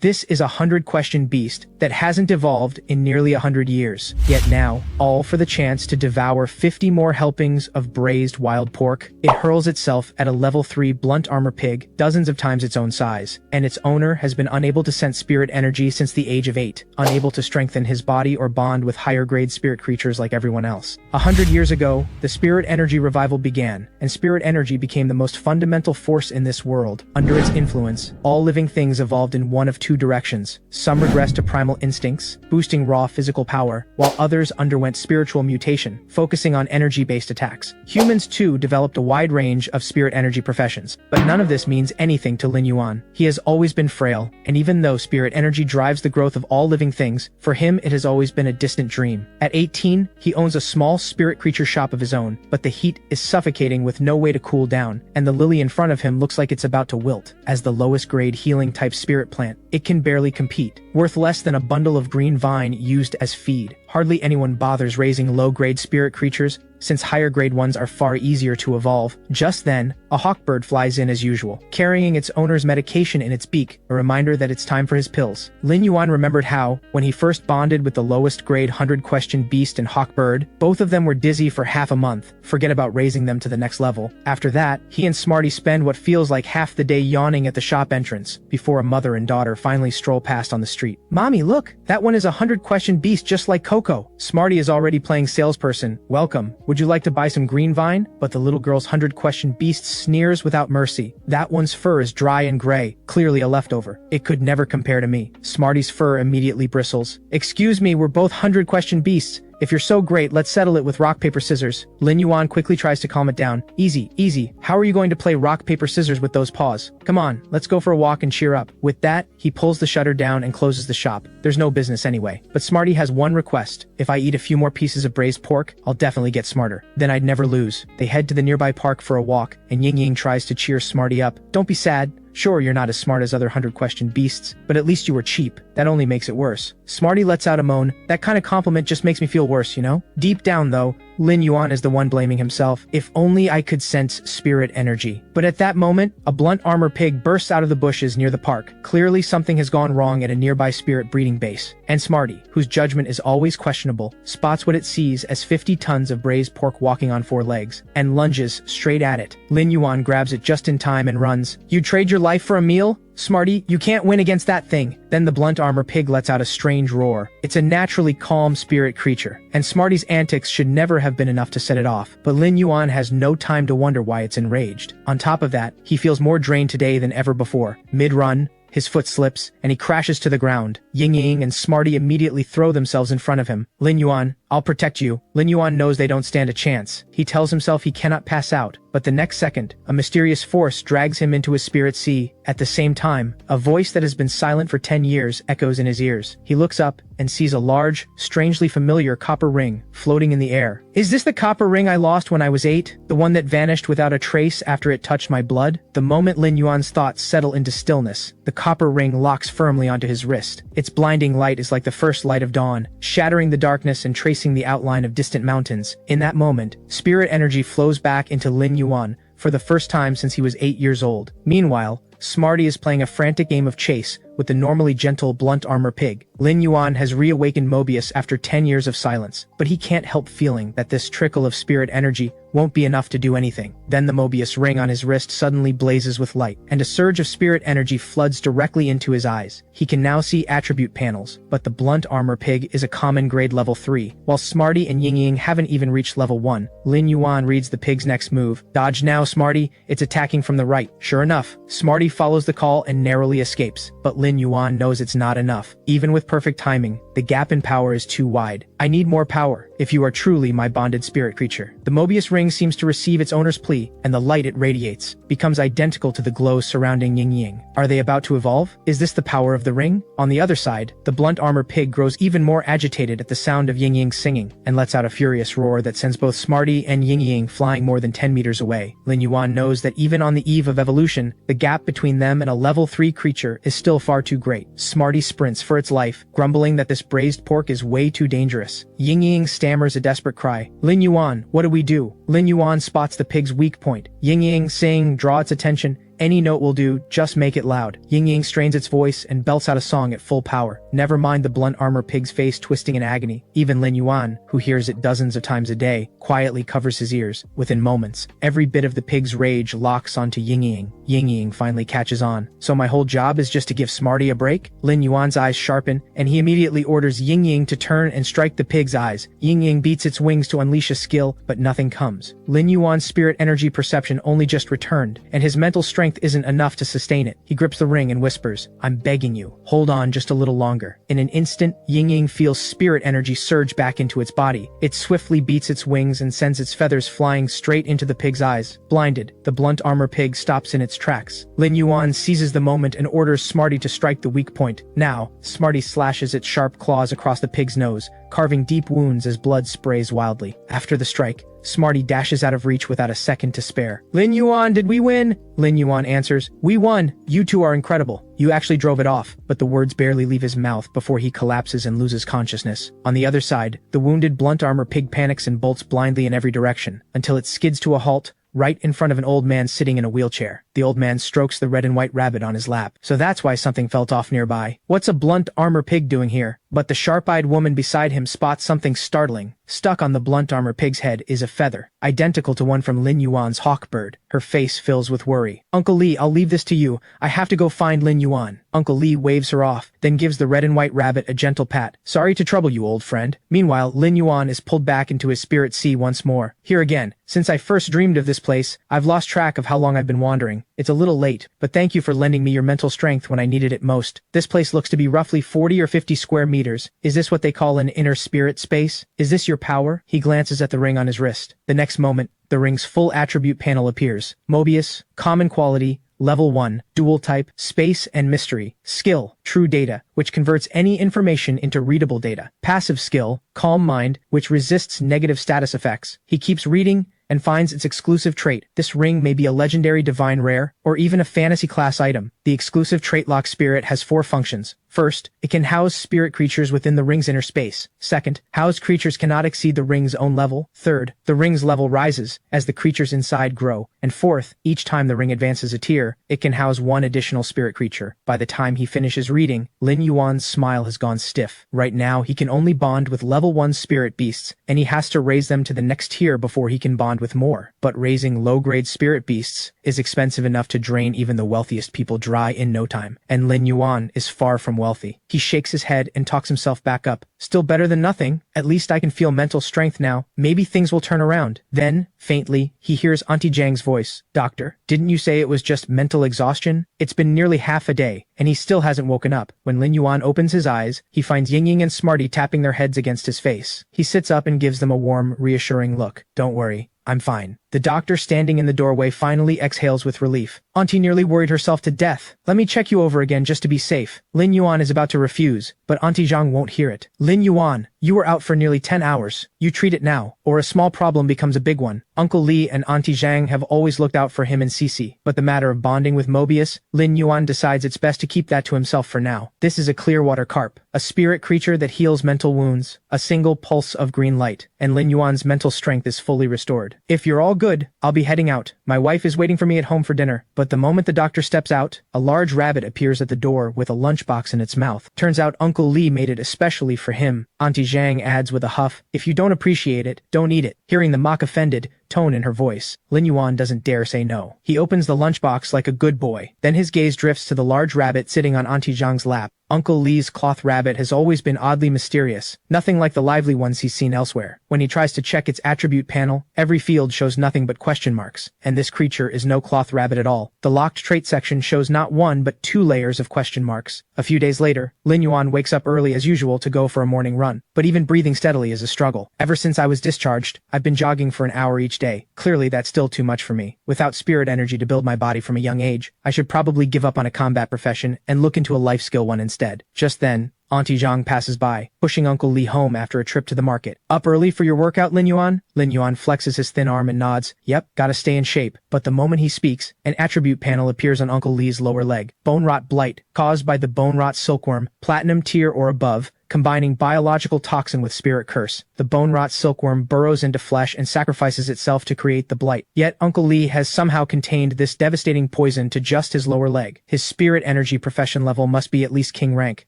This is a 100-question beast that hasn't evolved in nearly 100 years. Yet now, all for the chance to devour 50 more helpings of braised wild pork, it hurls itself at a level 3 blunt armor pig, dozens of times its own size, and its owner has been unable to sense spirit energy since the age of 8, unable to strengthen his body or bond with higher-grade spirit creatures like everyone else. 100 years ago, the spirit energy revival began, and spirit energy became the most fundamental force in this world. Under its influence, all living things evolved in one of two directions. Some regressed to primal instincts, boosting raw physical power, while others underwent spiritual mutation, focusing on energy-based attacks. Humans, too, developed a wide range of spirit energy professions, but none of this means anything to Lin Yuan. He has always been frail, and even though spirit energy drives the growth of all living things, for him it has always been a distant dream. At 18, he owns a small spirit creature shop of his own, but the heat is suffocating with no way to cool down, and the lily in front of him looks like it's about to wilt. As the lowest-grade healing-type spirit plant, it can barely compete, worth less than a bundle of green vine used as feed. Hardly anyone bothers raising low-grade spirit creatures, since higher-grade ones are far easier to evolve. Just then, a hawkbird flies in as usual, carrying its owner's medication in its beak, a reminder that it's time for his pills. Lin Yuan remembered how, when he first bonded with the lowest-grade 100-question beast and hawkbird, both of them were dizzy for half a month. Forget about raising them to the next level. After that, he and Smarty spend what feels like half the day yawning at the shop entrance, before a mother and daughter finally stroll past on the street. "Mommy, look! That one is a 100-question beast just like Coco." Smarty is already playing salesperson. "Welcome. Would you like to buy some green vine?" But the little girl's 100-question beast sneers without mercy. "That one's fur is dry and gray, clearly a leftover. It could never compare to me." Smarty's fur immediately bristles. "Excuse me, we're both 100-question beasts. If you're so great, let's settle it with rock, paper, scissors." Lin Yuan quickly tries to calm it down. "Easy, easy. How are you going to play rock, paper, scissors with those paws? Come on, let's go for a walk and cheer up." With that, he pulls the shutter down and closes the shop. There's no business anyway. But Smarty has one request. "If I eat a few more pieces of braised pork, I'll definitely get smarter. Then I'd never lose." They head to the nearby park for a walk, and Ying Ying tries to cheer Smarty up. "Don't be sad. Sure, you're not as smart as other 100-question beasts, but at least you were cheap. That only makes it worse." Smarty lets out a moan. "That kind of compliment just makes me feel worse, you know?" Deep down, though, Lin Yuan is the one blaming himself. "If only I could sense spirit energy." But at that moment, a blunt armor pig bursts out of the bushes near the park. Clearly something has gone wrong at a nearby spirit breeding base. And Smarty, whose judgment is always questionable, spots what it sees as 50 tons of braised pork walking on 4 legs, and lunges straight at it. Lin Yuan grabs it just in time and runs. "You'd trade your life for a meal? Smarty, you can't win against that thing." Then the blunt armor pig lets out a strange roar. It's a naturally calm spirit creature, and Smarty's antics should never have been enough to set it off. But Lin Yuan has no time to wonder why it's enraged. On top of that, he feels more drained today than ever before. Mid-run, his foot slips, and he crashes to the ground. Ying Ying and Smarty immediately throw themselves in front of him. "Lin Yuan, I'll protect you." Lin Yuan knows they don't stand a chance. He tells himself he cannot pass out, but the next second, a mysterious force drags him into his spirit sea. At the same time, a voice that has been silent for 10 years echoes in his ears. He looks up and sees a large, strangely familiar copper ring floating in the air. "Is this the copper ring I lost when I was 8? The one that vanished without a trace after it touched my blood?" The moment Lin Yuan's thoughts settle into stillness, the copper ring locks firmly onto his wrist. Its blinding light is like the first light of dawn, shattering the darkness and tracing the outline of distant mountains. In that moment, spirit energy flows back into Lin Yuan for the first time since he was 8 years old. Meanwhile, Smarty is playing a frantic game of chase with the normally gentle blunt armor pig. Lin Yuan has reawakened Mobius after 10 years of silence, but he can't help feeling that this trickle of spirit energy won't be enough to do anything. Then the Mobius ring on his wrist suddenly blazes with light, and a surge of spirit energy floods directly into his eyes. He can now see attribute panels, but the blunt armor pig is a common grade level 3, while Smarty and Ying Ying haven't even reached level 1. Lin Yuan reads the pig's next move. "Dodge now, Smarty. It's attacking from the right." Sure enough, Smarty follows the call and narrowly escapes, but Lin Yuan knows it's not enough. Even with perfect timing, the gap in power is too wide. "I need more power, if you are truly my bonded spirit creature." The Mobius ring seems to receive its owner's plea, and the light it radiates becomes identical to the glow surrounding Ying Ying. Are they about to evolve? Is this the power of the ring? On the other side, the blunt armor pig grows even more agitated at the sound of Ying Ying singing, and lets out a furious roar that sends both Smarty and Ying Ying flying more than 10 meters away. Lin Yuan knows that even on the eve of evolution, the gap between them and a level 3 creature is still far too great. Smarty sprints for its life, grumbling that this braised pork is way too dangerous. Ying Ying stammers a desperate cry. "Lin Yuan, what do we do?" Lin Yuan spots the pig's weak point. Ying Ying, saying, "Draw its attention," Any note will do, just make it loud. Ying Ying strains its voice and belts out a song at full power. Never mind the blunt armor pig's face twisting in agony. Even Lin Yuan, who hears it dozens of times a day, quietly covers his ears. Within moments, every bit of the pig's rage locks onto Ying Ying. Ying Ying finally catches on. So my whole job is just to give Smarty a break? Lin Yuan's eyes sharpen, and he immediately orders Ying Ying to turn and strike the pig's eyes. Ying Ying beats its wings to unleash a skill, but nothing comes. Lin Yuan's spirit energy perception only just returned, and his mental strength isn't enough to sustain it. He grips the ring and whispers, "I'm begging you, hold on just a little longer." In an instant, Ying Ying feels spirit energy surge back into its body. It swiftly beats its wings and sends its feathers flying straight into the pig's eyes. Blinded, the blunt armor pig stops in its tracks. Lin Yuan seizes the moment and orders Smarty to strike the weak point. Now, Smarty slashes its sharp claws across the pig's nose, carving deep wounds as blood sprays wildly. After the strike, Smarty dashes out of reach without a second to spare. "Lin Yuan, did we win?" Lin Yuan answers, "We won. You two are incredible. You actually drove it off." But the words barely leave his mouth before he collapses and loses consciousness. On the other side, the wounded blunt armor pig panics and bolts blindly in every direction, until it skids to a halt, right in front of an old man sitting in a wheelchair. The old man strokes the red and white rabbit on his lap. So that's why something felt off nearby. What's a blunt armor pig doing here? But the sharp-eyed woman beside him spots something startling. Stuck on the blunt armor pig's head is a feather, identical to one from Lin Yuan's hawk bird. Her face fills with worry. "Uncle Li, I'll leave this to you. I have to go find Lin Yuan." Uncle Li waves her off, then gives the red and white rabbit a gentle pat. "Sorry to trouble you, old friend." Meanwhile, Lin Yuan is pulled back into his spirit sea once more. "Here again. Since I first dreamed of this place, I've lost track of how long I've been wandering. It's a little late, but thank you for lending me your mental strength when I needed it most. This place looks to be roughly 40 or 50 square meters. Is this what they call an inner spirit space? Is this your power?" He glances at the ring on his wrist. The next moment, the ring's full attribute panel appears. Mobius, common quality, Level 1, dual type, space and mystery. Skill, true data, which converts any information into readable data. Passive skill, calm mind, which resists negative status effects. He keeps reading and finds its exclusive trait. This ring may be a legendary divine rare, or even a fantasy class item. The exclusive trait lock spirit has 4 functions. First, it can house spirit creatures within the ring's inner space. Second, housed creatures cannot exceed the ring's own level. Third, the ring's level rises as the creatures inside grow. And fourth, each time the ring advances a tier, it can house 1 additional spirit creature. By the time he finishes reading, Lin Yuan's smile has gone stiff. Right now, he can only bond with level 1 spirit beasts, and he has to raise them to the next tier before he can bond with more. But raising low-grade spirit beasts is expensive enough to drain even the wealthiest people dry in no time. And Lin Yuan is far from wealthy. He shakes his head and talks himself back up. "Still better than nothing. At least I can feel mental strength now. Maybe things will turn around." Then, faintly, he hears Auntie Zhang's voice. "Doctor, didn't you say it was just mental exhaustion? It's been nearly half a day, and he still hasn't woken up." When Lin Yuan opens his eyes, he finds Ying Ying and Smarty tapping their heads against his face. He sits up and gives them a warm, reassuring look. "Don't worry. I'm fine." The doctor standing in the doorway finally exhales with relief. "Auntie nearly worried herself to death. Let me check you over again just to be safe." Lin Yuan is about to refuse, but Auntie Zhang won't hear it. "Lin Yuan, you were out for nearly 10 hours. You treat it now, or a small problem becomes a big one." Uncle Li and Auntie Zhang have always looked out for him and Cece, but the matter of bonding with Mobius, Lin Yuan decides it's best to keep that to himself for now. This is a clearwater carp, a spirit creature that heals mental wounds, a single pulse of green light, and Lin Yuan's mental strength is fully restored. "If you're all good, I'll be heading out. My wife is waiting for me at home for dinner." But the moment the doctor steps out, a large rabbit appears at the door with a lunchbox in its mouth. Turns out Uncle Li made it especially for him. Auntie Zhang adds with a huff, "If you don't appreciate it, don't eat it." Hearing the mock-offended tone in her voice, Lin Yuan doesn't dare say no. He opens the lunchbox like a good boy. Then his gaze drifts to the large rabbit sitting on Auntie Zhang's lap. Uncle Li's cloth rabbit has always been oddly mysterious, nothing like the lively ones he's seen elsewhere. When he tries to check its attribute panel, every field shows nothing but question marks, and this creature is no cloth rabbit at all. The locked trait section shows not 1 but 2 layers of question marks. A few days later, Lin Yuan wakes up early as usual to go for a morning run, but even breathing steadily is a struggle. "Ever since I was discharged, I've been jogging for an hour each day. Clearly that's still too much for me. Without spirit energy to build my body from a young age, I should probably give up on a combat profession and look into a life skill one instead." Just then, Auntie Zhang passes by, pushing Uncle Li home after a trip to the market. "Up early for your workout, Lin Yuan?" Lin Yuan flexes his thin arm and nods. "Yep, gotta stay in shape." But the moment he speaks, an attribute panel appears on Uncle Li's lower leg. Bone rot blight, caused by the bone rot silkworm, platinum tier or above, combining biological toxin with spirit curse. The bone-rot silkworm burrows into flesh and sacrifices itself to create the blight. Yet Uncle Lee has somehow contained this devastating poison to just his lower leg. His spirit energy profession level must be at least king rank,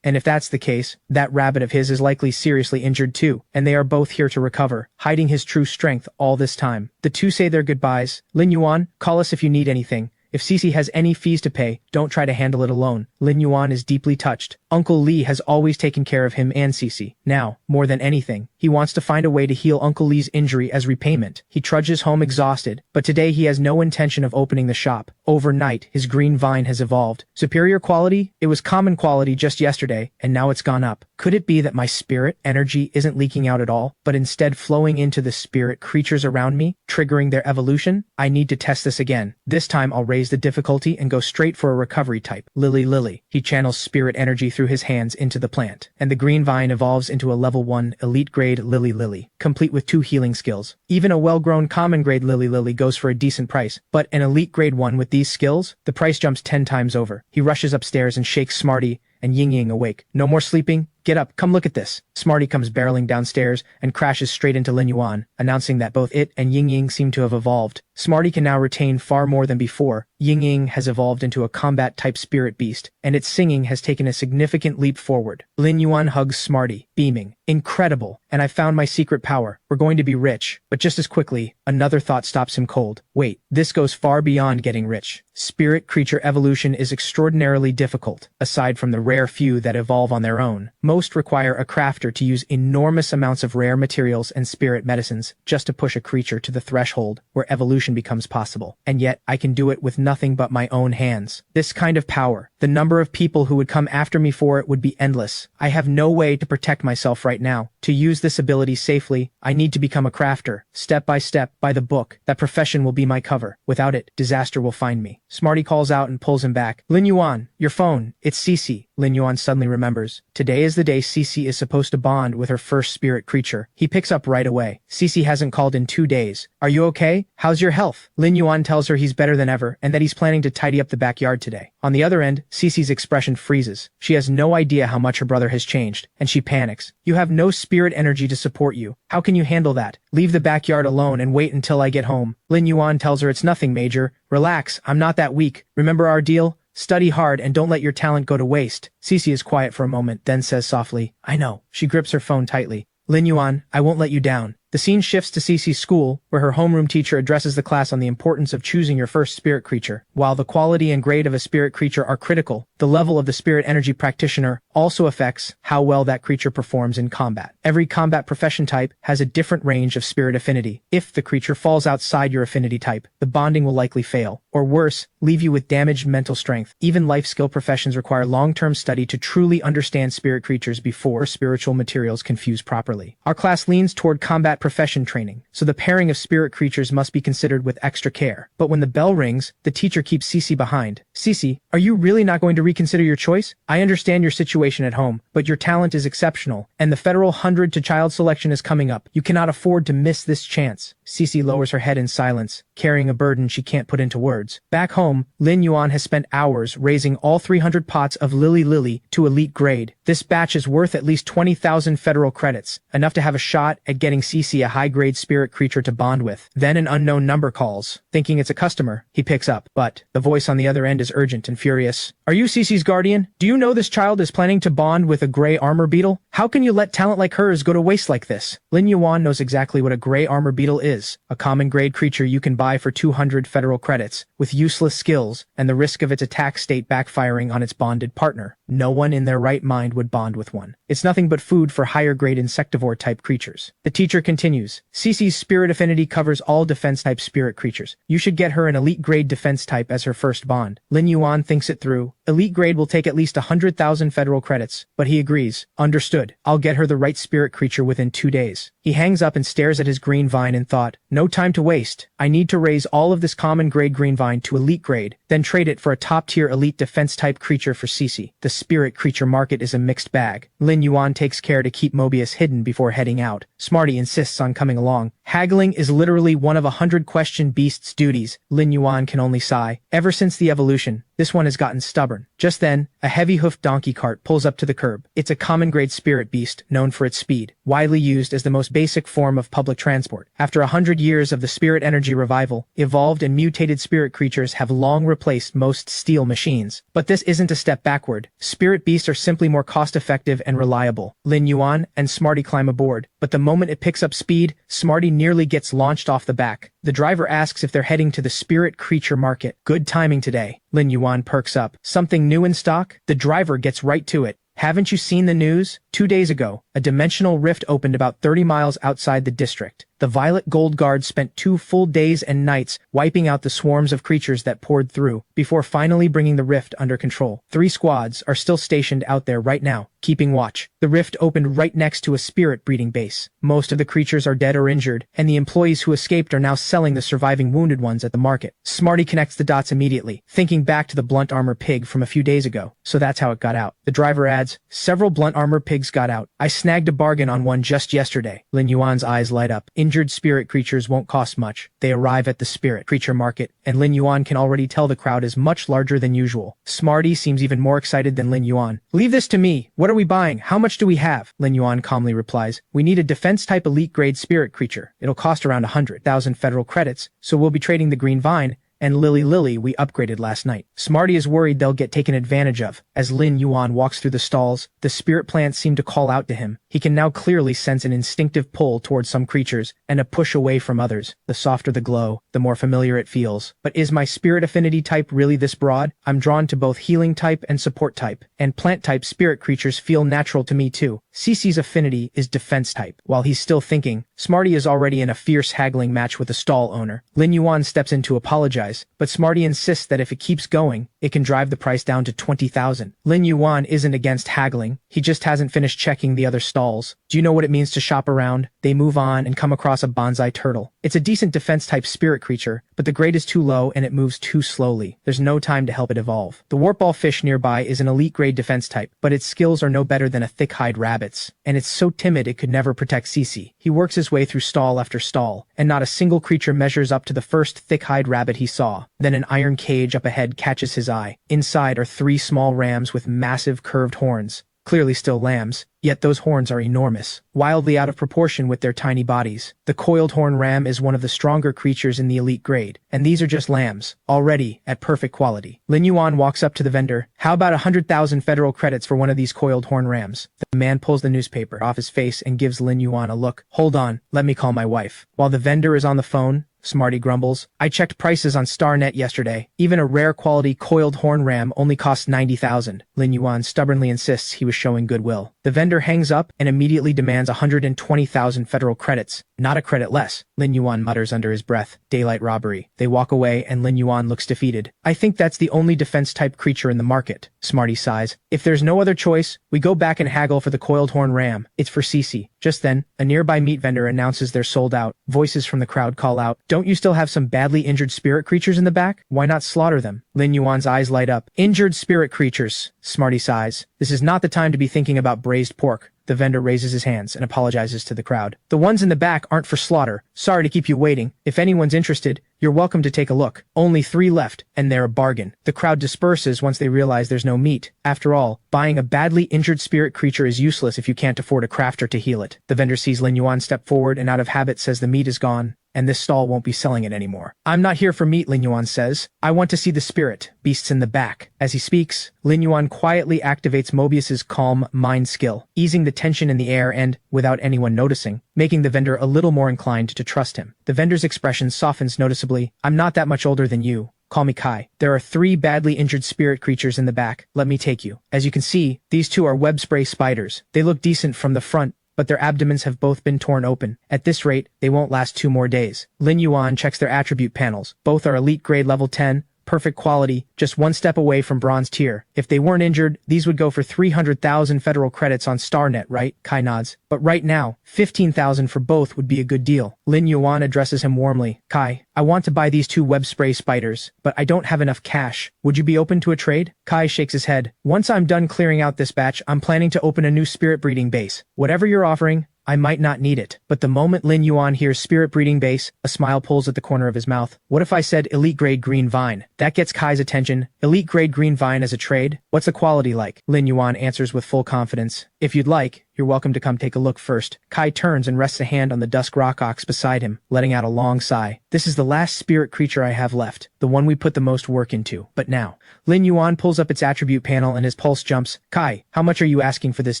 and if that's the case, that rabbit of his is likely seriously injured too, and they are both here to recover, hiding his true strength all this time. The two say their goodbyes. Lin Yuan, call us if you need anything. If Cece has any fees to pay, don't try to handle it alone. Lin Yuan is deeply touched. Uncle Lee has always taken care of him and Cece. Now, more than anything, he wants to find a way to heal Uncle Lee's injury as repayment. He trudges home exhausted, but today he has no intention of opening the shop. Overnight, his green vine has evolved. Superior quality? It was common quality just yesterday, and now it's gone up. Could it be that my spirit energy isn't leaking out at all, but instead flowing into the spirit creatures around me, triggering their evolution? I need to test this again. This time I'll raise the difficulty and go straight for a recovery type. Lily. He channels spirit energy through his hands into the plant, and the green vine evolves into a level 1 elite grade Lily, complete with 2 healing skills. Even a well-grown common grade Lily goes for a decent price, but an elite grade one with these skills, the price jumps 10 times over. He rushes upstairs and shakes Smarty and Ying awake. No more sleeping. Get up, come look at this. Smarty comes barreling downstairs and crashes straight into Lin Yuan, announcing that both it and Ying seem to have evolved. Smarty can now retain far more than before. Ying has evolved into a combat-type spirit beast, and its singing has taken a significant leap forward. Lin Yuan hugs Smarty, beaming. Incredible, and I found my secret power. We're going to be rich. But just as quickly, another thought stops him cold. Wait, this goes far beyond getting rich. Spirit creature evolution is extraordinarily difficult. Aside from the rare few that evolve on their own, most require a crafter to use enormous amounts of rare materials and spirit medicines just to push a creature to the threshold where evolution becomes possible. And yet, I can do it with nothing but my own hands. This kind of power, the number of people who would come after me for it would be endless. I have no way to protect myself right now. To use this ability safely, I need to become a crafter. Step by step, by the book. That profession will be my cover. Without it, disaster will find me. Smarty calls out and pulls him back. Lin Yuan, your phone. It's Cece. Lin Yuan suddenly remembers. Today is the day Cece is supposed to bond with her first spirit creature. He picks up right away. Cece hasn't called in 2 days. Are you okay? How's your health? Lin Yuan tells her he's better than ever and that he's planning to tidy up the backyard today. On the other end, Cece's expression freezes. She has no idea how much her brother has changed, and she panics. You have no spirit energy to support you. How can you handle that? Leave the backyard alone and wait until I get home. Lin Yuan tells her it's nothing major. Relax, I'm not that weak. Remember our deal? Study hard and don't let your talent go to waste. Cece is quiet for a moment, then says softly, I know. She grips her phone tightly. Lin Yuan, I won't let you down. The scene shifts to Cece's school, where her homeroom teacher addresses the class on the importance of choosing your first spirit creature. While the quality and grade of a spirit creature are critical, the level of the spirit energy practitioner also affects how well that creature performs in combat. Every combat profession type has a different range of spirit affinity. If the creature falls outside your affinity type, the bonding will likely fail, or worse, leave you with damaged mental strength. Even life skill professions require long-term study to truly understand spirit creatures before spiritual materials can fuse properly. Our class leans toward combat profession training, so the pairing of spirit creatures must be considered with extra care. But when the bell rings, the teacher keeps Cece behind. Cece, are you really not going to reconsider your choice? I understand your situation at home, but your talent is exceptional, and the federal 100 to child selection is coming up. You cannot afford to miss this chance. Cece lowers her head in silence, carrying a burden she can't put into words. Back home, Lin Yuan has spent hours raising all 300 pots of Lily to elite grade. This batch is worth at least 20,000 federal credits, enough to have a shot at getting Cece a high-grade spirit creature to bond with. Then an unknown number calls. Thinking it's a customer, he picks up, but the voice on the other end is urgent and furious. Are you Cece's guardian? Do you know this child is planning to bond with a gray armor beetle? How can you let talent like hers go to waste like this? Lin Yuan knows exactly what a gray armor beetle is, a common grade creature you can buy for 200 federal credits, with useless skills and the risk of its attack state backfiring on its bonded partner. No one in their right mind would bond with one. It's nothing but food for higher-grade insectivore-type creatures. The teacher continues, Cece's spirit affinity covers all defense-type spirit creatures. You should get her an elite-grade defense type as her first bond. Lin Yuan thinks it through. Elite grade will take at least 100,000 federal credits, but he agrees. Understood. I'll get her the right spirit creature within 2 days. He hangs up and stares at his green vine in thought. No time to waste. I need to raise all of this common grade green vine to elite grade, then trade it for a top-tier elite defense-type creature for Cece. The spirit creature market is a mixed bag. Lin Yuan takes care to keep Mobius hidden before heading out. Smarty insists on coming along. Haggling is literally one of 100 question beast's duties. Lin Yuan can only sigh. Ever since the evolution, this one has gotten stubborn. Just then, a heavy-hoofed donkey cart pulls up to the curb. It's a common-grade spirit beast known for its speed, widely used as the most basic form of public transport. After 100 years of the spirit energy revival, evolved and mutated spirit creatures have long replaced most steel machines. But this isn't a step backward. Spirit beasts are simply more cost-effective and reliable. Lin Yuan and Smarty climb aboard, but the moment it picks up speed, Smarty nearly gets launched off the back. The driver asks if they're heading to the spirit creature market. Good timing today. Lin Yuan perks up. Something new in stock? The driver gets right to it. Haven't you seen the news? 2 days ago, a dimensional rift opened about 30 miles outside the district. The Violet Gold Guard spent 2 full days and nights wiping out the swarms of creatures that poured through, before finally bringing the rift under control. 3 squads are still stationed out there right now, keeping watch. The rift opened right next to a spirit breeding base. Most of the creatures are dead or injured, and the employees who escaped are now selling the surviving wounded ones at the market. Smarty connects the dots immediately, thinking back to the blunt armor pig from a few days ago. So that's how it got out. The driver adds, several blunt armor pigs got out. I snagged a bargain on one just yesterday. Lin Yuan's eyes light up. Injured spirit creatures won't cost much. They arrive at the spirit creature market, and Lin Yuan can already tell the crowd is much larger than usual. Smarty seems even more excited than Lin Yuan. Leave this to me. What are we buying? How much do we have? Lin Yuan calmly replies, we need a defense-type elite-grade spirit creature. It'll cost around 100,000 federal credits, so we'll be trading the green vine and Lily we upgraded last night. Smarty is worried they'll get taken advantage of. As Lin Yuan walks through the stalls, the spirit plants seem to call out to him. He can now clearly sense an instinctive pull towards some creatures and a push away from others. The softer the glow, the more familiar it feels. But is my spirit affinity type really this broad? I'm drawn to both healing type and support type, and plant type spirit creatures feel natural to me too. Cece's affinity is defense type. While he's still thinking, Smarty is already in a fierce haggling match with the stall owner. Lin Yuan steps in to apologize, but Smarty insists that if it keeps going, it can drive the price down to 20,000. Lin Yuan isn't against haggling, he just hasn't finished checking the other stalls. Do you know what it means to shop around? They move on and come across a bonsai turtle. It's a decent defense-type spirit creature, but the grade is too low and it moves too slowly. There's no time to help it evolve. The warpball fish nearby is an elite-grade defense type, but its skills are no better than a thick-hide rabbit's, and it's so timid it could never protect Cece. He works his way through stall after stall, and not a single creature measures up to the first thick-hide rabbit he saw. Then an iron cage up ahead catches his eye. Inside are 3 small rams with massive curved horns. Clearly still lambs, yet those horns are enormous, wildly out of proportion with their tiny bodies. The coiled horn ram is one of the stronger creatures in the elite grade, and these are just lambs, already at perfect quality. Lin Yuan walks up to the vendor. How about 100,000 federal credits for one of these coiled horn rams? The man pulls the newspaper off his face and gives Lin Yuan a look. Hold on, let me call my wife. While the vendor is on the phone, Smarty grumbles. I checked prices on StarNet yesterday. Even a rare quality coiled horn ram only costs 90,000. Lin Yuan stubbornly insists he was showing goodwill. The vendor hangs up and immediately demands 120,000 federal credits. Not a credit less, Lin Yuan mutters under his breath. Daylight robbery. They walk away and Lin Yuan looks defeated. I think that's the only defense-type creature in the market. Smarty sighs. If there's no other choice, we go back and haggle for the coiled horn ram. It's for Cece. Just then, a nearby meat vendor announces they're sold out. Voices from the crowd call out, don't you still have some badly injured spirit creatures in the back? Why not slaughter them? Lin Yuan's eyes light up. Injured spirit creatures. Smarty sighs. This is not the time to be thinking about braised pork. The vendor raises his hands and apologizes to the crowd. The ones in the back aren't for slaughter. Sorry to keep you waiting. If anyone's interested, you're welcome to take a look. Only 3 left, and they're a bargain. The crowd disperses once they realize there's no meat. After all, buying a badly injured spirit creature is useless if you can't afford a crafter to heal it. The vendor sees Lin Yuan step forward and out of habit says the meat is gone, and this stall won't be selling it anymore. I'm not here for meat, Lin Yuan says. I want to see the spirit beasts in the back. As he speaks, Lin Yuan quietly activates Mobius's calm mind skill, easing the tension in the air and, without anyone noticing, making the vendor a little more inclined to trust him. The vendor's expression softens noticeably. I'm not that much older than you. Call me Kai. There are 3 badly injured spirit creatures in the back. Let me take you. As you can see, these 2 are web spray spiders. They look decent from the front, but their abdomens have both been torn open. At this rate, they won't last 2 more days. Lin Yuan checks their attribute panels. Both are elite grade level 10, perfect quality, just 1 step away from bronze tier. If they weren't injured, these would go for 300,000 federal credits on StarNet, right? Kai nods. But right now, 15,000 for both would be a good deal. Lin Yuan addresses him warmly. Kai, I want to buy these 2 web spray spiders, but I don't have enough cash. Would you be open to a trade? Kai shakes his head. Once I'm done clearing out this batch, I'm planning to open a new spirit breeding base. Whatever you're offering, I might not need it. But the moment Lin Yuan hears spirit breeding base, a smile pulls at the corner of his mouth. What if I said elite grade green vine? That gets Kai's attention. Elite grade green vine as a trade? What's the quality like? Lin Yuan answers with full confidence. If you'd like, you're welcome to come take a look first. Kai turns and rests a hand on the Dusk Rock Ox beside him, letting out a long sigh. This is the last spirit creature I have left, the one we put the most work into. But now, Lin Yuan pulls up its attribute panel and his pulse jumps. Kai, how much are you asking for this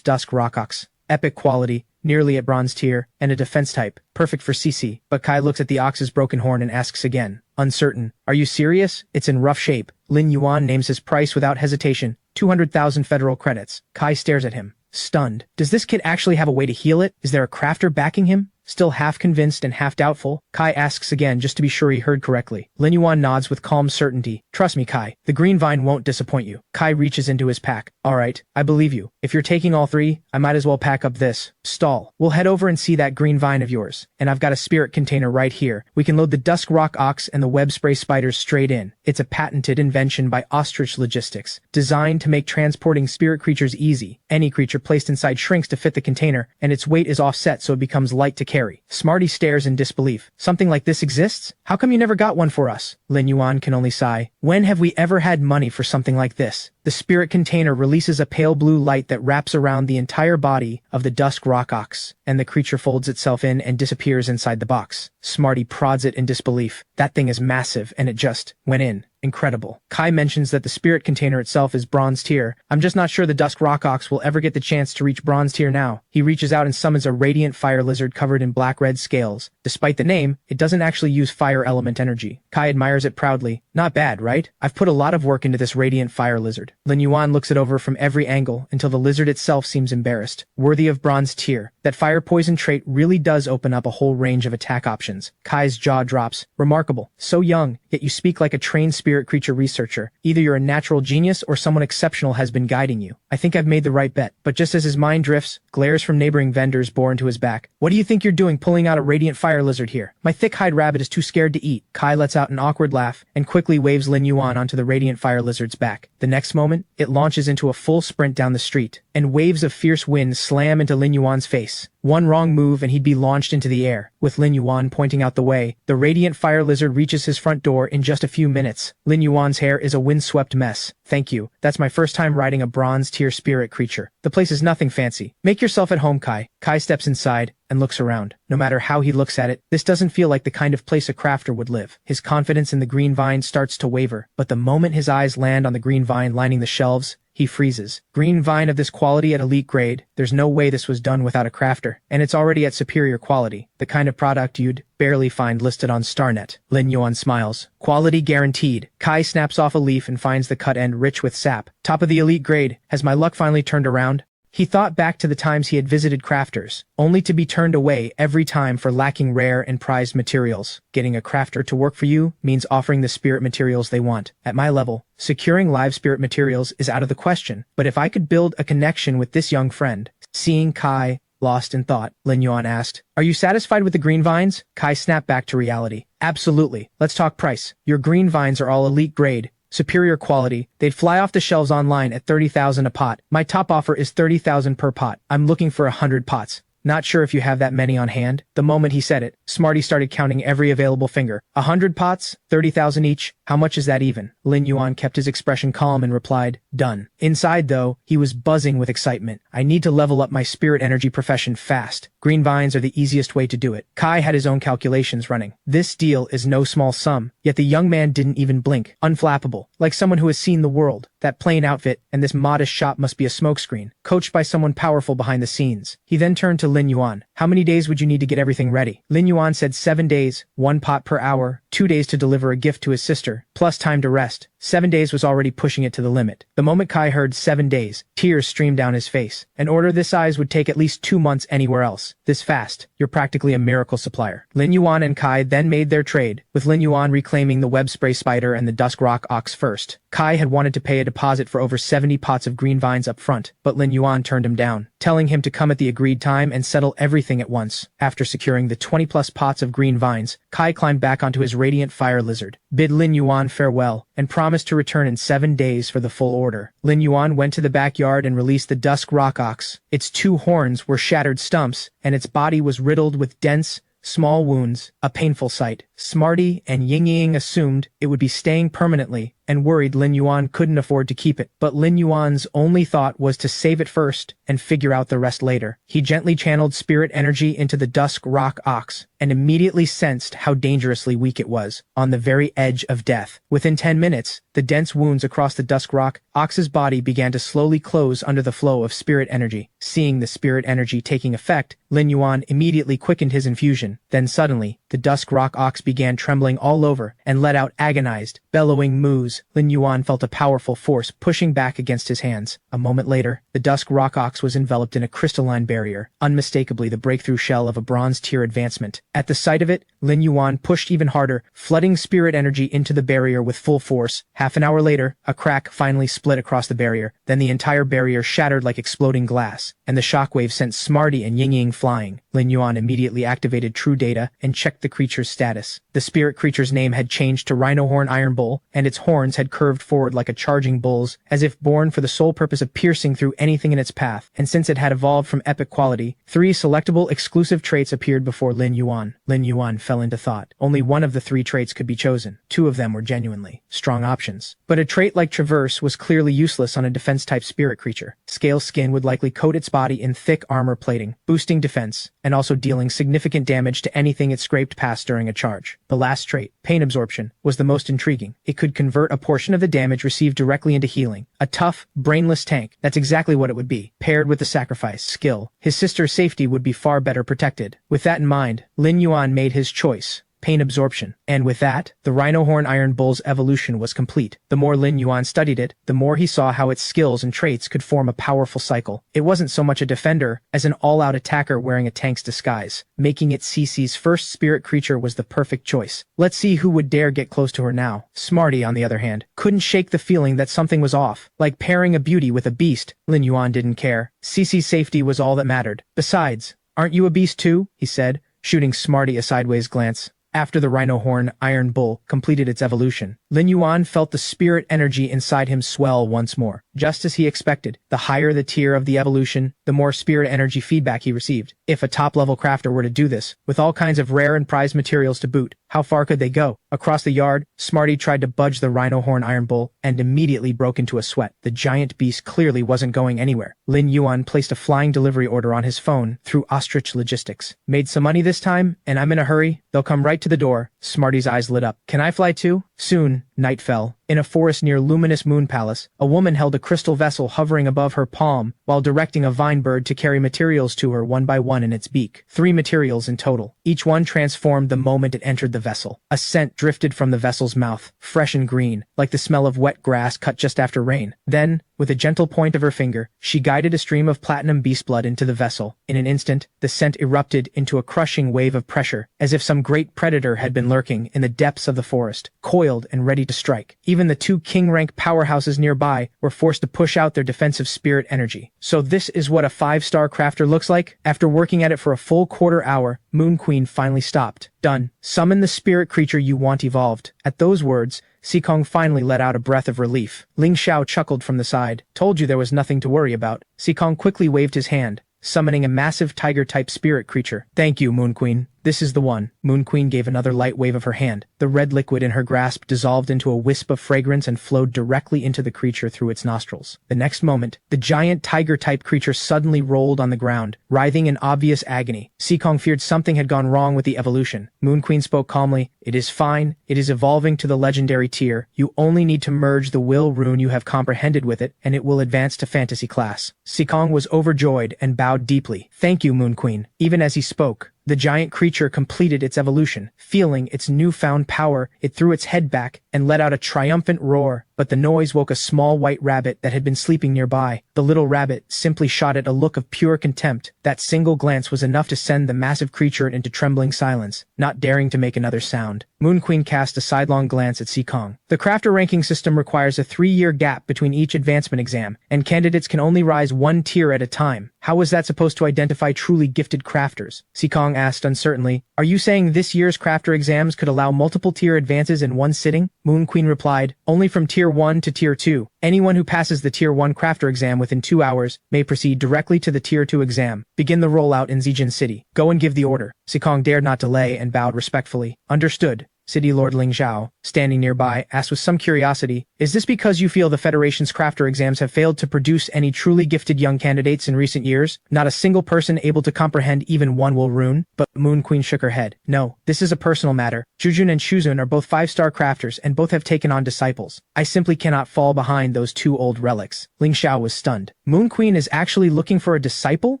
Dusk Rock Ox? Epic quality, nearly at bronze tier, and a defense type, perfect for CC. But Kai looks at the ox's broken horn and asks again, uncertain. Are you serious? It's in rough shape. Lin Yuan names his price without hesitation, 200,000 federal credits. Kai stares at him, stunned. Does this kid actually have a way to heal it? Is there a crafter backing him? Still half convinced and half doubtful, Kai asks again just to be sure he heard correctly. Lin Yuan nods with calm certainty. Trust me, Kai, the green vine won't disappoint you. Kai reaches into his pack. Alright, I believe you. If you're taking all three, I might as well pack up this stall. We'll head over and see that green vine of yours. And I've got a spirit container right here. We can load the Dusk Rock Ox and the web spray spiders straight in. It's a patented invention by Ostrich Logistics, designed to make transporting spirit creatures easy. Any creature placed inside shrinks to fit the container, and its weight is offset so it becomes light to carry. Smarty stares in disbelief. Something like this exists? How come you never got one for us? Lin Yuan can only sigh. When have we ever had money for something like this? The spirit container releases a pale blue light that wraps around the entire body of the Dusk Rock Ox, and the creature folds itself in and disappears inside the box. Smarty prods it in disbelief. That thing is massive, and it just went in. Incredible. Kai mentions that the spirit container itself is bronze tier. I'm just not sure the Dusk Rock Ox will ever get the chance to reach bronze tier now. He reaches out and summons a radiant fire lizard covered in black-red scales. Despite the name, it doesn't actually use fire element energy. Kai admires it proudly. Not bad, right? I've put a lot of work into this radiant fire lizard. Lin Yuan looks it over from every angle until the lizard itself seems embarrassed. Worthy of bronze tier. That fire poison trait really does open up a whole range of attack options. Kai's jaw drops. Remarkable. So young, yet you speak like a trained spirit creature researcher. Either you're a natural genius or someone exceptional has been guiding you. I think I've made the right bet. But just as his mind drifts, glares from neighboring vendors bore into his back. What do you think you're doing pulling out a radiant fire lizard here? My thick-hide rabbit is too scared to eat. Kai lets out an awkward laugh and quickly waves Lin Yuan onto the radiant fire lizard's back. The next moment, it launches into a full sprint down the street, and waves of fierce wind slam into Lin Yuan's face. One wrong move and he'd be launched into the air. With Lin Yuan pointing out the way, the radiant fire lizard reaches his front door in just a few minutes. Lin Yuan's hair is a windswept mess. Thank you. That's my first time riding a bronze tier spirit creature. The place is nothing fancy. Make yourself at home, Kai. Kai steps inside and looks around. No matter how he looks at it, this doesn't feel like the kind of place a crafter would live. His confidence in the green vine starts to waver, but the moment his eyes land on the green vine lining the shelves, he freezes. Green vine of this quality at elite grade, there's no way this was done without a crafter, and it's already at superior quality, the kind of product you'd barely find listed on StarNet. Lin Yuan smiles. Quality guaranteed. Kai snaps off a leaf and finds the cut end rich with sap. Top of the elite grade. Has my luck finally turned around? He thought back to the times he had visited crafters, only to be turned away every time for lacking rare and prized materials. Getting a crafter to work for you means offering the spirit materials they want. At my level, securing live spirit materials is out of the question, but if I could build a connection with this young friend. Seeing Kai lost in thought, Lin Yuan asked, "Are you satisfied with the green vines?" Kai snapped back to reality. "Absolutely. Let's talk price. Your green vines are all elite grade. Superior quality. They'd fly off the shelves online at 30,000 a pot. My top offer is 30,000 per pot. I'm looking for 100 pots. Not sure if you have that many on hand." The moment he said it, Smarty started counting every available finger. 100 pots? 30,000 each? How much is that even? Lin Yuan kept his expression calm and replied, "Done." Inside, though, he was buzzing with excitement. "I need to level up my spirit energy profession fast. Green vines are the easiest way to do it." Kai had his own calculations running. This deal is no small sum, yet the young man didn't even blink. Unflappable, like someone who has seen the world. That plain outfit and this modest shop must be a smokescreen, coached by someone powerful behind the scenes. He then turned to Lin Yuan. "How many days would you need to get everything ready?" Lin Yuan said 7 days, 1 pot per hour, 2 days to deliver a gift to his sister, plus time to rest. 7 days was already pushing it to the limit. The moment Kai heard 7 days, tears streamed down his face. An order this size would take at least 2 months anywhere else. This fast, you're practically a miracle supplier. Lin Yuan and Kai then made their trade, with Lin Yuan reclaiming the web spray spider and the Dusk Rock Ox first. Kai had wanted to pay a deposit for over 70 pots of green vines up front, but Lin Yuan turned him down, telling him to come at the agreed time and settle everything everything at once. After securing the 20-plus pots of green vines, Kai climbed back onto his radiant fire lizard, bid Lin Yuan farewell, and promised to return in 7 days for the full order. Lin Yuan went to the backyard and released the Dusk Rock Ox. Its 2 horns were shattered stumps, and its body was riddled with dense, small wounds, a painful sight. Smarty and Ying Ying assumed it would be staying permanently and worried Lin Yuan couldn't afford to keep it. But Lin Yuan's only thought was to save it first and figure out the rest later. He gently channeled spirit energy into the Dusk Rock Ox and immediately sensed how dangerously weak it was, on the very edge of death. Within 10 minutes, the dense wounds across the Dusk Rock Ox's body began to slowly close under the flow of spirit energy. Seeing the spirit energy taking effect, Lin Yuan immediately quickened his infusion. Then suddenly, the Dusk Rock Ox began trembling all over and let out agonized, bellowing moos. Lin Yuan felt a powerful force pushing back against his hands. A moment later, the Dusk Rock Ox was enveloped in a crystalline barrier, unmistakably the breakthrough shell of a bronze tier advancement. At the sight of it, Lin Yuan pushed even harder, flooding spirit energy into the barrier with full force. Half an hour later, a crack finally split across the barrier, then the entire barrier shattered like exploding glass, and the shockwave sent Smarty and Ying Ying flying. Lin Yuan immediately activated True Data and checked the creature's status. The spirit creature's name had changed to Rhinohorn Iron Bull, and its horns had curved forward like a charging bull's, as if born for the sole purpose of piercing through anything in its path. And since it had evolved from epic quality, 3 selectable exclusive traits appeared before Lin Yuan. Lin Yuan fell into thought. Only one of the 3 traits could be chosen. 2 of them were genuinely strong options. But a trait like Traverse was clearly useless on a defense-type spirit creature. Scale Skin would likely coat its body in thick armor plating, boosting defense, and also dealing significant damage to anything it scraped past during a charge. The last trait, Pain Absorption, was the most intriguing. It could convert a portion of the damage received directly into healing. A tough, brainless tank. That's exactly what it would be. Paired with the sacrifice skill, his sister's safety would be far better protected. With that in mind, Lin Yuan made his choice. Pain Absorption. And with that, the Rhinohorn Iron Bull's evolution was complete. The more Lin Yuan studied it, the more he saw how its skills and traits could form a powerful cycle. It wasn't so much a defender as an all-out attacker wearing a tank's disguise. Making it CC's first spirit creature was the perfect choice. Let's see who would dare get close to her now. Smarty, on the other hand, couldn't shake the feeling that something was off. Like pairing a beauty with a beast, Lin Yuan didn't care. CC's safety was all that mattered. Besides, aren't you a beast too? He said, shooting Smarty a sideways glance. After the Rhinohorn Iron Bull completed its evolution, Lin Yuan felt the spirit energy inside him swell once more. Just as he expected, the higher the tier of the evolution, the more spirit energy feedback he received. If a top-level crafter were to do this, with all kinds of rare and prized materials to boot, how far could they go? Across the yard, Smarty tried to budge the Rhinohorn Iron Bull and immediately broke into a sweat. The giant beast clearly wasn't going anywhere. Lin Yuan placed a flying delivery order on his phone through Ostrich Logistics. Made some money this time, and I'm in a hurry. They'll come right to the door. Smarty's eyes lit up. Can I fly too? Soon, night fell. In a forest near Luminous Moon Palace, a woman held a crystal vessel hovering above her palm while directing a vine bird to carry materials to her one by one in its beak. 3 materials in total. Each one transformed the moment it entered the vessel. A scent drifted from the vessel's mouth, fresh and green, like the smell of wet grass cut just after rain. Then, with a gentle point of her finger, she guided a stream of platinum beast blood into the vessel. In an instant, the scent erupted into a crushing wave of pressure, as if some great predator had been lurking in the depths of the forest, coiled and ready to strike. Even the 2 king-rank powerhouses nearby were forced to push out their defensive spirit energy. So this is what a 5-star crafter looks like? After working at it for a full quarter hour, Moon Queen finally stopped. Done. Summon the spirit creature you want evolved. At those words, Sikong finally let out a breath of relief. Ling Xiao chuckled from the side. Told you there was nothing to worry about. Sikong quickly waved his hand, summoning a massive tiger-type spirit creature. Thank you, Moon Queen. This is the one. Moon Queen gave another light wave of her hand. The red liquid in her grasp dissolved into a wisp of fragrance and flowed directly into the creature through its nostrils. The next moment, the giant tiger-type creature suddenly rolled on the ground, writhing in obvious agony. Sikong feared something had gone wrong with the evolution. Moon Queen spoke calmly. It is fine. It is evolving to the legendary tier. You only need to merge the will rune you have comprehended with it, and it will advance to fantasy class. Sikong was overjoyed and bowed deeply. Thank you, Moon Queen. Even as he spoke, the giant creature completed its evolution. Feeling its newfound power, it threw its head back and let out a triumphant roar. but the noise woke a small white rabbit that had been sleeping nearby. The little rabbit simply shot it a look of pure contempt. That single glance was enough to send the massive creature into trembling silence, not daring to make another sound. Moon Queen cast a sidelong glance at Seekong. The crafter ranking system requires a 3-year gap between each advancement exam, and candidates can only rise 1 tier at a time. How was that supposed to identify truly gifted crafters? Seekong asked uncertainly. Are you saying this year's crafter exams could allow multiple tier advances in one sitting? Moon Queen replied, only from tier 1 to tier 2. Anyone who passes the tier 1 crafter exam within 2 hours may proceed directly to the tier 2 exam. Begin the rollout in Zijin City. Go and give the order. Seekong dared not delay and bowed respectfully. Understood. City Lord Ling Zhao, standing nearby, asked with some curiosity, is this because you feel the Federation's crafter exams have failed to produce any truly gifted young candidates in recent years? Not a single person able to comprehend even one will rune? But Moon Queen shook her head. No, this is a personal matter. Jujun and Shuzun are both 5-star crafters and both have taken on disciples. I simply cannot fall behind those 2 old relics. Ling Xiao was stunned. Moon Queen is actually looking for a disciple?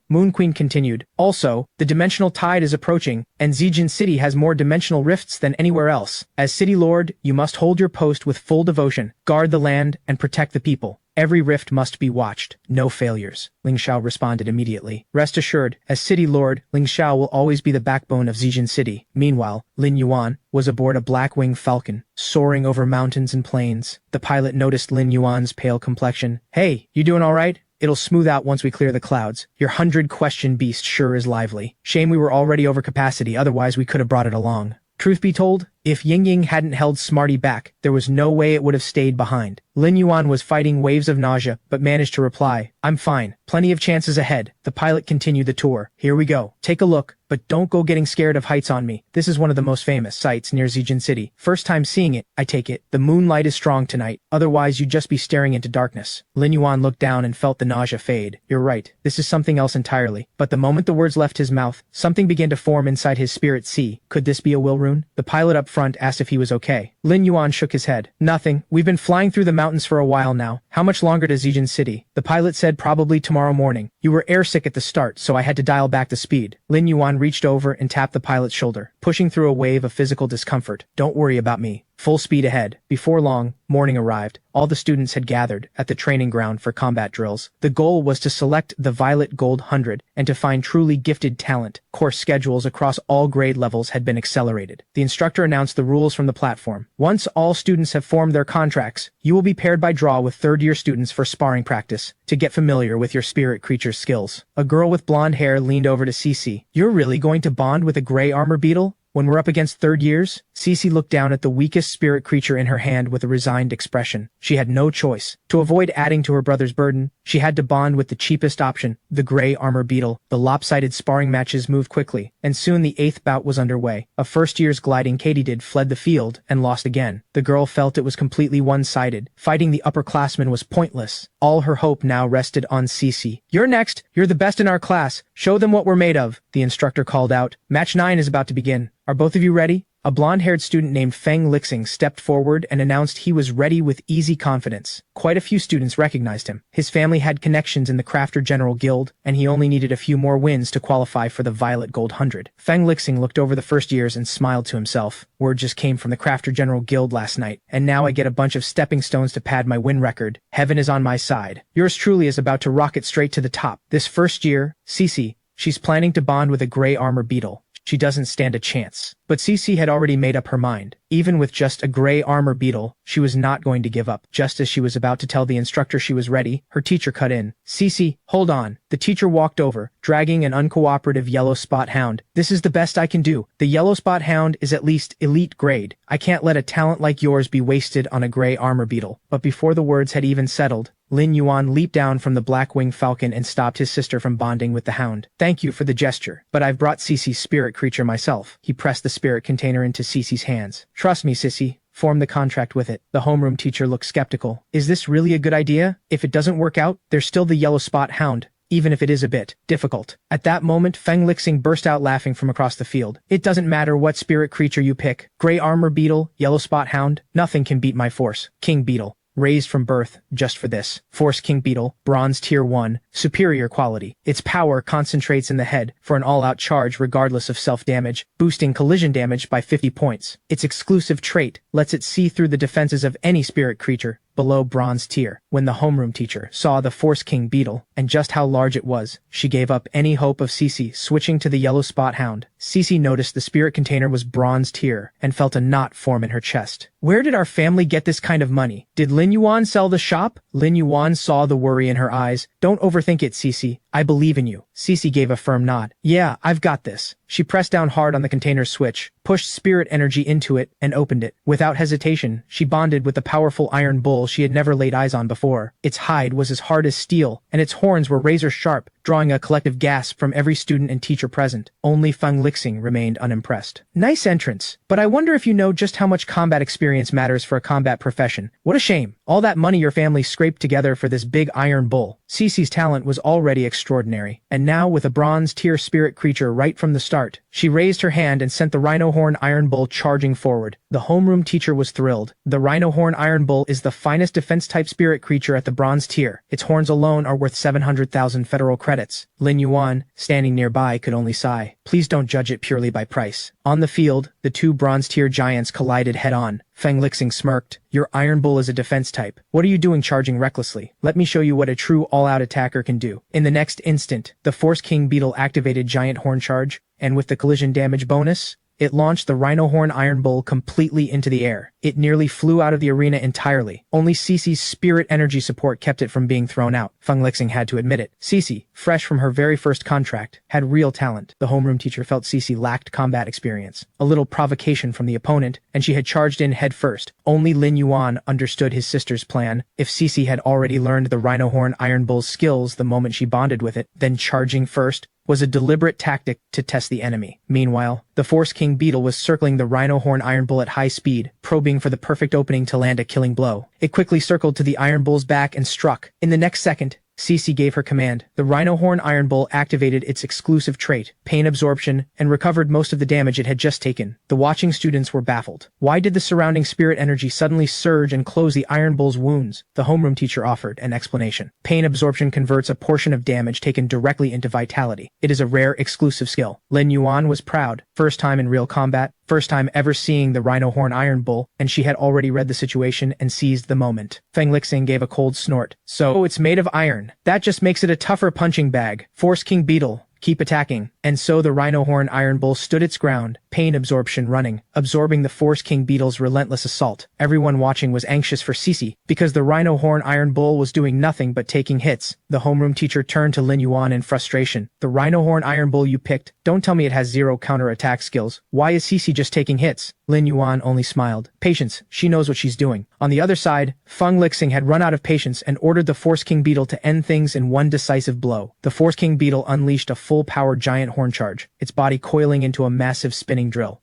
Moon Queen continued. Also, the dimensional tide is approaching, and Zijin City has more dimensional rifts than anywhere else. As City Lord, you must hold your post with full devotion, guard the land, and protect the people. Every rift must be watched. No failures. Ling Xiao responded immediately. Rest assured, as City Lord, Ling Xiao will always be the backbone of Zijin City. Meanwhile, Lin Yuan was aboard a black-winged falcon, soaring over mountains and plains. The pilot noticed Lin Yuan's pale complexion. Hey, you doing all right? It'll smooth out once we clear the clouds. Your 100-question beast sure is lively. Shame we were already over capacity, otherwise we could have brought it along. Truth be told, if Ying Ying hadn't held Smarty back, there was no way it would have stayed behind. Lin Yuan was fighting waves of nausea, but managed to reply, I'm fine. Plenty of chances ahead. The pilot continued the tour. Here we go. Take a look, but don't go getting scared of heights on me. This is one of the most famous sights near Zijin City. First time seeing it, I take it. The moonlight is strong tonight, otherwise you'd just be staring into darkness. Lin Yuan looked down and felt the nausea fade. You're right. This is something else entirely. But the moment the words left his mouth, something began to form inside his spirit sea. Could this be a will rune? The pilot up front asked if he was okay. Lin Yuan shook his head. Nothing. We've been flying through the mountains for a while now. How much longer to Zijin City? The pilot said probably tomorrow morning. You were airsick at the start, so I had to dial back the speed. Lin Yuan reached over and tapped the pilot's shoulder, pushing through a wave of physical discomfort. Don't worry about me. Full speed ahead. Before long, morning arrived. All the students had gathered at the training ground for combat drills. The goal was to select the Violet Gold 100 and to find truly gifted talent. Course schedules across all grade levels had been accelerated. The instructor announced the rules from the platform. Once all students have formed their contracts, you will be paired by draw with third-year students for sparring practice to get familiar with your spirit creature's skills. A girl with blonde hair leaned over to Cece. You're really going to bond with a gray armor beetle? When we're up against third years? Cece looked down at the weakest spirit creature in her hand with a resigned expression. She had no choice. To avoid adding to her brother's burden, she had to bond with the cheapest option, the gray armor beetle. The lopsided sparring matches moved quickly, and soon the 8th bout was underway. A first year's gliding katydid fled the field and lost again. The girl felt it was completely one-sided. Fighting the upperclassmen was pointless. All her hope now rested on Cece. You're next. You're the best in our class. Show them what we're made of, the instructor called out. Match 9 is about to begin. Are both of you ready? A blonde-haired student named Feng Lixing stepped forward and announced he was ready with easy confidence. Quite a few students recognized him. His family had connections in the Crafter General Guild, and he only needed a few more wins to qualify for the Violet Gold 100. Feng Lixing looked over the first years and smiled to himself. Word just came from the Crafter General Guild last night, and now I get a bunch of stepping stones to pad my win record. Heaven is on my side. Yours truly is about to rocket straight to the top. This first year, Cece, she's planning to bond with a gray armor beetle. She doesn't stand a chance. But Cece had already made up her mind. Even with just a gray armor beetle, she was not going to give up. Just as she was about to tell the instructor she was ready, her teacher cut in. Cece, hold on. The teacher walked over, dragging an uncooperative yellow spot hound. This is the best I can do. The yellow spot hound is at least elite grade. I can't let a talent like yours be wasted on a gray armor beetle. But before the words had even settled, Lin Yuan leaped down from the black-winged falcon and stopped his sister from bonding with the hound. Thank you for the gesture, but I've brought Cece's spirit creature myself. He pressed the spirit container into Cece's hands. Trust me, Sissy. Form the contract with it. The homeroom teacher looked skeptical. Is this really a good idea? If it doesn't work out, there's still the yellow spot hound, even if it is a bit difficult. At that moment, Feng Lixing burst out laughing from across the field. It doesn't matter what spirit creature you pick. Gray armor beetle, yellow spot hound, nothing can beat my force. King beetle. Raised from birth, just for this. Force King Beetle, Bronze Tier 1, superior quality. Its power concentrates in the head for an all-out charge regardless of self-damage, boosting collision damage by 50 points. Its exclusive trait lets it see through the defenses of any spirit creature, below bronze tier. When the homeroom teacher saw the Force King beetle, and just how large it was, she gave up any hope of Cece switching to the yellow spot hound. Cece noticed the spirit container was bronze tier, and felt a knot form in her chest. Where did our family get this kind of money? Did Lin Yuan sell the shop? Lin Yuan saw the worry in her eyes. Don't overthink it, Cece. I believe in you. Cece gave a firm nod. Yeah, I've got this. She pressed down hard on the container's switch, pushed spirit energy into it, and opened it. Without hesitation, she bonded with the powerful iron bull she had never laid eyes on before. Its hide was as hard as steel, and its horns were razor sharp, drawing a collective gasp from every student and teacher present. Only Feng Lixing remained unimpressed. Nice entrance, but I wonder if you know just how much combat experience matters for a combat profession. What a shame. All that money your family scraped together for this big iron bull. Cece's talent was already extraordinary, and now with a bronze tier spirit creature right from the start, she raised her hand and sent the rhino horn iron bull charging forward. The homeroom teacher was thrilled. The rhino horn iron bull is the finest defense-type spirit creature at the bronze tier. Its horns alone are worth 700,000 federal credits. Lin Yuan, standing nearby, could only sigh. Please don't judge it purely by price. On the field, the two bronze tier giants collided head-on. Feng Lixing smirked. Your iron bull is a defense type. What are you doing charging recklessly? Let me show you what a true all-out attacker can do. In the next instant, the Force King beetle activated giant horn charge, and with the collision damage bonus, it launched the rhino horn iron bull completely into the air. It nearly flew out of the arena entirely. Only Cece's spirit energy support kept it from being thrown out. Feng Lixing had to admit it. Cece, fresh from her very first contract, had real talent. The homeroom teacher felt Cece lacked combat experience. A little provocation from the opponent, and she had charged in head first. Only Lin Yuan understood his sister's plan. If Cece had already learned the rhino horn iron bull's skills the moment she bonded with it, then charging first was a deliberate tactic to test the enemy. Meanwhile, the Force King beetle was circling the rhino horn iron bull at high speed, probing for the perfect opening to land a killing blow. It quickly circled to the iron bull's back and struck. In the next second, Cece gave her command. The rhino horn iron bull activated its exclusive trait, pain absorption, and recovered most of the damage it had just taken. The watching students were baffled. Why did the surrounding spirit energy suddenly surge and close the iron bull's wounds? The homeroom teacher offered an explanation. Pain absorption converts a portion of damage taken directly into vitality. It is a rare exclusive skill. Lin Yuan was proud. First time in real combat, first time ever seeing the rhino horn iron bull, and she had already read the situation and seized the moment. Feng Lixing gave a cold snort. So it's made of iron. That just makes it a tougher punching bag. Force King beetle, keep attacking. And so the rhino horn iron bull stood its ground, pain absorption running, absorbing the Force King beetle's relentless assault. Everyone watching was anxious for Cece, because the rhino horn iron bull was doing nothing but taking hits. The homeroom teacher turned to Lin Yuan in frustration. The rhino horn iron bull you picked, don't tell me it has zero counter-attack skills. Why is Cece just taking hits? Lin Yuan only smiled. Patience, she knows what she's doing. On the other side, Feng Lixing had run out of patience and ordered the Force King beetle to end things in one decisive blow. The Force King beetle unleashed a full-power giant horn charge, its body coiling into a massive spinning drill.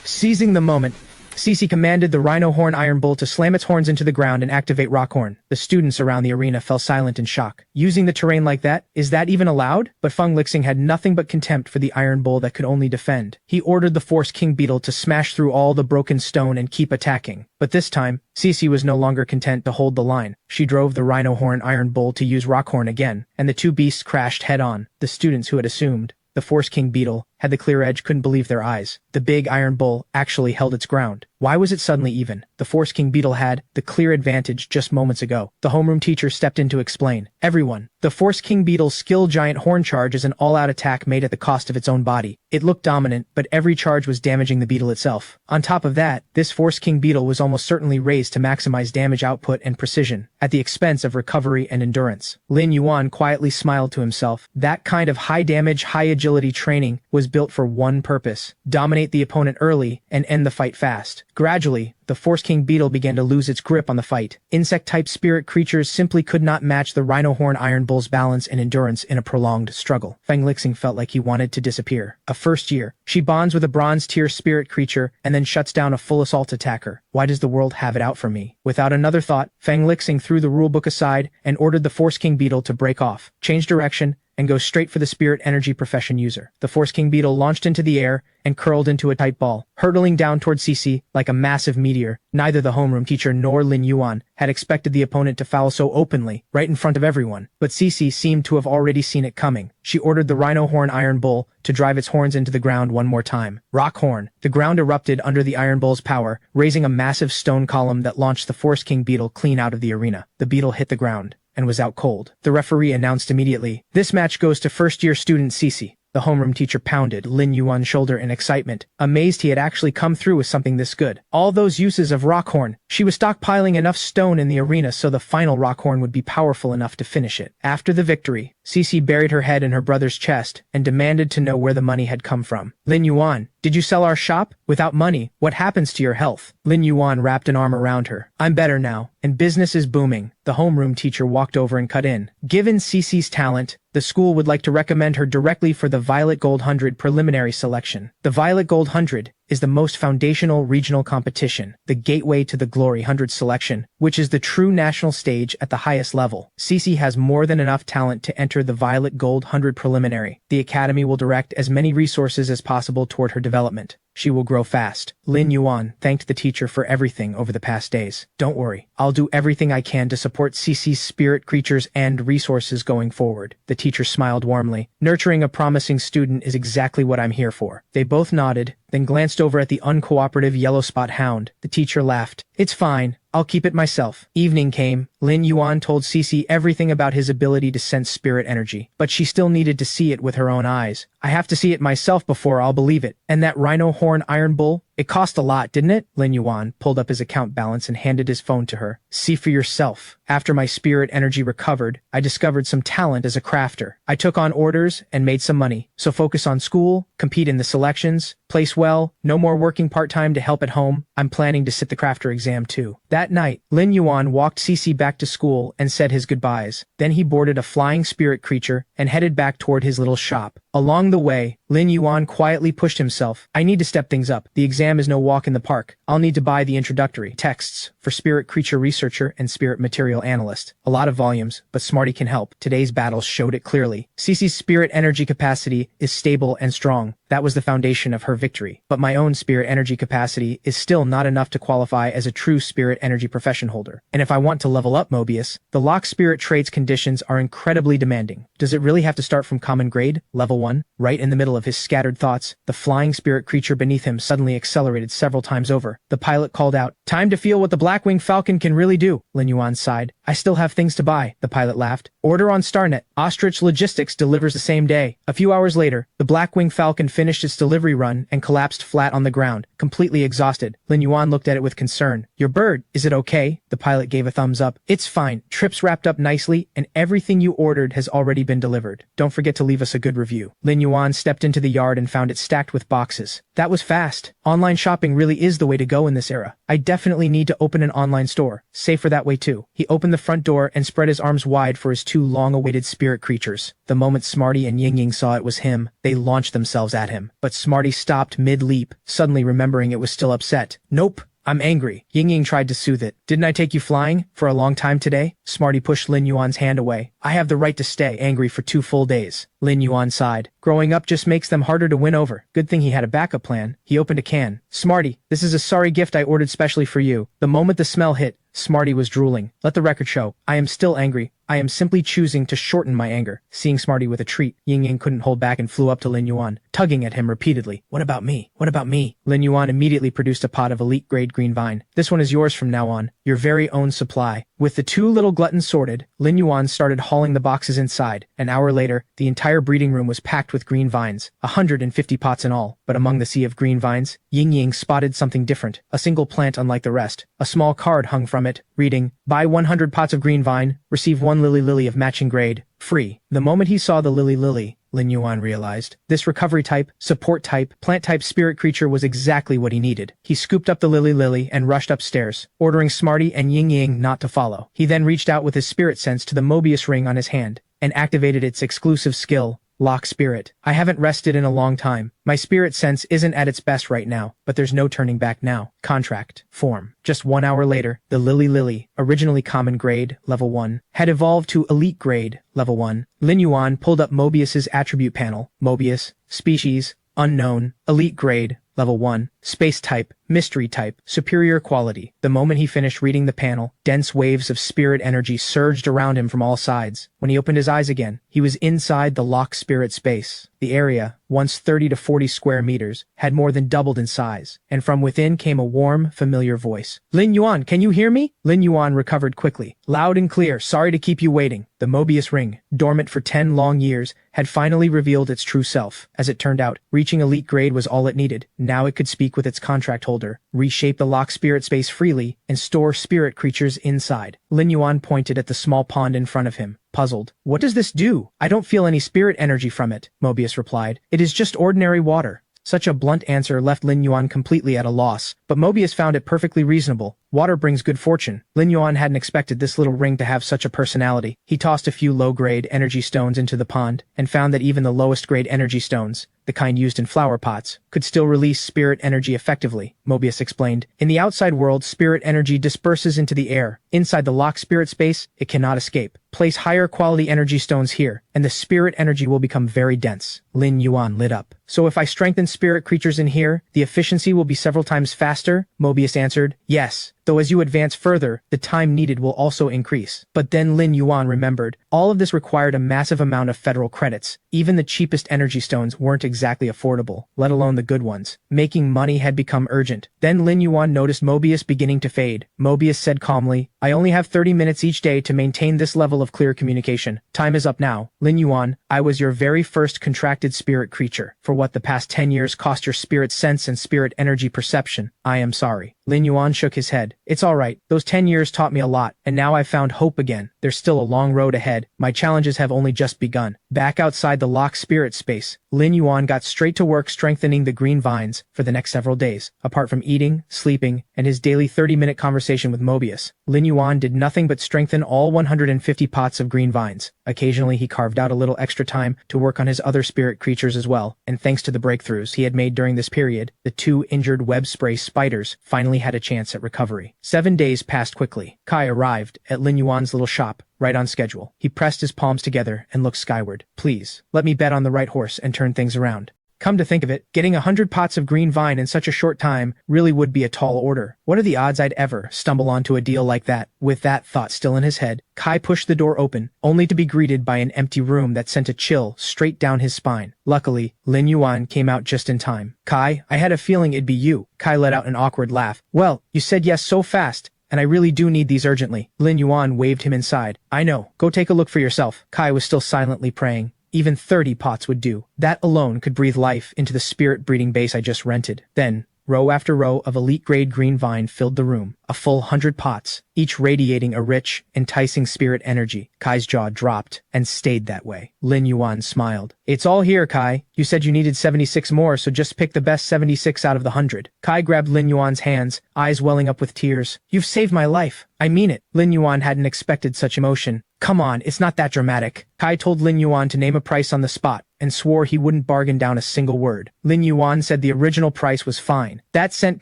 Seizing the moment, Cece commanded the rhino horn iron bull to slam its horns into the ground and activate Rockhorn. The students around the arena fell silent in shock. Using the terrain like that? Is that even allowed? But Feng Lixing had nothing but contempt for the iron bull that could only defend. He ordered the Force King beetle to smash through all the broken stone and keep attacking. But this time, Cece was no longer content to hold the line. She drove the rhino horn iron bull to use Rockhorn again, and the two beasts crashed head-on. The students who had assumed the Force King beetle had the clear edge couldn't believe their eyes. The big iron bull actually held its ground. Why was it suddenly even? The Force King beetle had the clear advantage just moments ago. The homeroom teacher stepped in to explain. Everyone, the Force King beetle's skill giant horn charge is an all-out attack made at the cost of its own body. It looked dominant, but every charge was damaging the beetle itself. On top of that, this Force King beetle was almost certainly raised to maximize damage output and precision, at the expense of recovery and endurance. Lin Yuan quietly smiled to himself. That kind of high-damage, high-agility training was built for one purpose: dominate the opponent early and end the fight fast. Gradually, the Force King beetle began to lose its grip on the fight. Insect-type spirit creatures simply could not match the rhino horn iron bull's balance and endurance in a prolonged struggle. Feng Lixing felt like he wanted to disappear. A first year, she bonds with a bronze-tier spirit creature and then shuts down a full assault attacker. Why does the world have it out for me? Without another thought, Feng Lixing threw the rulebook aside and ordered the Force King beetle to break off, change direction, and go straight for the spirit energy profession user. The Force King beetle launched into the air and curled into a tight ball, hurtling down toward Cece like a massive meteor. Neither the homeroom teacher nor Lin Yuan had expected the opponent to foul so openly, right in front of everyone. But Cece seemed to have already seen it coming. She ordered the rhino horn iron bull to drive its horns into the ground one more time. Rock horn. The ground erupted under the iron bull's power, raising a massive stone column that launched the Force King beetle clean out of the arena. The beetle hit the ground and was out cold. The referee announced immediately, "This match goes to first-year student Cece." The homeroom teacher pounded Lin Yuan's shoulder in excitement, amazed he had actually come through with something this good. All those uses of Rockhorn. She was stockpiling enough stone in the arena so the final Rockhorn would be powerful enough to finish it. After the victory, Cece buried her head in her brother's chest and demanded to know where the money had come from. "Lin Yuan, did you sell our shop? Without money, what happens to your health?" Lin Yuan wrapped an arm around her. "I'm better now, and business is booming." The homeroom teacher walked over and cut in. "Given Cece's talent, the school would like to recommend her directly for the Violet Gold 100 preliminary selection. The Violet Gold 100 is the most foundational regional competition, the gateway to the Glory 100 selection, which is the true national stage at the highest level. Cece has more than enough talent to enter the Violet Gold 100 preliminary. The academy will direct as many resources as possible toward her development. She will grow fast." Lin Yuan thanked the teacher for everything over the past days. "Don't worry, I'll do everything I can to support Cece's spirit creatures and resources going forward." The teacher smiled warmly. "Nurturing a promising student is exactly what I'm here for." They both nodded, then glanced over at the uncooperative yellow spot hound. The teacher laughed. "It's fine. I'll keep it myself." Evening came. Lin Yuan told Cece everything about his ability to sense spirit energy, but she still needed to see it with her own eyes. "I have to see it myself before I'll believe it. And that rhino horn iron bull? It cost a lot, didn't it?" Lin Yuan pulled up his account balance and handed his phone to her. "See for yourself. After my spirit energy recovered, I discovered some talent as a crafter. I took on orders and made some money. So focus on school, compete in the selections, place well, no more working part-time to help at home. I'm planning to sit the crafter exam too." That night, Lin Yuan walked Cece back to school and said his goodbyes. Then he boarded a flying spirit creature and headed back toward his little shop. Along the way, Lin Yuan quietly pushed himself. "I need to step things up. The exam is no walk in the park. I'll need to buy the introductory texts for Spirit Creature Researcher and Spirit Material Analyst. A lot of volumes, but Smarty can help." Today's battles showed it clearly. Cece's spirit energy capacity is stable and strong. That was the foundation of her victory. But my own spirit energy capacity is still not enough to qualify as a true spirit energy profession holder. And if I want to level up Mobius, the lock spirit traits conditions are incredibly demanding. Does it really have to start from common grade, level 1? Right in the middle of his scattered thoughts, the flying spirit creature beneath him suddenly accelerated several times over. The pilot called out, "Time to feel what the Blackwing Falcon can really do." Lin Yuan sighed. "I still have things to buy," the pilot laughed. "Order on Starnet. Ostrich Logistics delivers the same day." A few hours later, the Blackwing Falcon finished its delivery run and collapsed flat on the ground, completely exhausted. Lin Yuan looked at it with concern. "Your bird, is it okay?" The pilot gave a thumbs up. "It's fine. Trip's wrapped up nicely, and everything you ordered has already been delivered. Don't forget to leave us a good review." Lin Yuan stepped into the yard and found it stacked with boxes. That was fast. Online shopping really is the way to go in this era. I definitely need to open an online store. Safer that way too. He opened the front door and spread his arms wide for his two long-awaited spirit creatures. The moment Smarty and Ying Ying saw it was him, they launched themselves at him. But Smarty stopped mid-leap, suddenly remembering it was still upset. "Nope. I'm angry." Ying Ying tried to soothe it. "Didn't I take you flying for a long time today?" Smarty pushed Lin Yuan's hand away. "I have the right to stay angry for 2 full days." Lin Yuan sighed. "Growing up just makes them harder to win over." Good thing he had a backup plan. He opened a can. "Smarty, this is a sorry gift I ordered specially for you." The moment the smell hit, Smarty was drooling. "Let the record show. I am still angry. I am simply choosing to shorten my anger." Seeing Smarty with a treat, Ying Ying couldn't hold back and flew up to Lin Yuan, tugging at him repeatedly. "What about me? What about me?" Lin Yuan immediately produced a pot of elite-grade green vine. "This one is yours from now on. Your very own supply." With the two little gluttons sorted, Lin Yuan started hauling the boxes inside. An hour later, the entire breeding room was packed with green vines, 150 pots in all. But among the sea of green vines, Ying Ying spotted something different, a single plant unlike the rest. A small card hung from it, reading, "Buy 100 pots of green vine, receive 1 lily of matching grade, free." The moment he saw the lily, Lin Yuan realized, this recovery type, support type, plant type spirit creature was exactly what he needed. He scooped up the lily and rushed upstairs, ordering Smarty and Ying Ying not to follow. He then reached out with his spirit sense to the Mobius ring on his hand, and activated its exclusive skill, Lock spirit. I haven't rested in a long time. My spirit sense isn't at its best right now, but there's no turning back now. Contract. Form. Just 1 hour later, the Lily, originally common grade, level 1, had evolved to elite grade, level 1. Lin Yuan pulled up Mobius's attribute panel. Mobius. Species. Unknown. Elite grade. Level 1. Space type. Mystery type. Superior quality. The moment he finished reading the panel, dense waves of spirit energy surged around him from all sides. When he opened his eyes again, he was inside the locked spirit space. The area, once 30 to 40 square meters, had more than doubled in size, and from within came a warm, familiar voice. Lin Yuan, can you hear me? Lin Yuan recovered quickly. Loud and clear, sorry to keep you waiting. The Mobius ring, dormant for 10 long years, had finally revealed its true self. As it turned out, reaching elite grade was all it needed. Now it could speak with its contract holder, reshape the locked spirit space freely, and store spirit creatures inside. Lin Yuan pointed at the small pond in front of him, puzzled. What does this do? I don't feel any spirit energy from it, Mobius replied. It is just ordinary water. Such a blunt answer left Lin Yuan completely at a loss, but Mobius found it perfectly reasonable. Water brings good fortune. Lin Yuan hadn't expected this little ring to have such a personality. He tossed a few low-grade energy stones into the pond, and found that even the lowest-grade energy stones, the kind used in flower pots, could still release spirit energy effectively, Mobius explained. In the outside world, spirit energy disperses into the air. Inside the locked spirit space, it cannot escape. Place higher quality energy stones here, and the spirit energy will become very dense. Lin Yuan lit up. So if I strengthen spirit creatures in here, the efficiency will be several times faster? Mobius answered. Yes. Though as you advance further, the time needed will also increase. But then Lin Yuan remembered, all of this required a massive amount of federal credits. Even the cheapest energy stones weren't exactly affordable, let alone the good ones. Making money had become urgent. Then Lin Yuan noticed Mobius beginning to fade. Mobius said calmly, I only have 30 minutes each day to maintain this level of clear communication. Time is up now. Lin Yuan, I was your very first contracted spirit creature. For what the past 10 years cost your spirit sense and spirit energy perception, I am sorry. Lin Yuan shook his head. It's alright, those 10 years taught me a lot, and now I've found hope again. There's still a long road ahead. My challenges have only just begun. Back outside the locked spirit space, Lin Yuan got straight to work strengthening the green vines for the next several days. Apart from eating, sleeping, and his daily 30-minute conversation with Mobius, Lin Yuan did nothing but strengthen all 150 pots of green vines. Occasionally he carved out a little extra time to work on his other spirit creatures as well, and thanks to the breakthroughs he had made during this period, the 2 injured web spray spiders finally had a chance at recovery. 7 days passed quickly. Kai arrived at Lin Yuan's little shop, right on schedule. He pressed his palms together and looked skyward. Please, let me bet on the right horse and turn things around. Come to think of it, getting 100 pots of green vine in such a short time really would be a tall order. What are the odds I'd ever stumble onto a deal like that? With that thought still in his head, Kai pushed the door open, only to be greeted by an empty room that sent a chill straight down his spine. Luckily, Lin Yuan came out just in time. Kai, I had a feeling it'd be you. Kai let out an awkward laugh. Well, you said yes so fast, and I really do need these urgently. Lin Yuan waved him inside. I know, go take a look for yourself. Kai was still silently praying. Even 30 pots would do. That alone could breathe life into the spirit-breeding base I just rented. Then, row after row of elite-grade green vine filled the room, a full 100 pots, each radiating a rich, enticing spirit energy. Kai's jaw dropped, and stayed that way. Lin Yuan smiled. It's all here, Kai. You said you needed 76 more, so just pick the best 76 out of the 100. Kai grabbed Lin Yuan's hands, eyes welling up with tears. You've saved my life. I mean it. Lin Yuan hadn't expected such emotion. Come on, it's not that dramatic. Kai told Lin Yuan to name a price on the spot, and swore he wouldn't bargain down a single word. Lin Yuan said the original price was fine. That sent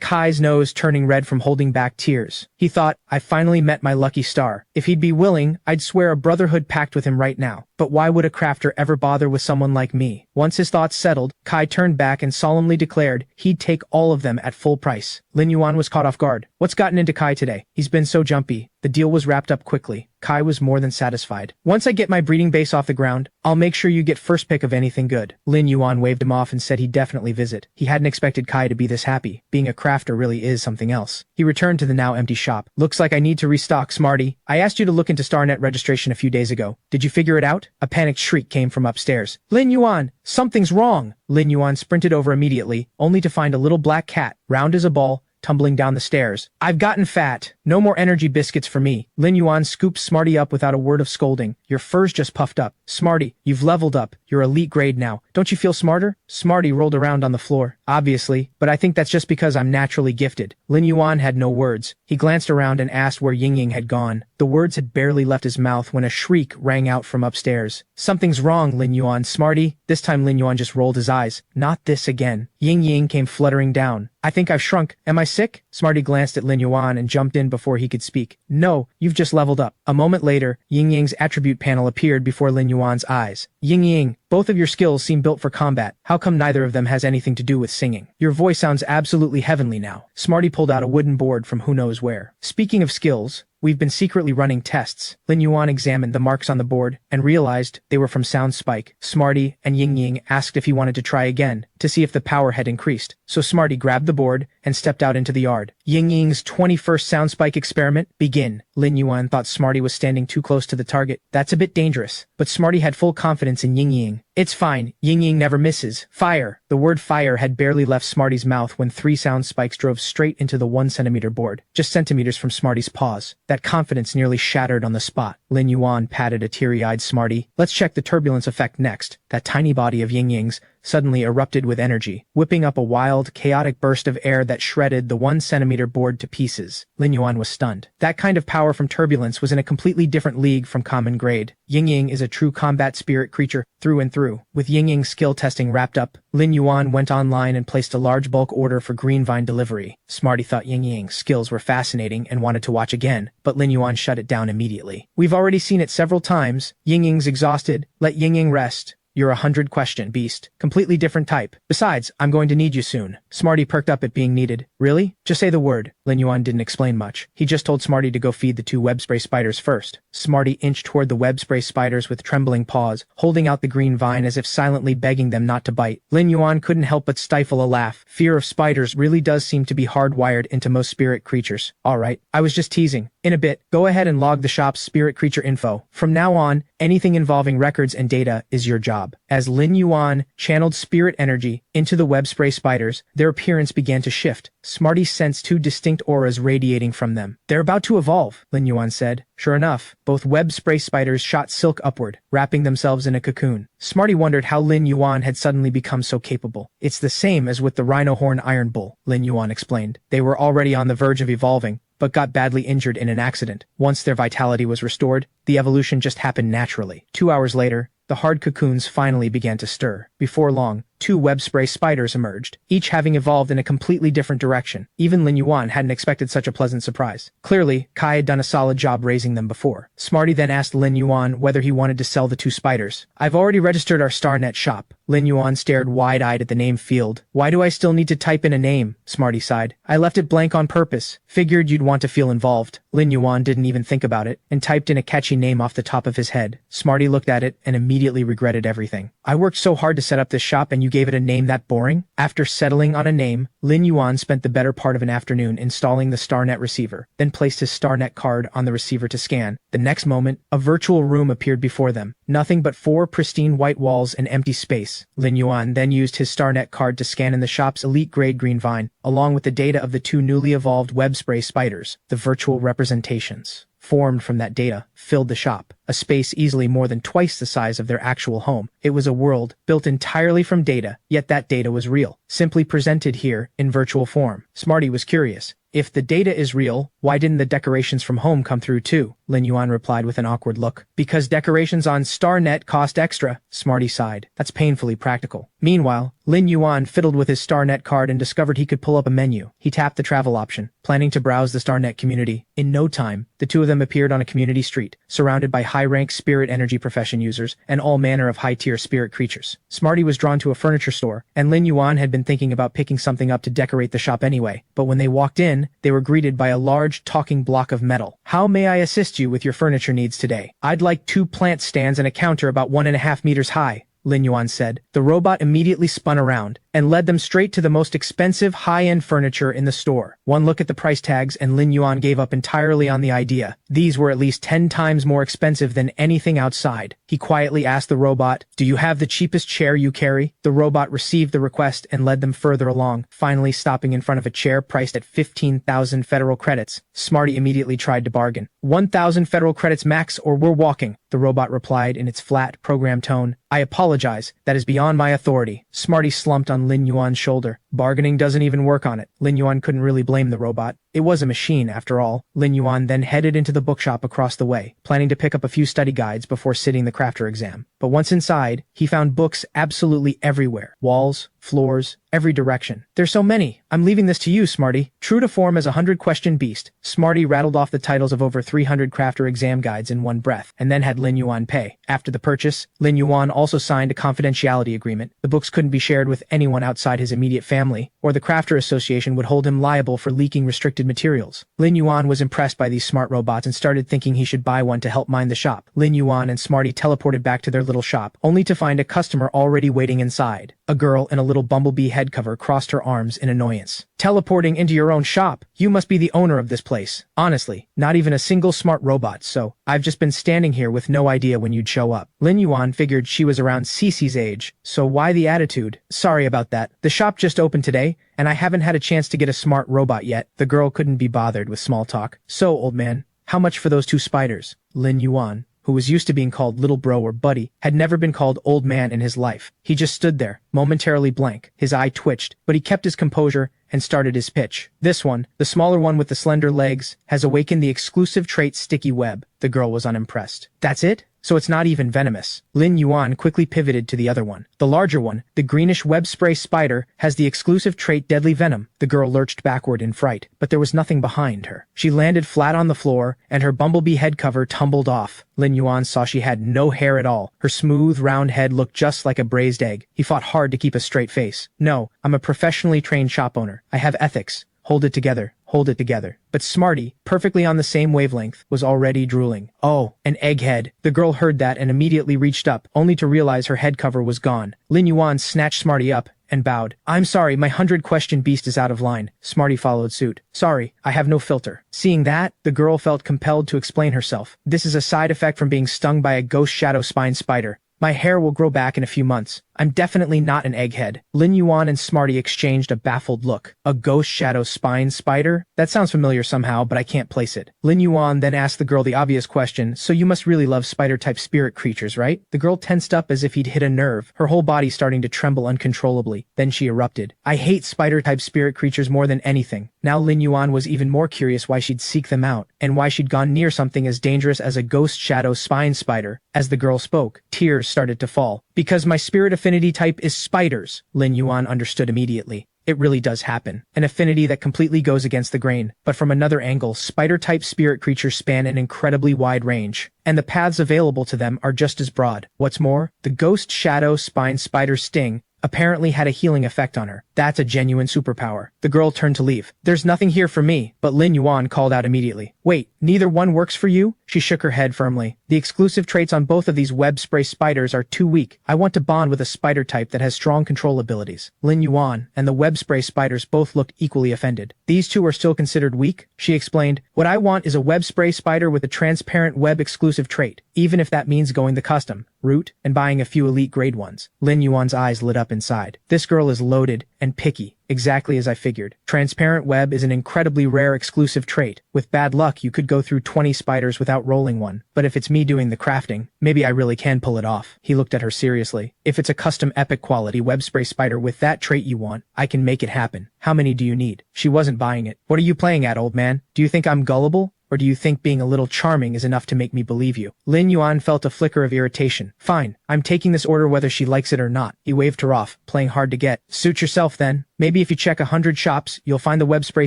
Kai's nose turning red from holding back tears. He thought, I finally met my lucky star. If he'd be willing, I'd swear a brotherhood pact with him right now. But why would a crafter ever bother with someone like me? Once his thoughts settled, Kai turned back and solemnly declared he'd take all of them at full price. Lin Yuan was caught off guard. What's gotten into Kai today? He's been so jumpy. The deal was wrapped up quickly. Kai was more than satisfied. Once I get my breeding base off the ground, I'll make sure you get first pick of anything good. Lin Yuan waved him off and said he'd definitely visit. He hadn't expected Kai to be this happy. Being a crafter really is something else. He returned to the now empty shop. Looks like I need to restock, Smarty. I asked you to look into StarNet registration a few days ago. Did you figure it out? A panicked shriek came from upstairs. Lin Yuan, something's wrong. Lin Yuan sprinted over immediately, only to find a little black cat, round as a ball, tumbling down the stairs. I've gotten fat. No more energy biscuits for me. Lin Yuan scooped Smarty up without a word of scolding. Your fur's just puffed up. Smarty, you've leveled up. You're elite grade now. Don't you feel smarter? Smarty rolled around on the floor. Obviously, but I think that's just because I'm naturally gifted. Lin Yuan had no words. He glanced around and asked where Ying had gone. The words had barely left his mouth when a shriek rang out from upstairs. Something's wrong, Lin Yuan. Smarty, This time Lin Yuan just rolled his eyes. Not this again. Ying Ying came fluttering down. I think I've shrunk. Am I sick? Smarty glanced at Lin Yuan and jumped in before he could speak. No, you've just leveled up. A moment later, Ying Ying's attribute panel appeared before Lin Yuan's eyes. Ying Ying, both of your skills seem built for combat. How come neither of them has anything to do with singing? Your voice sounds absolutely heavenly now. Smarty pulled out a wooden board from who knows where. Speaking of skills, we've been secretly running tests. Lin Yuan examined the marks on the board and realized they were from Sound Spike. Smarty and Ying Ying asked if he wanted to try again to see if the power had increased. So Smarty grabbed the board and stepped out into the yard. Ying Ying's 21st Sound Spike experiment, begin. Lin Yuan thought Smarty was standing too close to the target. That's a bit dangerous. But Smarty had full confidence in Ying Ying. It's fine. Ying Ying never misses. Fire. The word fire had barely left Smarty's mouth when 3 sound spikes drove straight into the 1-centimeter board, just centimeters from Smarty's paws. That confidence nearly shattered on the spot. Lin Yuan patted a teary-eyed Smarty. Let's check the turbulence effect next. That tiny body of Ying Ying's suddenly erupted with energy, whipping up a wild, chaotic burst of air that shredded the 1-centimeter board to pieces. Lin Yuan was stunned. That kind of power from turbulence was in a completely different league from common grade. Ying Ying is a true combat spirit creature, through and through. With Ying Ying's skill testing wrapped up, Lin Yuan went online and placed a large bulk order for green vine delivery. Smarty thought Ying Ying's skills were fascinating and wanted to watch again, but Lin Yuan shut it down immediately. We've already seen it several times. Ying Ying's exhausted. Let Ying Ying rest. You're a 100-question beast. Completely different type. Besides, I'm going to need you soon. Smarty perked up at being needed. Really? Just say the word. Lin Yuan didn't explain much. He just told Smarty to go feed the 2 web spray spiders first. Smarty inched toward the web spray spiders with trembling paws, holding out the green vine as if silently begging them not to bite. Lin Yuan couldn't help but stifle a laugh. Fear of spiders really does seem to be hardwired into most spirit creatures. Alright, I was just teasing. In a bit, go ahead and log the shop's spirit creature info. From now on, anything involving records and data is your job. As Lin Yuan channeled spirit energy into the web spray spiders, their appearance began to shift. Smarty sensed 2 distinct auras radiating from them. They're about to evolve, Lin Yuan said. Sure enough, both web spray spiders shot silk upward, wrapping themselves in a cocoon. Smarty wondered how Lin Yuan had suddenly become so capable. It's the same as with the rhino horn iron bull, Lin Yuan explained. They were already on the verge of evolving, but got badly injured in an accident. Once their vitality was restored, the evolution just happened naturally. 2 hours later, the hard cocoons finally began to stir. Before long, 2 web spray spiders emerged, each having evolved in a completely different direction. Even Lin Yuan hadn't expected such a pleasant surprise. Clearly, Kai had done a solid job raising them before. Smarty then asked Lin Yuan whether he wanted to sell the 2 spiders. I've already registered our StarNet shop. Lin Yuan stared wide-eyed at the name field. Why do I still need to type in a name? Smarty sighed. I left it blank on purpose. Figured you'd want to feel involved. Lin Yuan didn't even think about it, and typed in a catchy name off the top of his head. Smarty looked at it and immediately regretted everything. I worked so hard to set up this shop and you gave it a name that boring? After settling on a name, Lin Yuan spent the better part of an afternoon installing the StarNet receiver, then placed his StarNet card on the receiver to scan. The next moment, a virtual room appeared before them. Nothing but 4 pristine white walls and empty space. Lin Yuan then used his StarNet card to scan in the shop's elite-grade green vine, along with the data of the 2 newly evolved web spray spiders. The virtual representations formed from that data filled the shop, a space easily more than twice the size of their actual home. It was a world built entirely from data, yet that data was real, simply presented here in virtual form. Smarty was curious. If the data is real, why didn't the decorations from home come through too? Lin Yuan replied with an awkward look. Because decorations on StarNet cost extra, Smarty sighed. That's painfully practical. Meanwhile, Lin Yuan fiddled with his StarNet card and discovered he could pull up a menu. He tapped the travel option, planning to browse the StarNet community. In no time, the 2 of them appeared on a community street, surrounded by high-rank spirit energy profession users and all manner of high-tier spirit creatures. Smarty was drawn to a furniture store, and Lin Yuan had been thinking about picking something up to decorate the shop anyway. But when they walked in, they were greeted by a large talking block of metal. How may I assist you with your furniture needs today? I'd like 2 plant stands and a counter about 1.5 meters high, Lin Yuan said. The robot immediately spun around and led them straight to the most expensive high-end furniture in the store. One look at the price tags and Lin Yuan gave up entirely on the idea. These were at least 10 times more expensive than anything outside. He quietly asked the robot, "Do you have the cheapest chair you carry?" The robot received the request and led them further along, finally stopping in front of a chair priced at 15,000 federal credits. Smarty immediately tried to bargain. 1,000 federal credits max or we're walking, the robot replied in its flat, programmed tone. I apologize, that is beyond my authority. Smarty slumped on on Lin Yuan's shoulder. Bargaining doesn't even work on it. Lin Yuan couldn't really blame the robot. It was a machine, after all. Lin Yuan then headed into the bookshop across the way, planning to pick up a few study guides before sitting the crafter exam. But once inside, he found books absolutely everywhere. Walls, floors, every direction. There's so many. I'm leaving this to you, Smarty. True to form as a 100-question beast, Smarty rattled off the titles of over 300 crafter exam guides in one breath, and then had Lin Yuan pay. After the purchase, Lin Yuan also signed a confidentiality agreement. The books couldn't be shared with anyone outside his immediate family, or the Crafter Association would hold him liable for leaking restricted materials. Lin Yuan was impressed by these smart robots and started thinking he should buy one to help mind the shop. Lin Yuan and Smarty teleported back to their little shop, only to find a customer already waiting inside. A girl in a little bumblebee head cover crossed her arms in annoyance. Teleporting into your own shop? You must be the owner of this place. Honestly, not even a single smart robot, so I've just been standing here with no idea when you'd show up. Lin Yuan figured she was around Cece's age, so why the attitude? Sorry about that. The shop just opened today, and I haven't had a chance to get a smart robot yet. The girl couldn't be bothered with small talk. So, old man, how much for those 2 spiders? Lin Yuan, who was used to being called little bro or buddy, had never been called old man in his life. He just stood there, momentarily blank. His eye twitched, but he kept his composure and started his pitch. This one, the smaller one with the slender legs, has awakened the exclusive trait Sticky Web. The girl was unimpressed. That's it? So it's not even venomous. Lin Yuan quickly pivoted to the other one. The larger one, the greenish web spray spider, has the exclusive trait Deadly Venom. The girl lurched backward in fright, but there was nothing behind her. She landed flat on the floor, and her bumblebee head cover tumbled off. Lin Yuan saw she had no hair at all. Her smooth, round head looked just like a braised egg. He fought hard to keep a straight face. No, I'm a professionally trained shop owner. I have ethics. Hold it together. Hold it together. But Smarty, perfectly on the same wavelength, was already drooling. Oh, an egghead. The girl heard that and immediately reached up, only to realize her head cover was gone. Lin Yuan snatched Smarty up and bowed. I'm sorry, my 100-question beast is out of line. Smarty followed suit. Sorry, I have no filter. Seeing that, the girl felt compelled to explain herself. This is a side effect from being stung by a ghost shadow spine spider. My hair will grow back in a few months. I'm definitely not an egghead. Lin Yuan and Smarty exchanged a baffled look. A ghost shadow spine spider? That sounds familiar somehow, but I can't place it. Lin Yuan then asked the girl the obvious question, so you must really love spider-type spirit creatures, right? The girl tensed up as if he'd hit a nerve, her whole body starting to tremble uncontrollably. Then she erupted. I hate spider-type spirit creatures more than anything. Now Lin Yuan was even more curious why she'd seek them out, and why she'd gone near something as dangerous as a ghost shadow spine spider. As the girl spoke, tears started to fall. Because my spirit affinity type is spiders, Lin Yuan understood immediately. It really does happen. An affinity that completely goes against the grain. But from another angle, spider-type spirit creatures span an incredibly wide range, and the paths available to them are just as broad. What's more, the ghost shadow spine spider sting apparently had a healing effect on her. That's a genuine superpower. The girl turned to leave. There's nothing here for me, but Lin Yuan called out immediately. Wait, neither one works for you? She shook her head firmly. The exclusive traits on both of these web spray spiders are too weak. I want to bond with a spider type that has strong control abilities. Lin Yuan and the web spray spiders both looked equally offended. These two are still considered weak? She explained. What I want is a web spray spider with a transparent web exclusive trait, even if that means going the custom route and buying a few elite grade ones. Lin Yuan's eyes lit up inside. This girl is loaded and picky. Exactly as I figured. Transparent web is an incredibly rare exclusive trait. With bad luck, you could go through 20 spiders without rolling one. But if it's me doing the crafting, maybe I really can pull it off. He looked at her seriously. If it's a custom epic quality web spray spider with that trait you want, I can make it happen. How many do you need? She wasn't buying it. What are you playing at, old man? Do you think I'm gullible? Or do you think being a little charming is enough to make me believe you? Lin Yuan felt a flicker of irritation. Fine, I'm taking this order whether she likes it or not. He waved her off, playing hard to get. Suit yourself then. Maybe if you check 100 shops, you'll find the web spray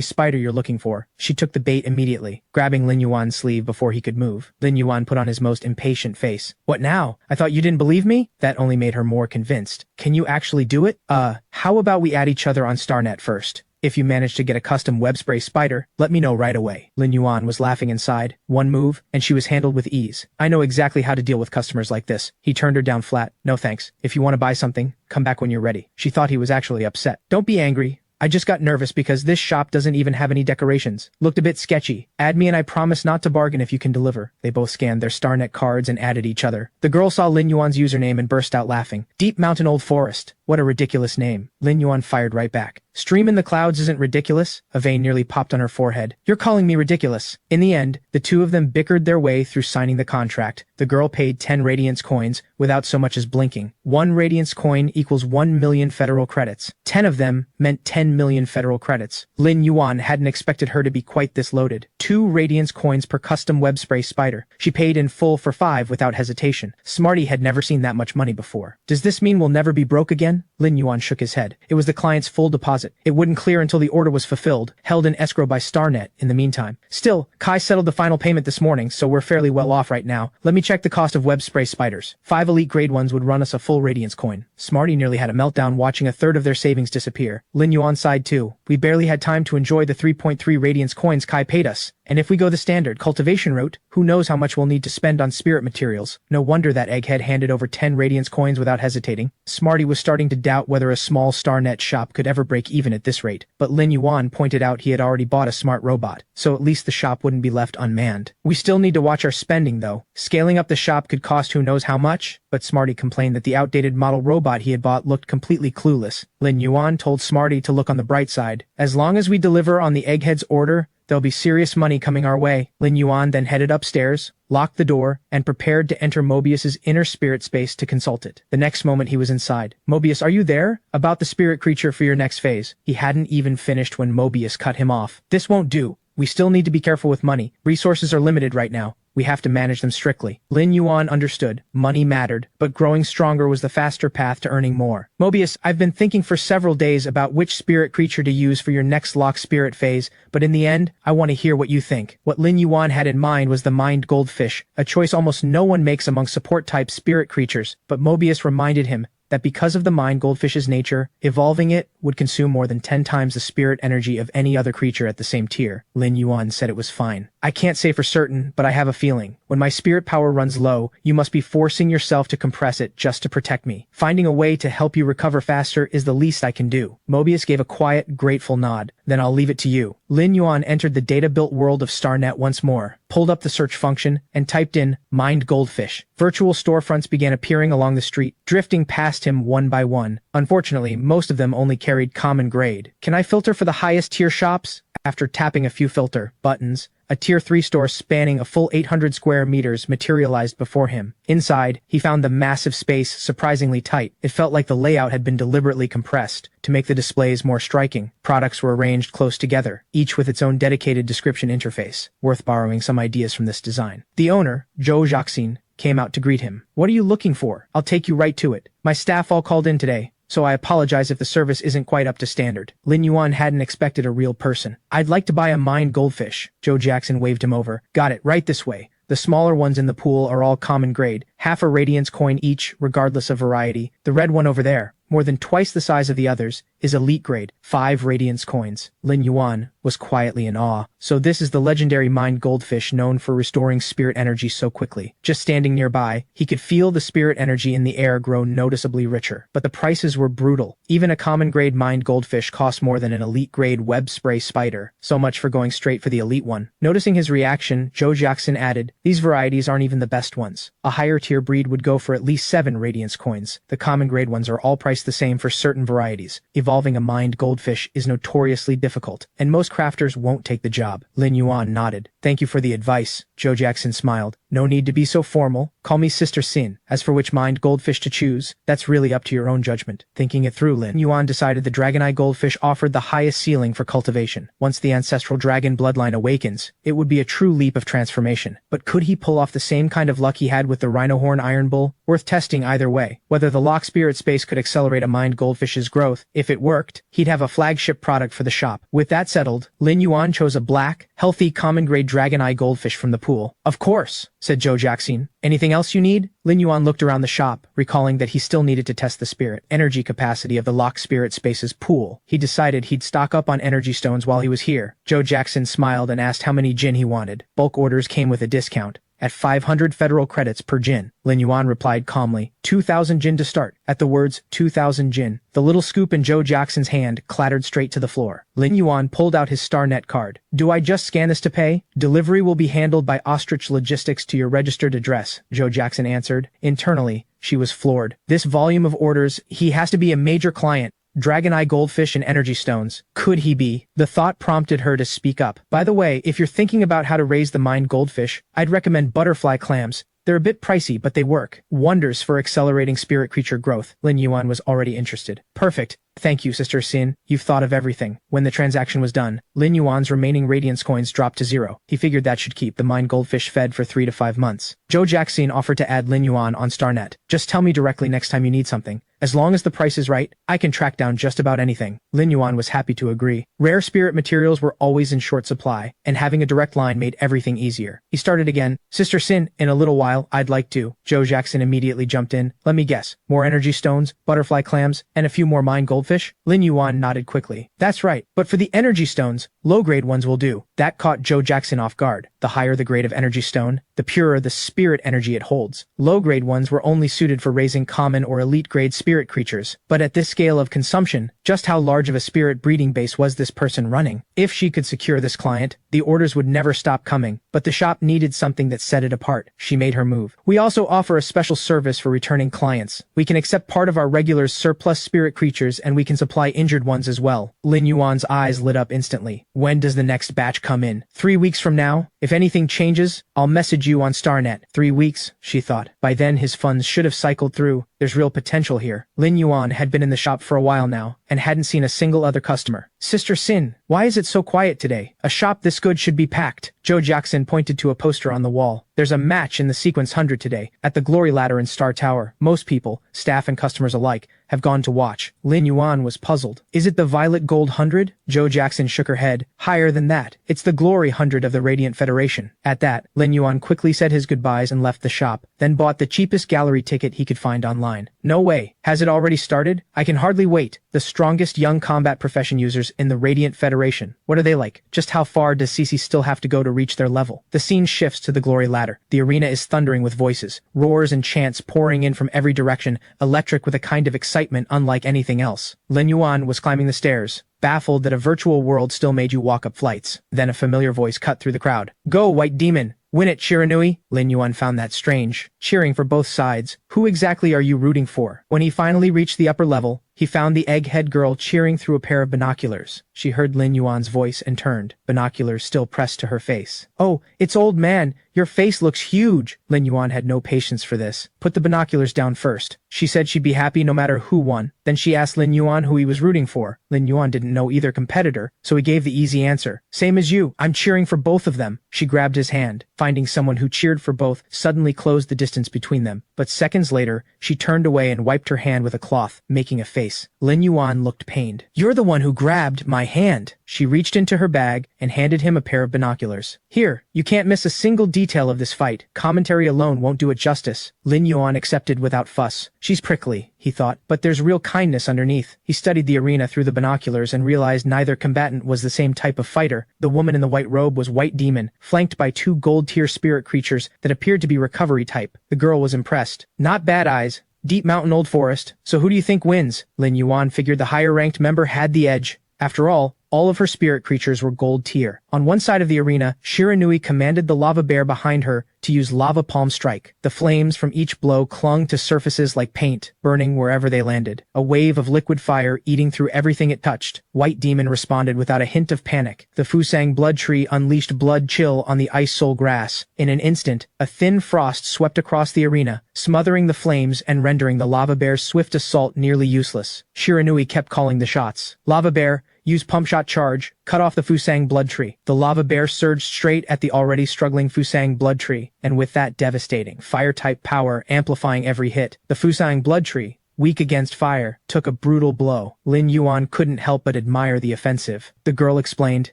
spider you're looking for. She took the bait immediately, grabbing Lin Yuan's sleeve before he could move. Lin Yuan put on his most impatient face. What now? I thought you didn't believe me? That only made her more convinced. Can you actually do it? How about we add each other on StarNet first? If you manage to get a custom web spray spider, let me know right away. Lin Yuan was laughing inside. One move, and she was handled with ease. I know exactly how to deal with customers like this. He turned her down flat. No thanks. If you want to buy something, come back when you're ready. She thought he was actually upset. Don't be angry. I just got nervous because this shop doesn't even have any decorations. Looked a bit sketchy. Add me and I promise not to bargain if you can deliver. They both scanned their StarNet cards and added each other. The girl saw Lin Yuan's username and burst out laughing. Deep Mountain Old Forest. What a ridiculous name. Lin Yuan fired right back. Stream in the clouds isn't ridiculous? A vein nearly popped on her forehead. You're calling me ridiculous. In the end, the two of them bickered their way through signing the contract. The girl paid 10 Radiance coins without so much as blinking. 1 Radiance coin equals 1 million federal credits. 10 of them meant 10 million federal credits. Lin Yuan hadn't expected her to be quite this loaded. 2 Radiance coins per custom web spray spider. She paid in full for 5 without hesitation. Smarty had never seen that much money before. Does this mean we'll never be broke again? Lin Yuan shook his head. It was the client's full deposit. It wouldn't clear until the order was fulfilled, held in escrow by StarNet in the meantime. Still, Kai settled the final payment this morning, so we're fairly well off right now. Let me check the cost of web spray spiders. 5 elite grade ones would run us a full Radiance coin. Smarty nearly had a meltdown watching a third of their savings disappear. Lin Yuan sighed too. We barely had time to enjoy the 3.3 Radiance coins Kai paid us. And if we go the standard cultivation route, who knows how much we'll need to spend on spirit materials. No wonder that egghead handed over 10 Radiance coins without hesitating. Smarty was starting to doubt whether a small StarNet shop could ever break even at this rate. But Lin Yuan pointed out he had already bought a smart robot, so at least the shop wouldn't be left unmanned. We still need to watch our spending though. Scaling up the shop could cost who knows how much, but Smarty complained that the outdated model robot he had bought looked completely clueless. Lin Yuan told Smarty to look on the bright side. As long as we deliver on the egghead's order, there'll be serious money coming our way. Lin Yuan then headed upstairs, locked the door, and prepared to enter Mobius's inner spirit space to consult it. The next moment he was inside. Mobius, are you there? About the spirit creature for your next phase. He hadn't even finished when Mobius cut him off. This won't do. We still need to be careful with money. Resources are limited right now. We have to manage them strictly. Lin Yuan understood. Money mattered, but growing stronger was the faster path to earning more. Mobius, I've been thinking for several days about which spirit creature to use for your next lock spirit phase, but in the end, I want to hear what you think. What Lin Yuan had in mind was the mind goldfish, a choice almost no one makes among support-type spirit creatures, but Mobius reminded him that because of the mind goldfish's nature, evolving it would consume more than 10 times the spirit energy of any other creature at the same tier. Lin Yuan said it was fine. I can't say for certain, but I have a feeling. When my spirit power runs low, you must be forcing yourself to compress it just to protect me. Finding a way to help you recover faster is the least I can do. Mobius gave a quiet, grateful nod. Then I'll leave it to you. Lin Yuan entered the data-built world of StarNet once more, pulled up the search function, and typed in Mind Goldfish. Virtual storefronts began appearing along the street, drifting past him one by one. Unfortunately, most of them only carried common grade. Can I filter for the highest tier shops? After tapping a few filter buttons, a Tier 3 store spanning a full 800 square meters materialized before him. Inside, he found the massive space surprisingly tight. It felt like the layout had been deliberately compressed to make the displays more striking. Products were arranged close together, each with its own dedicated description interface, worth borrowing some ideas from this design. The owner, Zhou Jiaxin, came out to greet him. What are you looking for? I'll take you right to it. My staff all called in today, so I apologize if the service isn't quite up to standard. Lin Yuan hadn't expected a real person. I'd like to buy a mind goldfish. Zhou Jiaxin waved him over. Got it, right this way. The smaller ones in the pool are all common grade, half a Radiance coin each, regardless of variety. The red one over there, more than twice the size of the others, is elite grade, 5 Radiance coins. Lin Yuan was quietly in awe. So this is the legendary mind goldfish known for restoring spirit energy so quickly. Just standing nearby, he could feel the spirit energy in the air grow noticeably richer. But the prices were brutal. Even a common grade mind goldfish cost more than an elite grade web spray spider. So much for going straight for the elite one. Noticing his reaction, Zhou Jiaxin added, these varieties aren't even the best ones. A higher tier breed would go for at least 7 Radiance coins. The common grade ones are all priced the same for certain varieties. Evolving a mind goldfish is notoriously difficult, and most crafters won't take the job. Lin Yuan nodded. Thank you for the advice. Zhou Jiaxin smiled. No need to be so formal. Call me Sister Sin. As for which mind goldfish to choose, that's really up to your own judgment. Thinking it through, Lin Yuan decided the Dragoneye goldfish offered the highest ceiling for cultivation. Once the ancestral dragon bloodline awakens, it would be a true leap of transformation. But could he pull off the same kind of luck he had with the Rhinohorn Iron Bull? Worth testing either way. Whether the lock spirit space could accelerate a mind goldfish's growth, if it worked, he'd have a flagship product for the shop. With that settled, Lin Yuan chose a black, healthy common grade Dragoneye goldfish from the pool. Of course, said Zhou Jiaxin. Anything else you need? Lin Yuan looked around the shop, recalling that he still needed to test the spirit energy capacity of the lock spirit space's pool. He decided he'd stock up on energy stones while he was here. Zhou Jiaxin smiled and asked how many jin he wanted. Bulk orders came with a discount. At 500 federal credits per jin. Lin Yuan replied calmly, 2,000 jin to start. At the words 2,000 jin, the little scoop in Zhou Jiaxin's hand clattered straight to the floor. Lin Yuan pulled out his StarNet card. Do I just scan this to pay? Delivery will be handled by Ostrich Logistics to your registered address, Zhou Jiaxin answered. Internally, she was floored. This volume of orders, he has to be a major client. Dragon Eye Goldfish and Energy Stones. Could he be? The thought prompted her to speak up. By the way, if you're thinking about how to raise the mind goldfish, I'd recommend butterfly clams. They're a bit pricey, but they work. Wonders for accelerating spirit creature growth. Lin Yuan was already interested. Perfect. Thank you, Sister Sin. You've thought of everything. When the transaction was done, Lin Yuan's remaining radiance coins dropped to 0. He figured that should keep the mind goldfish fed for 3 to 5 months. Zhou Jiaxin offered to add Lin Yuan on StarNet. Just tell me directly next time you need something. As long as the price is right, I can track down just about anything. Lin Yuan was happy to agree. Rare spirit materials were always in short supply, and having a direct line made everything easier. He started again. Sister Sin, in a little while, I'd like to. Zhou Jiaxin immediately jumped in. Let me guess. More energy stones, butterfly clams, and a few more mind goldfish? Lin Yuan nodded quickly. That's right. But for the energy stones, low-grade ones will do. That caught Zhou Jiaxin off guard. The higher the grade of energy stone, the purer the spirit energy it holds. Low-grade ones were only suited for raising common or elite-grade spirit creatures. But at this scale of consumption, just how large of a spirit breeding base was this person running? If she could secure this client, the orders would never stop coming. But the shop needed something that set it apart. She made her move. We also offer a special service for returning clients. We can accept part of our regulars' surplus spirit creatures, and we can supply injured ones as well. Lin Yuan's eyes lit up instantly. When does the next batch come in? 3 weeks from now? If anything changes, I'll message you on StarNet. 3 weeks, she thought. By then his funds should have cycled through. There's real potential here. Lin Yuan had been in the shop for a while now, and hadn't seen a single other customer. Sister Sin, why is it so quiet today? A shop this good should be packed. Zhou Jiaxin pointed to a poster on the wall. There's a match in the Sequence 100 today, at the Glory Ladder in Star Tower. Most people, staff and customers alike, have gone to watch. Lin Yuan was puzzled. Is it the Violet Gold 100? Zhou Jiaxin shook her head. Higher than that. It's the Glory 100 of the Radiant Federation. At that, Lin Yuan quickly said his goodbyes and left the shop, then bought the cheapest gallery ticket he could find online. No way. Has it already started? I can hardly wait. The strongest young combat profession users in the Radiant Federation. What are they like? Just how far does Cece still have to go to reach their level? The scene shifts to the Glory Ladder. The arena is thundering with voices, roars and chants pouring in from every direction, electric with a kind of excitement unlike anything else. Lin Yuan was climbing the stairs, baffled that a virtual world still made you walk up flights. Then a familiar voice cut through the crowd. Go, White Demon! Win it, Shiranui! Lin Yuan found that strange, cheering for both sides. Who exactly are you rooting for? When he finally reached the upper level, he found the egghead girl cheering through a pair of binoculars. She heard Lin Yuan's voice and turned, binoculars still pressed to her face. Oh, it's old man, your face looks huge. Lin Yuan had no patience for this. Put the binoculars down first. She said she'd be happy no matter who won. Then she asked Lin Yuan who he was rooting for. Lin Yuan didn't know either competitor, so he gave the easy answer. Same as you, I'm cheering for both of them. She grabbed his hand. Finding someone who cheered for both suddenly closed the distance between them. But seconds later, she turned away and wiped her hand with a cloth, making a face. Lin Yuan looked pained. You're the one who grabbed my hand. She reached into her bag and handed him a pair of binoculars. Here, you can't miss a single detail of this fight. Commentary alone won't do it justice. Lin Yuan accepted without fuss. She's prickly, he thought, but there's real kindness underneath. He studied the arena through the binoculars and realized neither combatant was the same type of fighter. The woman in the white robe was White Demon, flanked by 2 gold-tier spirit creatures that appeared to be recovery type. The girl was impressed. Not bad eyes. Deep Mountain Old Forest. So who do you think wins? Lin Yuan figured the higher-ranked member had the edge. After all of her spirit creatures were gold tier. On one side of the arena, Shiranui commanded the lava bear behind her to use Lava Palm Strike. The flames from each blow clung to surfaces like paint, burning wherever they landed. A wave of liquid fire eating through everything it touched. White Demon responded without a hint of panic. The Fusang Blood Tree unleashed blood chill on the ice soul grass. In an instant, a thin frost swept across the arena, smothering the flames and rendering the lava bear's swift assault nearly useless. Shiranui kept calling the shots. Lava Bear, use Pump Shot Charge, cut off the Fusang Blood Tree. The lava bear surged straight at the already struggling Fusang Blood Tree, and with that devastating, fire-type power amplifying every hit, the Fusang Blood Tree, weak against fire, took a brutal blow. Lin Yuan couldn't help but admire the offensive. The girl explained,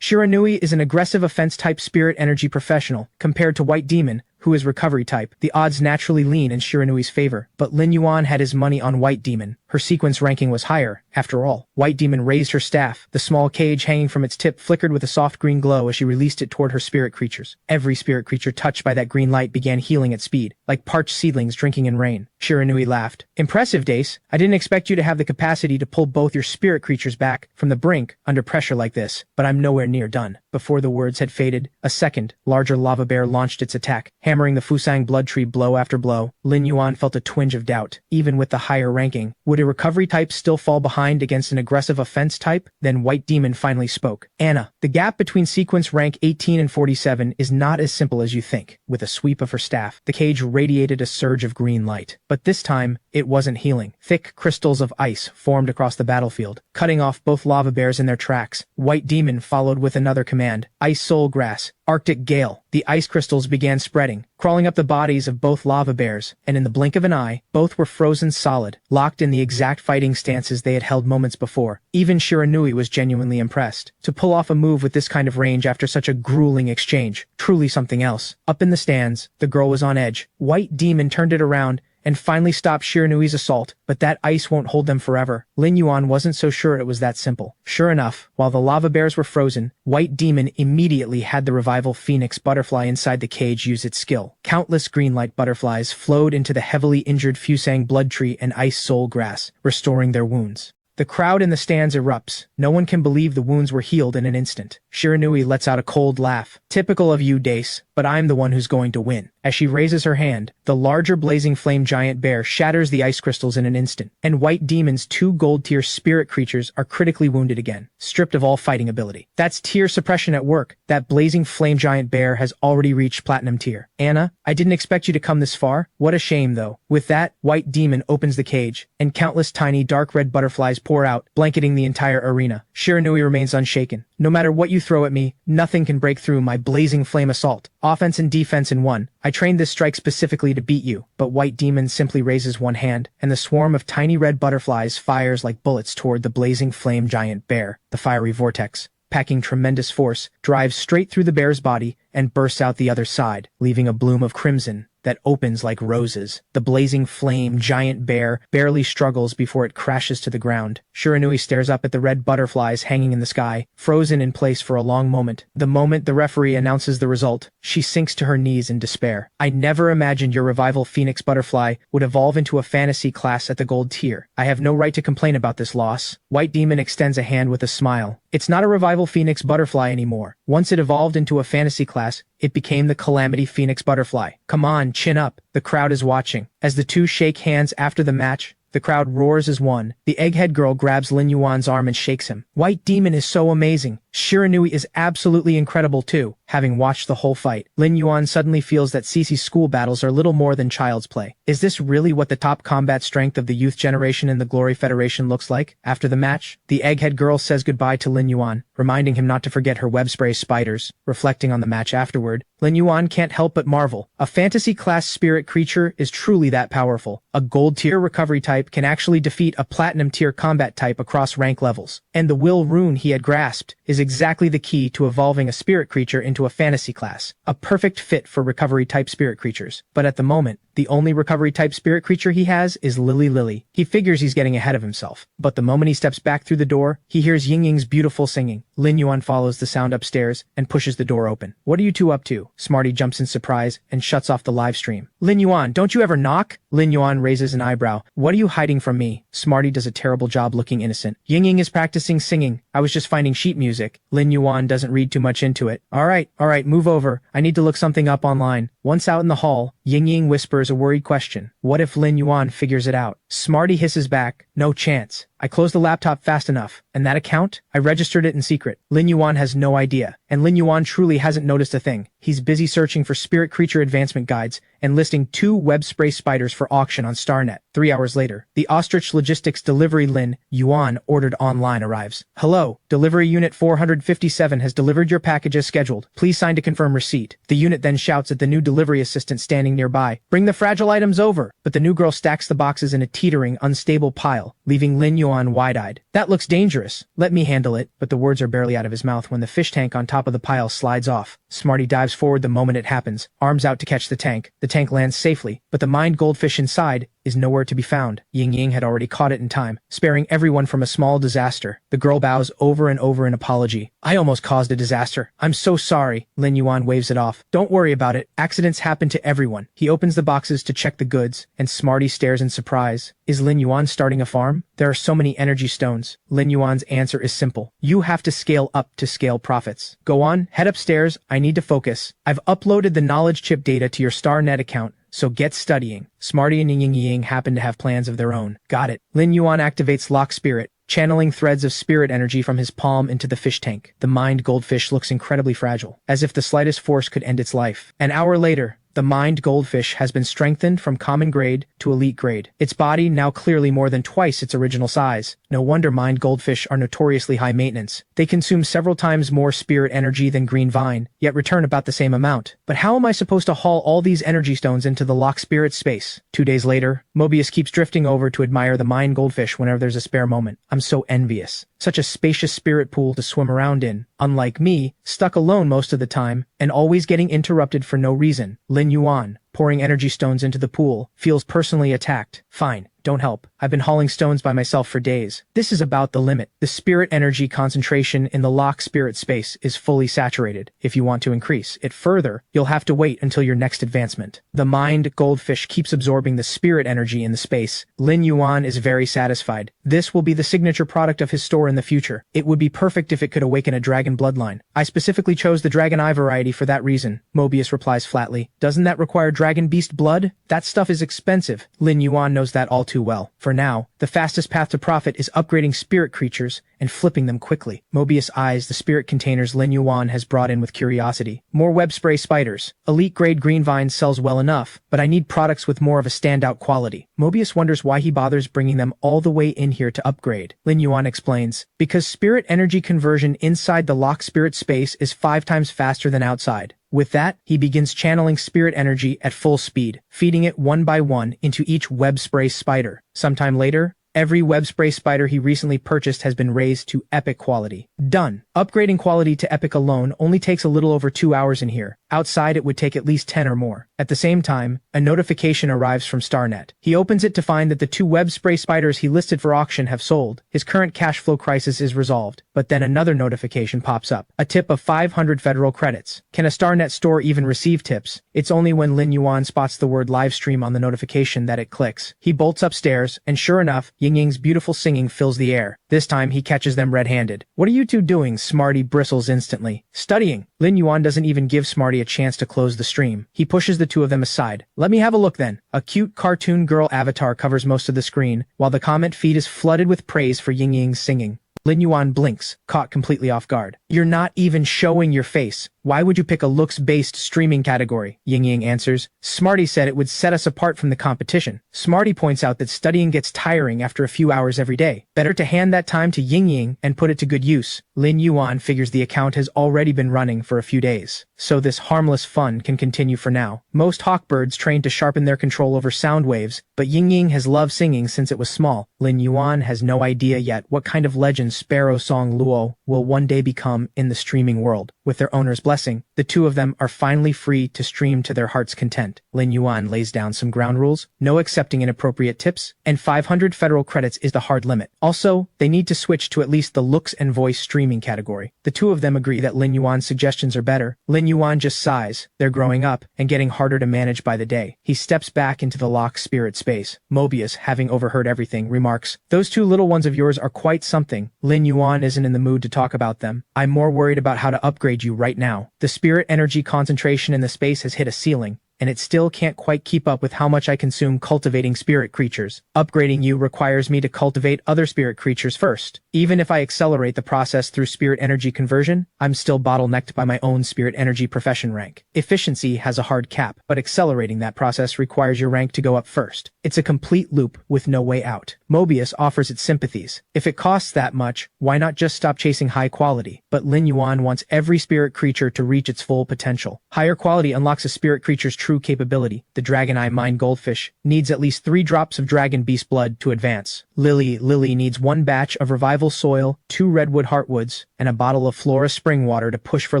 Shiranui is an aggressive offense-type spirit energy professional, compared to White Demon, who is recovery type. The odds naturally lean in Shiranui's favor, but Lin Yuan had his money on White Demon. Her sequence ranking was higher, after all. White Demon raised her staff. The small cage hanging from its tip flickered with a soft green glow as she released it toward her spirit creatures. Every spirit creature touched by that green light began healing at speed, like parched seedlings drinking in rain. Shiranui laughed. Impressive, Dace. I didn't expect you to have the capacity to pull both your spirit creatures back from the brink under pressure like this, but I'm nowhere near done. Before the words had faded, a second, larger lava bear launched its attack, hammering the Fusang Blood Tree blow after blow. Lin Yuan felt a twinge of doubt. Even with the higher ranking, would Would a recovery type still fall behind against an aggressive offense type? Then White Demon finally spoke. Anna, the gap between sequence rank 18 and 47 is not as simple as you think. With a sweep of her staff, the cage radiated a surge of green light. But this time, it wasn't healing. Thick crystals of ice formed across the battlefield, cutting off both lava bears in their tracks. White Demon followed with another command. Ice Soul Grass. Arctic Gale. The ice crystals began spreading, crawling up the bodies of both lava bears, and in the blink of an eye, both were frozen solid, locked in the exact fighting stances they had held moments before. Even Shiranui was genuinely impressed. To pull off a move with this kind of range after such a grueling exchange, truly something else. Up in the stands, the girl was on edge. White Demon turned it around and finally stopped Shiranui's assault, but that ice won't hold them forever. Lin Yuan wasn't so sure it was that simple. Sure enough, while the lava bears were frozen, White Demon immediately had the revival phoenix butterfly inside the cage use its skill. Countless green light butterflies flowed into the heavily injured Fusang blood tree and ice soul grass, restoring their wounds. The crowd in the stands erupts. No one can believe the wounds were healed in an instant. Shiranui lets out a cold laugh. Typical of you, Dace, but I'm the one who's going to win. As she raises her hand, the larger blazing flame giant bear shatters the ice crystals in an instant, and White Demon's 2 gold-tier spirit creatures are critically wounded again, stripped of all fighting ability. That's tier suppression at work. That blazing flame giant bear has already reached platinum tier. Anna, I didn't expect you to come this far. What a shame, though. With that, White Demon opens the cage, and countless tiny dark red butterflies pour out, blanketing the entire arena. Shiranui remains unshaken. No matter what you throw at me, nothing can break through my blazing flame assault. Offense and defense in one. I trained this strike specifically to beat you. But White Demon simply raises one hand, and the swarm of tiny red butterflies fires like bullets toward the blazing flame giant bear. The fiery vortex, packing tremendous force, drives straight through the bear's body and bursts out the other side, leaving a bloom of crimson that opens like roses. The blazing flame giant bear barely struggles before it crashes to the ground. Shiranui stares up at the red butterflies hanging in the sky, frozen in place for a long moment. The moment the referee announces the result, she sinks to her knees in despair. I never imagined your revival phoenix butterfly would evolve into a fantasy class at the gold tier. I have no right to complain about this loss. White Demon extends a hand with a smile. It's not a revival phoenix butterfly anymore. Once it evolved into a fantasy class, it became the Calamity Phoenix Butterfly. Come on, chin up. The crowd is watching. As the two shake hands after the match, the crowd roars as one. The egghead girl grabs Lin Yuan's arm and shakes him. White Demon is so amazing. Shiranui is absolutely incredible too. Having watched the whole fight, Lin Yuan suddenly feels that Cece's school battles are little more than child's play. Is this really what the top combat strength of the youth generation in the Glory Federation looks like? After the match, the egghead girl says goodbye to Lin Yuan, reminding him not to forget her web spray spiders. Reflecting on the match afterward, Lin Yuan can't help but marvel. A fantasy-class spirit creature is truly that powerful. A gold-tier recovery type can actually defeat a platinum-tier combat type across rank levels. And the will rune he had grasped is exactly the key to evolving a spirit creature into a fantasy class. A perfect fit for recovery-type spirit creatures. But at the moment, the only recovery-type spirit creature he has is Lily. He figures he's getting ahead of himself. But the moment he steps back through the door, he hears Yingying's beautiful singing. Lin Yuan follows the sound upstairs and pushes the door open. What are you two up to? Smarty jumps in surprise and shuts off the live stream. Lin Yuan, don't you ever knock? Lin Yuan raises an eyebrow. What are you hiding from me? Smarty does a terrible job looking innocent. Yingying is practicing singing. I was just finding sheet music. Lin Yuan doesn't read too much into it. All right, move over. I need to look something up online. Once out in the hall, Yingying whispers a worried question. What if Lin Yuan figures it out? Smarty hisses back. No chance. I closed the laptop fast enough. And that account? I registered it in secret. Lin Yuan has no idea. And Lin Yuan truly hasn't noticed a thing. He's busy searching for spirit creature advancement guides and listing 2 web spray spiders for auction on StarNet. 3 hours later, the Ostrich Logistics delivery Lin Yuan ordered online arrives. Hello, delivery unit 457 has delivered your package as scheduled. Please sign to confirm receipt. The unit then shouts at the new delivery assistant standing nearby. Bring the fragile items over. But the new girl stacks the boxes in a teetering, unstable pile, leaving Lin Yuan wide-eyed. That looks dangerous. Let me handle it. But the words are barely out of his mouth when the fish tank on top of the pile slides off. Smarty dives forward the moment it happens, arms out to catch the tank. The tank lands safely, but the mined goldfish inside is nowhere to be found. Yingying had already caught it in time, sparing everyone from a small disaster. The girl bows over and over in apology. I almost caused a disaster. I'm so sorry. Lin Yuan waves it off. Don't worry about it. Accidents happen to everyone. He opens the boxes to check the goods, and Smarty stares in surprise. Is Lin Yuan starting a farm? There are so many energy stones. Lin Yuan's answer is simple. You have to scale up to scale profits. Go on, head upstairs. I need to focus. I've uploaded the knowledge chip data to your StarNet account. so get studying. Smarty and Ying Ying happen to have plans of their own. Got it. Lin Yuan activates Lock Spirit, channeling threads of spirit energy from his palm into the fish tank. The mined goldfish looks incredibly fragile, as if the slightest force could end its life. An hour later, the mined goldfish has been strengthened from common grade to elite grade. Its body now clearly more than twice its original size. No wonder mined goldfish are notoriously high maintenance. They consume several times more spirit energy than green vine, yet return about the same amount. But how am I supposed to haul all these energy stones into the lock spirit space? 2 days later, Mobius keeps drifting over to admire the mined goldfish whenever there's a spare moment. I'm so envious. Such a spacious spirit pool to swim around in. Unlike me, stuck alone most of the time, and always getting interrupted for no reason. Lin Yuan, pouring energy stones into the pool, feels personally attacked. Fine, don't help. I've been hauling stones by myself for days. This is about the limit. The spirit energy concentration in the lock spirit space is fully saturated. If you want to increase it further, you'll have to wait until your next advancement. The mined goldfish keeps absorbing the spirit energy in the space. Lin Yuan is very satisfied. This will be the signature product of his store in the future. It would be perfect if it could awaken a dragon bloodline. I specifically chose the dragon eye variety for that reason. Mobius replies flatly. Doesn't that require dragon beast blood? That stuff is expensive. Lin Yuan knows that all too well. For now, the fastest path to profit is upgrading spirit creatures and flipping them quickly. Mobius eyes the spirit containers Lin Yuan has brought in with curiosity. More web spray spiders. Elite grade green vine sells well enough, but I need products with more of a standout quality. Mobius wonders why he bothers bringing them all the way in here to upgrade. Lin Yuan explains, because spirit energy conversion inside the lock spirit space is 5 times faster than outside. With that, he begins channeling spirit energy at full speed, feeding it one by one into each web spray spider. Sometime later, every web spray spider he recently purchased has been raised to epic quality. Done. Upgrading quality to epic alone only takes a little over 2 hours in here. Outside it would take at least 10 or more. At the same time, a notification arrives from Starnet. He opens it to find that the 2 web spray spiders he listed for auction have sold. His current cash flow crisis is resolved. But then another notification pops up. A tip of 500 federal credits. Can a Starnet store even receive tips? It's only when Lin Yuan spots the word livestream on the notification that it clicks. He bolts upstairs, and sure enough, Ying Ying's beautiful singing fills the air. This time he catches them red-handed. What are you two doing? Smarty bristles instantly. Studying. Lin Yuan doesn't even give Smarty a chance to close the stream. He pushes the 2 of them aside. Let me have a look then. A cute cartoon girl avatar covers most of the screen, while the comment feed is flooded with praise for Ying Ying's singing. Lin Yuan blinks, caught completely off guard. You're not even showing your face. Why would you pick a looks-based streaming category? Ying Ying answers. Smarty said it would set us apart from the competition. Smarty points out that studying gets tiring after a few hours every day. Better to hand that time to Ying Ying and put it to good use. Lin Yuan figures the account has already been running for a few days, so this harmless fun can continue for now. Most hawkbirds train to sharpen their control over sound waves, but Ying Ying has loved singing since it was small. Lin Yuan has no idea yet what kind of legend Sparrow Song Luo will one day become in the streaming world. With their owner's blessing, the 2 of them are finally free to stream to their heart's content. Lin Yuan lays down some ground rules, no accepting inappropriate tips, and 500 federal credits is the hard limit. Also, they need to switch to at least the looks and voice streaming category. The 2 of them agree that Lin Yuan's suggestions are better. Lin Yuan just sighs. They're growing up and getting harder to manage by the day. He steps back into the lock spirit space. Mobius, having overheard everything, remarks, those 2 little ones of yours are quite something. Lin Yuan isn't in the mood to talk about them. I'm more worried about how to upgrade you right now. The spirit energy concentration in the space has hit a ceiling, and it still can't quite keep up with how much I consume cultivating spirit creatures. Upgrading you requires me to cultivate other spirit creatures first. Even if I accelerate the process through spirit energy conversion, I'm still bottlenecked by my own spirit energy profession rank. Efficiency has a hard cap, but accelerating that process requires your rank to go up first. It's a complete loop with no way out. Mobius offers its sympathies. If it costs that much, why not just stop chasing high quality? But Lin Yuan wants every spirit creature to reach its full potential. Higher quality unlocks a spirit creature's true capability. The dragon eye mined goldfish needs at least 3 drops of dragon beast blood to advance. Lily needs 1 batch of revival soil, 2 redwood heartwoods, and a bottle of flora spring water to push for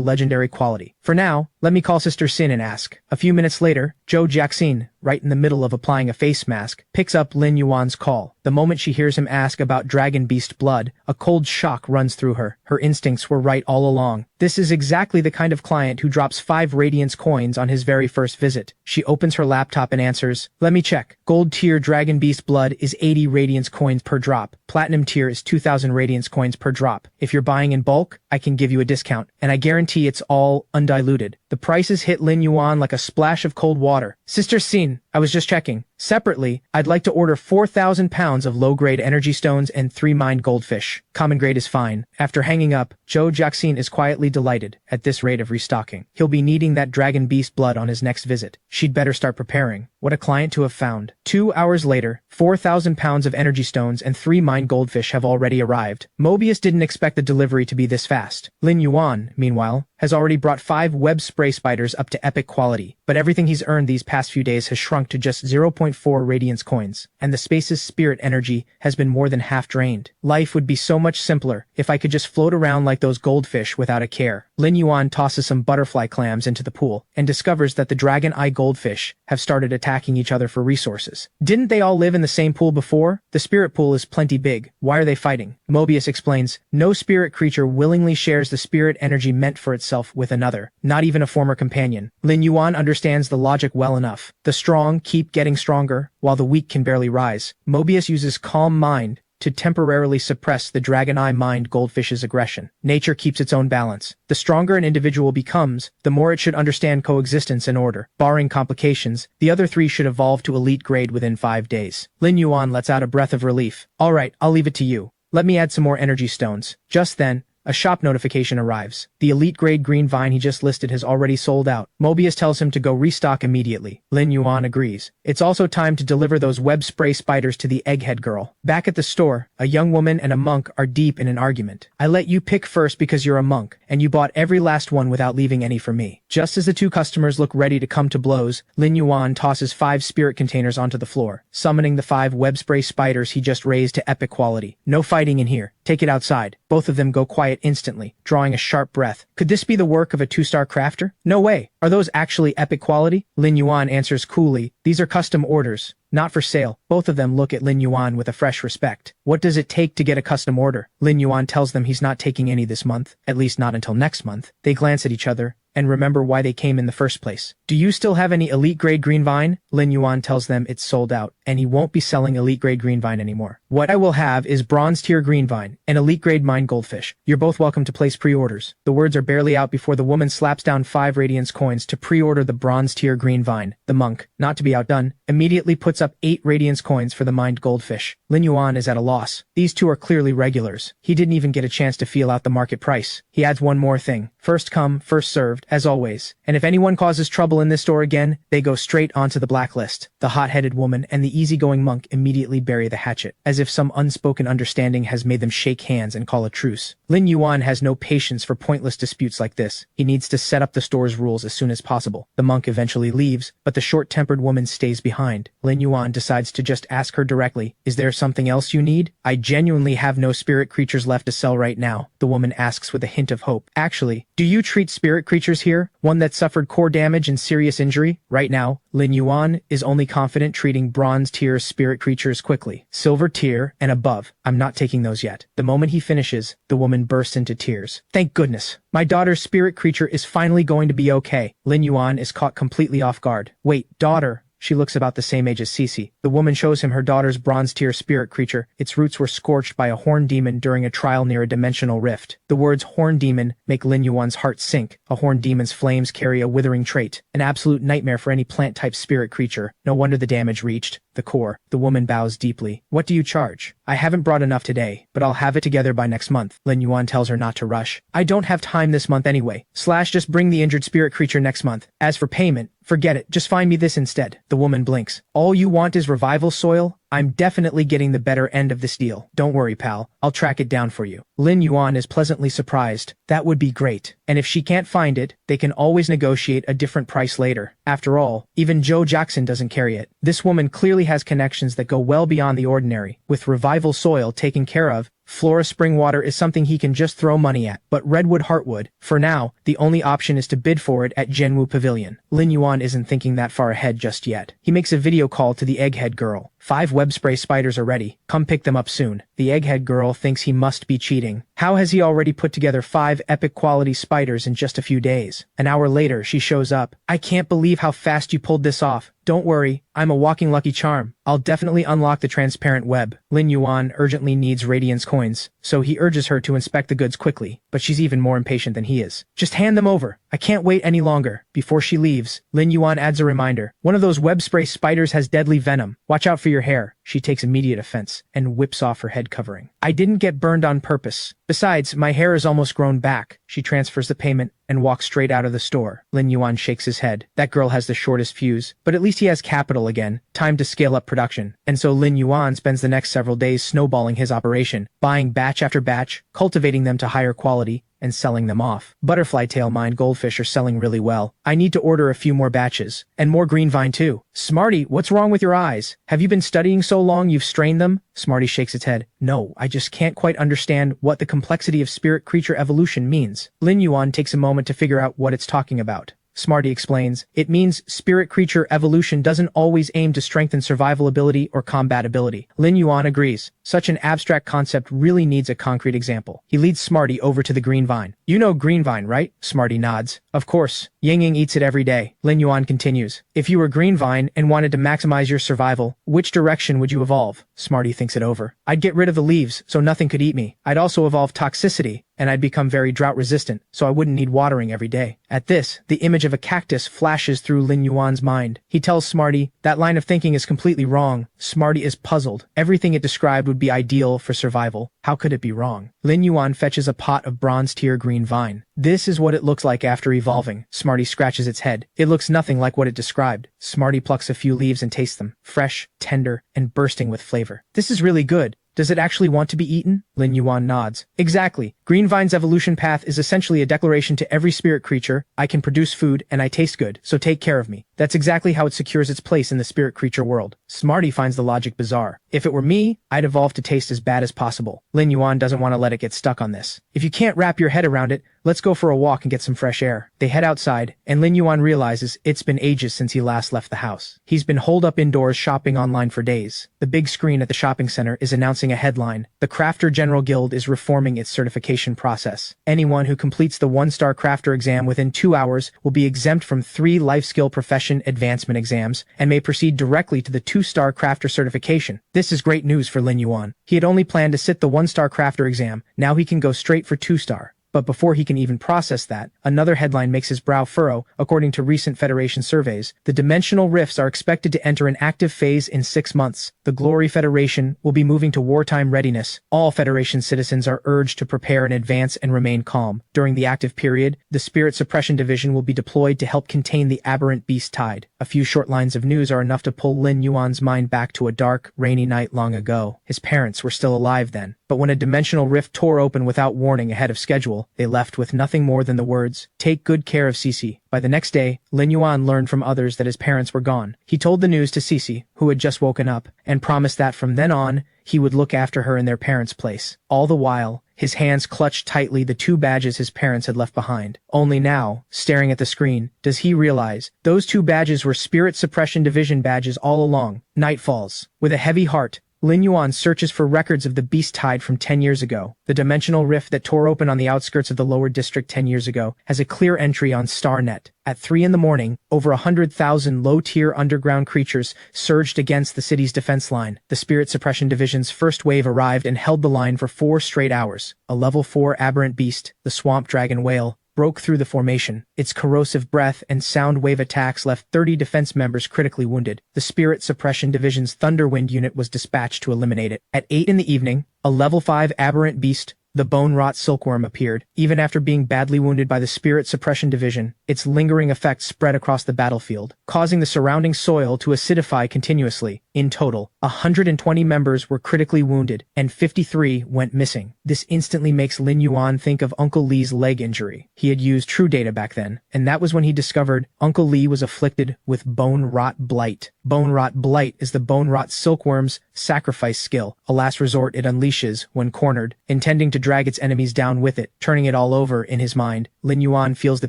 legendary quality. For now, let me call Sister Sin and ask. A few minutes later, Joe Jackson, right in the middle of applying a face mask, picks up Lin Yuan's call. The moment she hears him ask about dragon beast blood, a cold shock runs through her. Her instincts were right all along. This is exactly the kind of client who drops 5 radiance coins on his very first visit. She opens her laptop and answers, "Let me check. Gold tier Dragon Beast blood is 80 radiance coins per drop. Platinum tier is 2,000 radiance coins per drop. If you're buying in bulk, I can give you a discount, and I guarantee it's all undiluted." The prices hit Lin Yuan like a splash of cold water. "Sister Xin, I was just checking. Separately, I'd like to order 4,000 pounds of low-grade energy stones and 3 mined goldfish. Common grade is fine." After hanging up, Zhou Jiaxin is quietly delighted at this rate of restocking. He'll be needing that dragon beast blood on his next visit. She'd better start preparing. What a client to have found. 2 hours later, 4,000 pounds of energy stones and 3 mined goldfish have already arrived. Mobius didn't expect the delivery to be this fast. Lin Yuan, meanwhile, has already brought 5 web spray spiders up to epic quality, but everything he's earned these past few days has shrunk to just 0.4 radiance coins, and the space's spirit energy has been more than half drained. Life would be so much simpler if I could just float around like those goldfish without a care. Lin Yuan tosses some butterfly clams into the pool and discovers that the dragon eye goldfish have started attacking each other for resources. Didn't they all live in the same pool before? The spirit pool is plenty big. Why are they fighting? Mobius explains, no spirit creature willingly shares the spirit energy meant for itself with another, not even a former companion. Lin Yuan understands the logic well enough. The strong keep getting stronger, while the weak can barely rise. Mobius uses calm mind to temporarily suppress the dragon eye mind goldfish's aggression. Nature keeps its own balance. The stronger an individual becomes, the more it should understand coexistence and order. Barring complications, the other 3 should evolve to elite grade within 5 days. Lin Yuan lets out a breath of relief. "All right, I'll leave it to you. Let me add some more energy stones." Just then, a shop notification arrives. The elite grade green vine he just listed has already sold out. Mobius tells him to go restock immediately. Lin Yuan agrees. It's also time to deliver those web spray spiders to the egghead girl. Back at the store, a young woman and a monk are deep in an argument. "I let you pick first because you're a monk, and you bought every last one without leaving any for me." Just as the 2 customers look ready to come to blows, Lin Yuan tosses 5 spirit containers onto the floor, summoning the 5 web spray spiders he just raised to epic quality. "No fighting in here. Take it outside." Both of them go quiet instantly, drawing a sharp breath. Could this be the work of a 2-star crafter? No way. Are those actually epic quality? Lin Yuan answers coolly, "These are custom orders, not for sale." Both of them look at Lin Yuan with a fresh respect. What does it take to get a custom order? Lin Yuan tells them he's not taking any this month, at least not until next month. They glance at each other and remember why they came in the first place. "Do you still have any elite grade green vine?" Lin Yuan tells them it's sold out, and he won't be selling elite grade green vine anymore. "What I will have is bronze tier green vine and elite grade mine goldfish. You're both welcome to place pre-orders." The words are barely out before the woman slaps down 5 radiance coins to pre-order the bronze tier green vine. The monk, not to be outdone, immediately puts up 8 radiance coins for the mined goldfish. Lin Yuan is at a loss. These 2 are clearly regulars. He didn't even get a chance to feel out the market price. He adds one more thing. First come, first served, as always. And if anyone causes trouble in this store again, they go straight onto the blacklist. The hot-headed woman and the easygoing monk immediately bury the hatchet, as if some unspoken understanding has made them shake hands and call a truce. Lin Yuan has no patience for pointless disputes like this. He needs to set up the store's rules as soon as possible. The monk eventually leaves, but the short-tempered woman stays behind. Lin Yuan decides to just ask her directly, "Is there something else you need?" "I genuinely have no spirit creatures left to sell right now," the woman asks with a hint of hope. "Actually, do you treat spirit creatures here? One that suffered core damage and serious injury?" Right now, Lin Yuan is only confident treating bronze tier spirit creatures quickly. Silver tier and above, I'm not taking those yet. The moment he finishes, the woman bursts into tears. "Thank goodness. My daughter's spirit creature is finally going to be okay." Lin Yuan is caught completely off guard. "Wait, daughter?" She looks about the same age as Cece. The woman shows him her daughter's bronze-tier spirit creature. Its roots were scorched by a horn demon during a trial near a dimensional rift. The words horn demon make Lin Yuan's heart sink. A horn demon's flames carry a withering trait, an absolute nightmare for any plant-type spirit creature. No wonder the damage reached the core. The woman bows deeply. "What do you charge?" "I haven't brought enough today, but I'll have it together by next month." Lin Yuan tells her not to rush. "I don't have time this month anyway. Just bring the injured spirit creature next month. As for payment, forget it. Just find me this instead." The woman blinks. "All you want is revival soil? I'm definitely getting the better end of this deal. Don't worry, pal. I'll track it down for you." Lin Yuan is pleasantly surprised. That would be great. And if she can't find it, they can always negotiate a different price later. After all, even Zhou Jiaxin doesn't carry it. This woman clearly has connections that go well beyond the ordinary. With revival soil taken care of, Flora spring water is something he can just throw money at. But Redwood Heartwood, for now, the only option is to bid for it at Zhenwu Pavilion. Lin Yuan isn't thinking that far ahead just yet. He makes a video call to the egghead girl. 5 web spray spiders are ready. Come pick them up soon. The egghead girl thinks he must be cheating. How has he already put together 5 epic quality spiders in just a few days? An hour later, she shows up. I can't believe how fast you pulled this off. Don't worry, I'm a walking lucky charm. I'll definitely unlock the transparent web. Lin Yuan urgently needs radiance coins, so he urges her to inspect the goods quickly, but she's even more impatient than he is. Just hand them over. I can't wait any longer. Before she leaves, Lin Yuan adds a reminder. One of those web spray spiders has deadly venom. Watch out for your hair. She takes immediate offense and whips off her head covering. I didn't get burned on purpose. Besides, my hair is almost grown back. She transfers the payment and walks straight out of the store. Lin Yuan shakes his head. That girl has the shortest fuse, but at least he has capital again, time to scale up production. And so Lin Yuan spends the next several days snowballing his operation, buying batch after batch, cultivating them to higher quality, and selling them off. Butterfly tail mined goldfish are selling really well. I need to order a few more batches. And more green vine too. Smarty, what's wrong with your eyes? Have you been studying so long you've strained them? Smarty shakes its head. No, I just can't quite understand what the complexity of spirit creature evolution means. Lin Yuan takes a moment to figure out what it's talking about. Smarty explains, it means spirit creature evolution doesn't always aim to strengthen survival ability or combat ability. Lin Yuan agrees. Such an abstract concept really needs a concrete example. He leads Smarty over to the green vine. You know green vine, right? Smarty nods. Of course. Ying Ying eats it every day. Lin Yuan continues. If you were green vine and wanted to maximize your survival, which direction would you evolve? Smarty thinks it over. I'd get rid of the leaves so nothing could eat me. I'd also evolve toxicity, and I'd become very drought resistant, so I wouldn't need watering every day. At this, the image of a cactus flashes through Lin Yuan's mind. He tells Smarty, that line of thinking is completely wrong. Smarty is puzzled. Everything it described would be ideal for survival. How could it be wrong? Lin Yuan fetches a pot of bronze tier green vine. This is what it looks like after evolving. Smarty scratches its head. It looks nothing like what it described. Smarty plucks a few leaves and tastes them. Fresh, tender, and bursting with flavor. This is really good. Does it actually want to be eaten? Lin Yuan nods. Exactly. Green Vine's evolution path is essentially a declaration to every spirit creature, I can produce food and I taste good, so take care of me. That's exactly how it secures its place in the spirit creature world. Smarty finds the logic bizarre. If it were me, I'd evolve to taste as bad as possible. Lin Yuan doesn't want to let it get stuck on this. If you can't wrap your head around it, let's go for a walk and get some fresh air. They head outside, and Lin Yuan realizes it's been ages since he last left the house. He's been holed up indoors shopping online for days. The big screen at the shopping center is announcing a headline. The Crafter General Guild is reforming its certification process. Anyone who completes the 1-star crafter exam within 2 hours will be exempt from 3 life skill profession advancement exams and may proceed directly to the 2-star crafter certification. This is great news for Lin Yuan. He had only planned to sit the 1-star crafter exam. Now he can go straight for 2-star. But before he can even process that, another headline makes his brow furrow. According to recent Federation surveys, the dimensional rifts are expected to enter an active phase in 6 months. The Glory Federation will be moving to wartime readiness. All Federation citizens are urged to prepare in advance and remain calm. During the active period, the Spirit Suppression Division will be deployed to help contain the aberrant beast tide. A few short lines of news are enough to pull Lin Yuan's mind back to a dark, rainy night long ago. His parents were still alive then. But when a dimensional rift tore open without warning ahead of schedule, they left with nothing more than the words, "Take good care of Cece." By the next day, Lin Yuan learned from others that his parents were gone. He told the news to Cece, who had just woken up, and promised that from then on, he would look after her in their parents' place. All the while, his hands clutched tightly the 2 badges his parents had left behind. Only now, staring at the screen, does he realize those 2 badges were Spirit Suppression Division badges all along. Night falls. With a heavy heart, Lin Yuan searches for records of the beast tide from 10 years ago. The dimensional rift that tore open on the outskirts of the lower district 10 years ago has a clear entry on StarNet. At 3 in the morning, over 100,000 low-tier underground creatures surged against the city's defense line. The Spirit Suppression Division's first wave arrived and held the line for 4 straight hours. A level 4 aberrant beast, the swamp dragon whale, broke through the formation. Its corrosive breath and sound wave attacks left 30 defense members critically wounded. The Spirit Suppression Division's Thunderwind unit was dispatched to eliminate it. At 8 in the evening, a level 5 aberrant beast, the bone-rot silkworm, appeared. Even after being badly wounded by the Spirit Suppression Division, its lingering effects spread across the battlefield, causing the surrounding soil to acidify continuously. In total, 120 members were critically wounded, and 53 went missing. This instantly makes Lin Yuan think of Uncle Li's leg injury. He had used True Data back then, and that was when he discovered Uncle Li was afflicted with bone-rot blight. Bone-rot blight is the bone-rot silkworm's sacrifice skill, a last resort it unleashes when cornered, intending to drag its enemies down with it, turning it all over in his mind. Lin Yuan feels the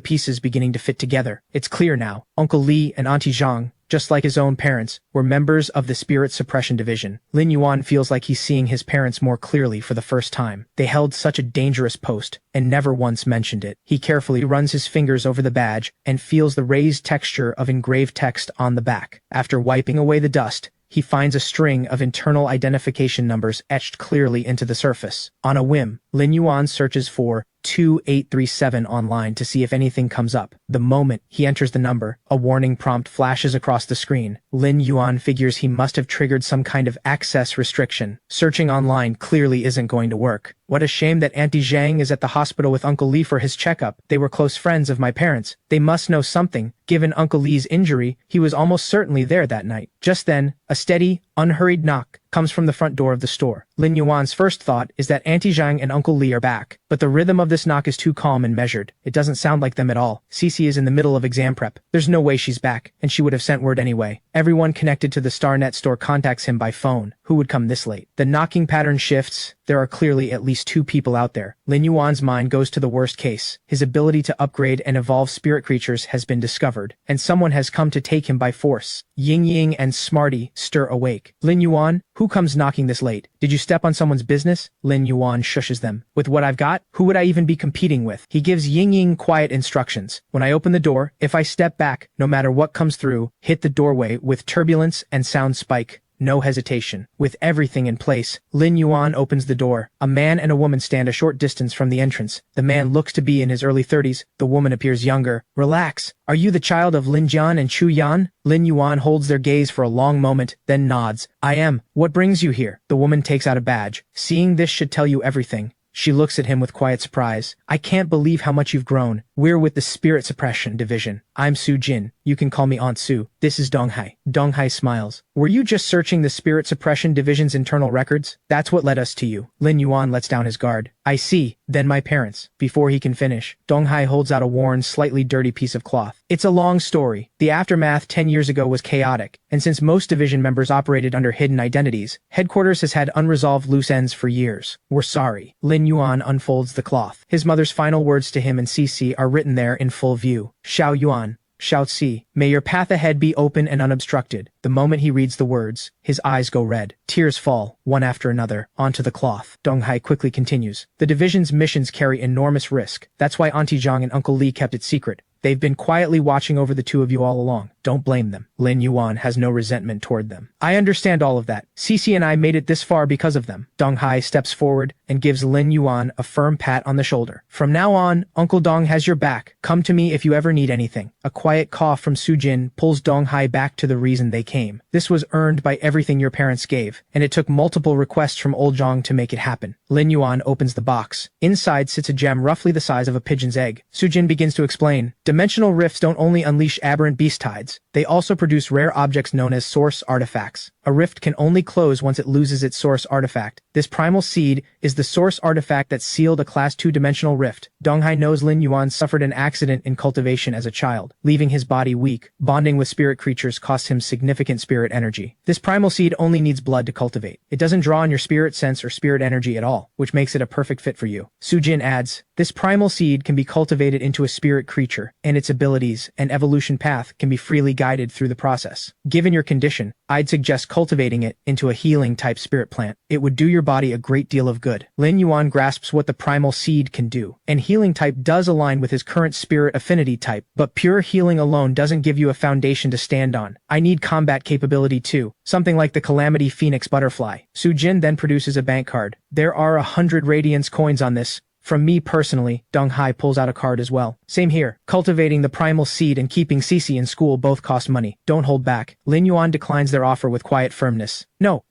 pieces beginning to fit together. It's clear now. Uncle Li and Auntie Zhang just like his own parents, were members of the Spirit Suppression Division. Lin Yuan feels like he's seeing his parents more clearly for the first time. They held such a dangerous post, and never once mentioned it. He carefully runs his fingers over the badge, and feels the raised texture of engraved text on the back. After wiping away the dust, he finds a string of internal identification numbers etched clearly into the surface. On a whim, Lin Yuan searches for 2837 online to see if anything comes up. The moment he enters the number, a warning prompt flashes across the screen. Lin Yuan figures he must have triggered some kind of access restriction. Searching online clearly isn't going to work. What a shame that Auntie Zhang is at the hospital with Uncle Li for his checkup. They were close friends of my parents. They must know something. Given Uncle Li's injury, he was almost certainly there that night. Just then, a steady, unhurried knock comes from the front door of the store. Lin Yuan's first thought is that Auntie Zhang and Uncle Li are back, but the rhythm of this knock is too calm and measured. It doesn't sound like them at all. Cici is in the middle of exam prep. There's no way she's back, and she would have sent word anyway. Everyone connected to the StarNet store contacts him by phone. Who would come this late? The knocking pattern shifts. There are clearly at least 2 people out there. Lin Yuan's mind goes to the worst case. His ability to upgrade and evolve spirit creatures has been discovered, and someone has come to take him by force. Ying Ying and Smarty stir awake. Lin Yuan, who comes knocking this late? Did you step on someone's business? Lin Yuan shushes them. With what I've got, who would I even be competing with? He gives Ying Ying quiet instructions. When I open the door, if I step back, no matter what comes through, hit the doorway with turbulence and sound spike. No hesitation. With everything in place, Lin Yuan opens the door. A man and a woman stand a short distance from the entrance. The man looks to be in his early 30s. The woman appears younger. Relax. Are you the child of Lin Jian and Chu Yan? Lin Yuan holds their gaze for a long moment, then nods. I am. What brings you here? The woman takes out a badge. Seeing this should tell you everything. She looks at him with quiet surprise. I can't believe how much you've grown. We're with the Spirit Suppression Division. I'm Su Jin. You can call me Aunt Su. This is Donghai. Donghai smiles. Were you just searching the Spirit Suppression Division's internal records? That's what led us to you. Lin Yuan lets down his guard. I see. Then my parents. Before he can finish, Donghai holds out a worn, slightly dirty piece of cloth. It's a long story. The aftermath 10 years ago was chaotic, and since most division members operated under hidden identities, headquarters has had unresolved loose ends for years. We're sorry. Lin Yuan unfolds the cloth. His mother's final words to him and Cici are written there in full view. Xiao Yuan. Xiao Ci, may your path ahead be open and unobstructed. The moment he reads the words, his eyes go red. Tears fall, one after another, onto the cloth. Donghai quickly continues. The division's missions carry enormous risk. That's why Auntie Zhang and Uncle Li kept it secret. They've been quietly watching over the 2 of you all along. Don't blame them. Lin Yuan has no resentment toward them. I understand all of that. Cici and I made it this far because of them. Donghai steps forward and gives Lin Yuan a firm pat on the shoulder. From now on, Uncle Dong has your back. Come to me if you ever need anything. A quiet cough from Su Jin pulls Donghai back to the reason they came. This was earned by everything your parents gave, and it took multiple requests from old Zhang to make it happen. Lin Yuan opens the box. Inside sits a gem roughly the size of a pigeon's egg. Su Jin begins to explain. Dimensional rifts don't only unleash aberrant beast tides, they also produce rare objects known as source artifacts. A rift can only close once it loses its source artifact. This primal seed is the source artifact that sealed a Class 2 dimensional rift. Donghai knows Lin Yuan suffered an accident in cultivation as a child, leaving his body weak. Bonding with spirit creatures costs him significant spirit energy. This primal seed only needs blood to cultivate. It doesn't draw on your spirit sense or spirit energy at all, which makes it a perfect fit for you. Su Jin adds, this primal seed can be cultivated into a spirit creature, and its abilities and evolution path can be freely guided through the process. Given your condition, I'd suggest cultivating it into a healing type spirit plant. It would do your body a great deal of good. Lin Yuan grasps what the primal seed can do, and healing type does align with his current spirit affinity type, but pure healing alone doesn't give you a foundation to stand on. I need combat capability too, something like the Calamity Phoenix Butterfly. Su Jin then produces a bank card. There are 100 Radiance coins on this. From me personally, Donghai pulls out a card as well. Same here. Cultivating the primal seed and keeping Cici in school both cost money. Don't hold back. Lin Yuan declines their offer with quiet firmness. No,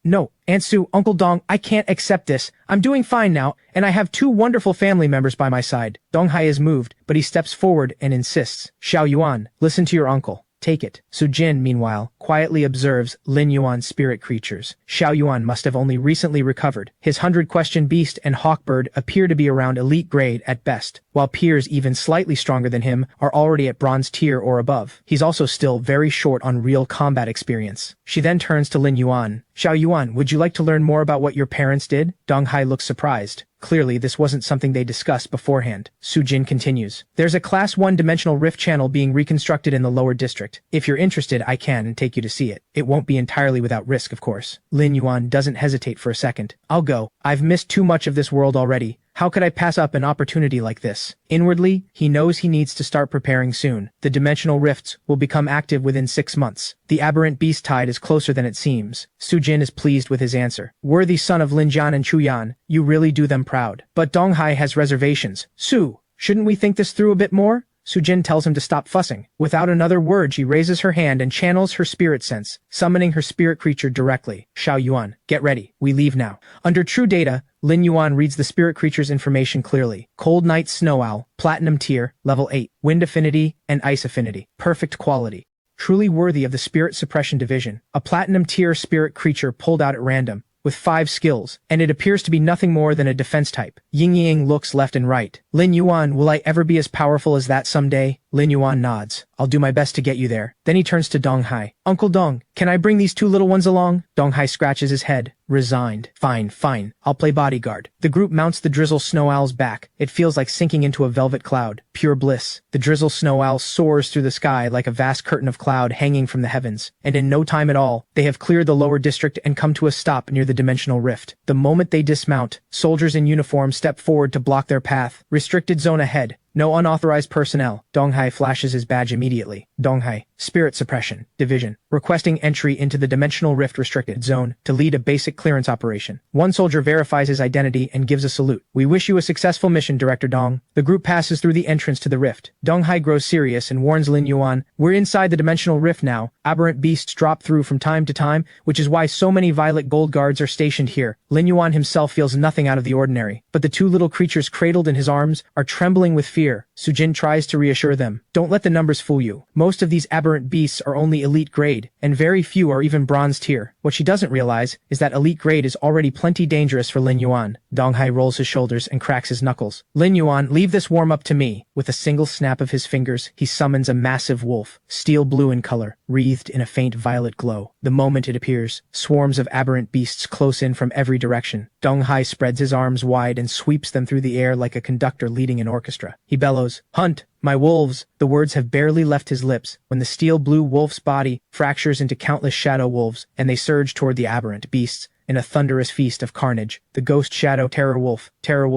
Aunt Su, Uncle Dong, I can't accept this. I'm doing fine now, and I have 2 wonderful family members by my side. Donghai is moved, but he steps forward and insists. Xiao Yuan, listen to your uncle. Take it. Su Jin, meanwhile, quietly observes Lin Yuan's spirit creatures. Xiao Yuan must have only recently recovered. His 100-question beast and hawkbird appear to be around elite grade at best. while peers even slightly stronger than him are already at bronze tier or above. He's also still very short on real combat experience. She then turns to Lin Yuan. Xiao Yuan, would you like to learn more about what your parents did? Dong Hai looks surprised. Clearly, this wasn't something they discussed beforehand. Su Jin continues. There's a Class 1 dimensional rift channel being reconstructed in the lower district. If you're interested, I can take you to see it. It won't be entirely without risk, of course. Lin Yuan doesn't hesitate for a second. I'll go. I've missed too much of this world already. How could I pass up an opportunity like this? Inwardly, he knows he needs to start preparing soon. The dimensional rifts will become active within 6 months. The aberrant beast tide is closer than it seems. Su Jin is pleased with his answer. Worthy son of Lin Jian and Chu Yan, you really do them proud. But Dong Hai has reservations. Su, shouldn't we think this through a bit more? Su Jin tells him to stop fussing. Without another word, she raises her hand and channels her spirit sense, summoning her spirit creature directly. Xiao Yuan, get ready. We leave now. Under true data, Lin Yuan reads the spirit creature's information clearly. Cold Night Snow Owl, Platinum Tier, Level 8. Wind Affinity and Ice Affinity. Perfect quality. Truly worthy of the Spirit Suppression Division. A Platinum Tier spirit creature pulled out at random, with 5 skills, and it appears to be nothing more than a defense type. Ying Ying looks left and right. Lin Yuan, will I ever be as powerful as that someday? Lin Yuan nods. I'll do my best to get you there. Then he turns to Dong Hai. Uncle Dong, can I bring these 2 little ones along? Dong Hai scratches his head, resigned. Fine, I'll play bodyguard. The group mounts the Drizzle Snow Owl's back. It feels like sinking into a velvet cloud. Pure bliss. The Drizzle Snow Owl soars through the sky like a vast curtain of cloud hanging from the heavens. And in no time at all, they have cleared the lower district and come to a stop near the dimensional rift. The moment they dismount, soldiers in uniform step forward to block their path. Restricted zone ahead. No unauthorized personnel. Dong Hai flashes his badge immediately. Dong Hai, Spirit Suppression Division, requesting entry into the Dimensional Rift Restricted Zone to lead a basic clearance operation. One soldier verifies his identity and gives a salute. We wish you a successful mission, Director Dong. The group passes through the entrance to the rift. Dong Hai grows serious and warns Lin Yuan, we're inside the Dimensional Rift now. Aberrant beasts drop through from time to time, which is why so many Violet Gold Guards are stationed here. Lin Yuan himself feels nothing out of the ordinary, but the 2 little creatures cradled in his arms are trembling with fear. Su Jin tries to reassure them. Don't let the numbers fool you. Most of these aberrant beasts are only elite grade, and very few are even bronze tier. What she doesn't realize is that elite grade is already plenty dangerous for Lin Yuan. Dong Hai rolls his shoulders and cracks his knuckles. Lin Yuan, leave this warm-up to me. With a single snap of his fingers, he summons a massive wolf, steel blue in color, wreathed in a faint violet glow. The moment it appears, swarms of aberrant beasts close in from every direction. Dong Hai spreads his arms wide and sweeps them through the air like a conductor leading an orchestra. He bellows, "Hunt! My wolves!" The words have barely left his lips when the steel blue wolf's body fractures into countless shadow wolves, and they surge toward the aberrant beasts in a thunderous feast of carnage. The Ghost Shadow Terror Wolf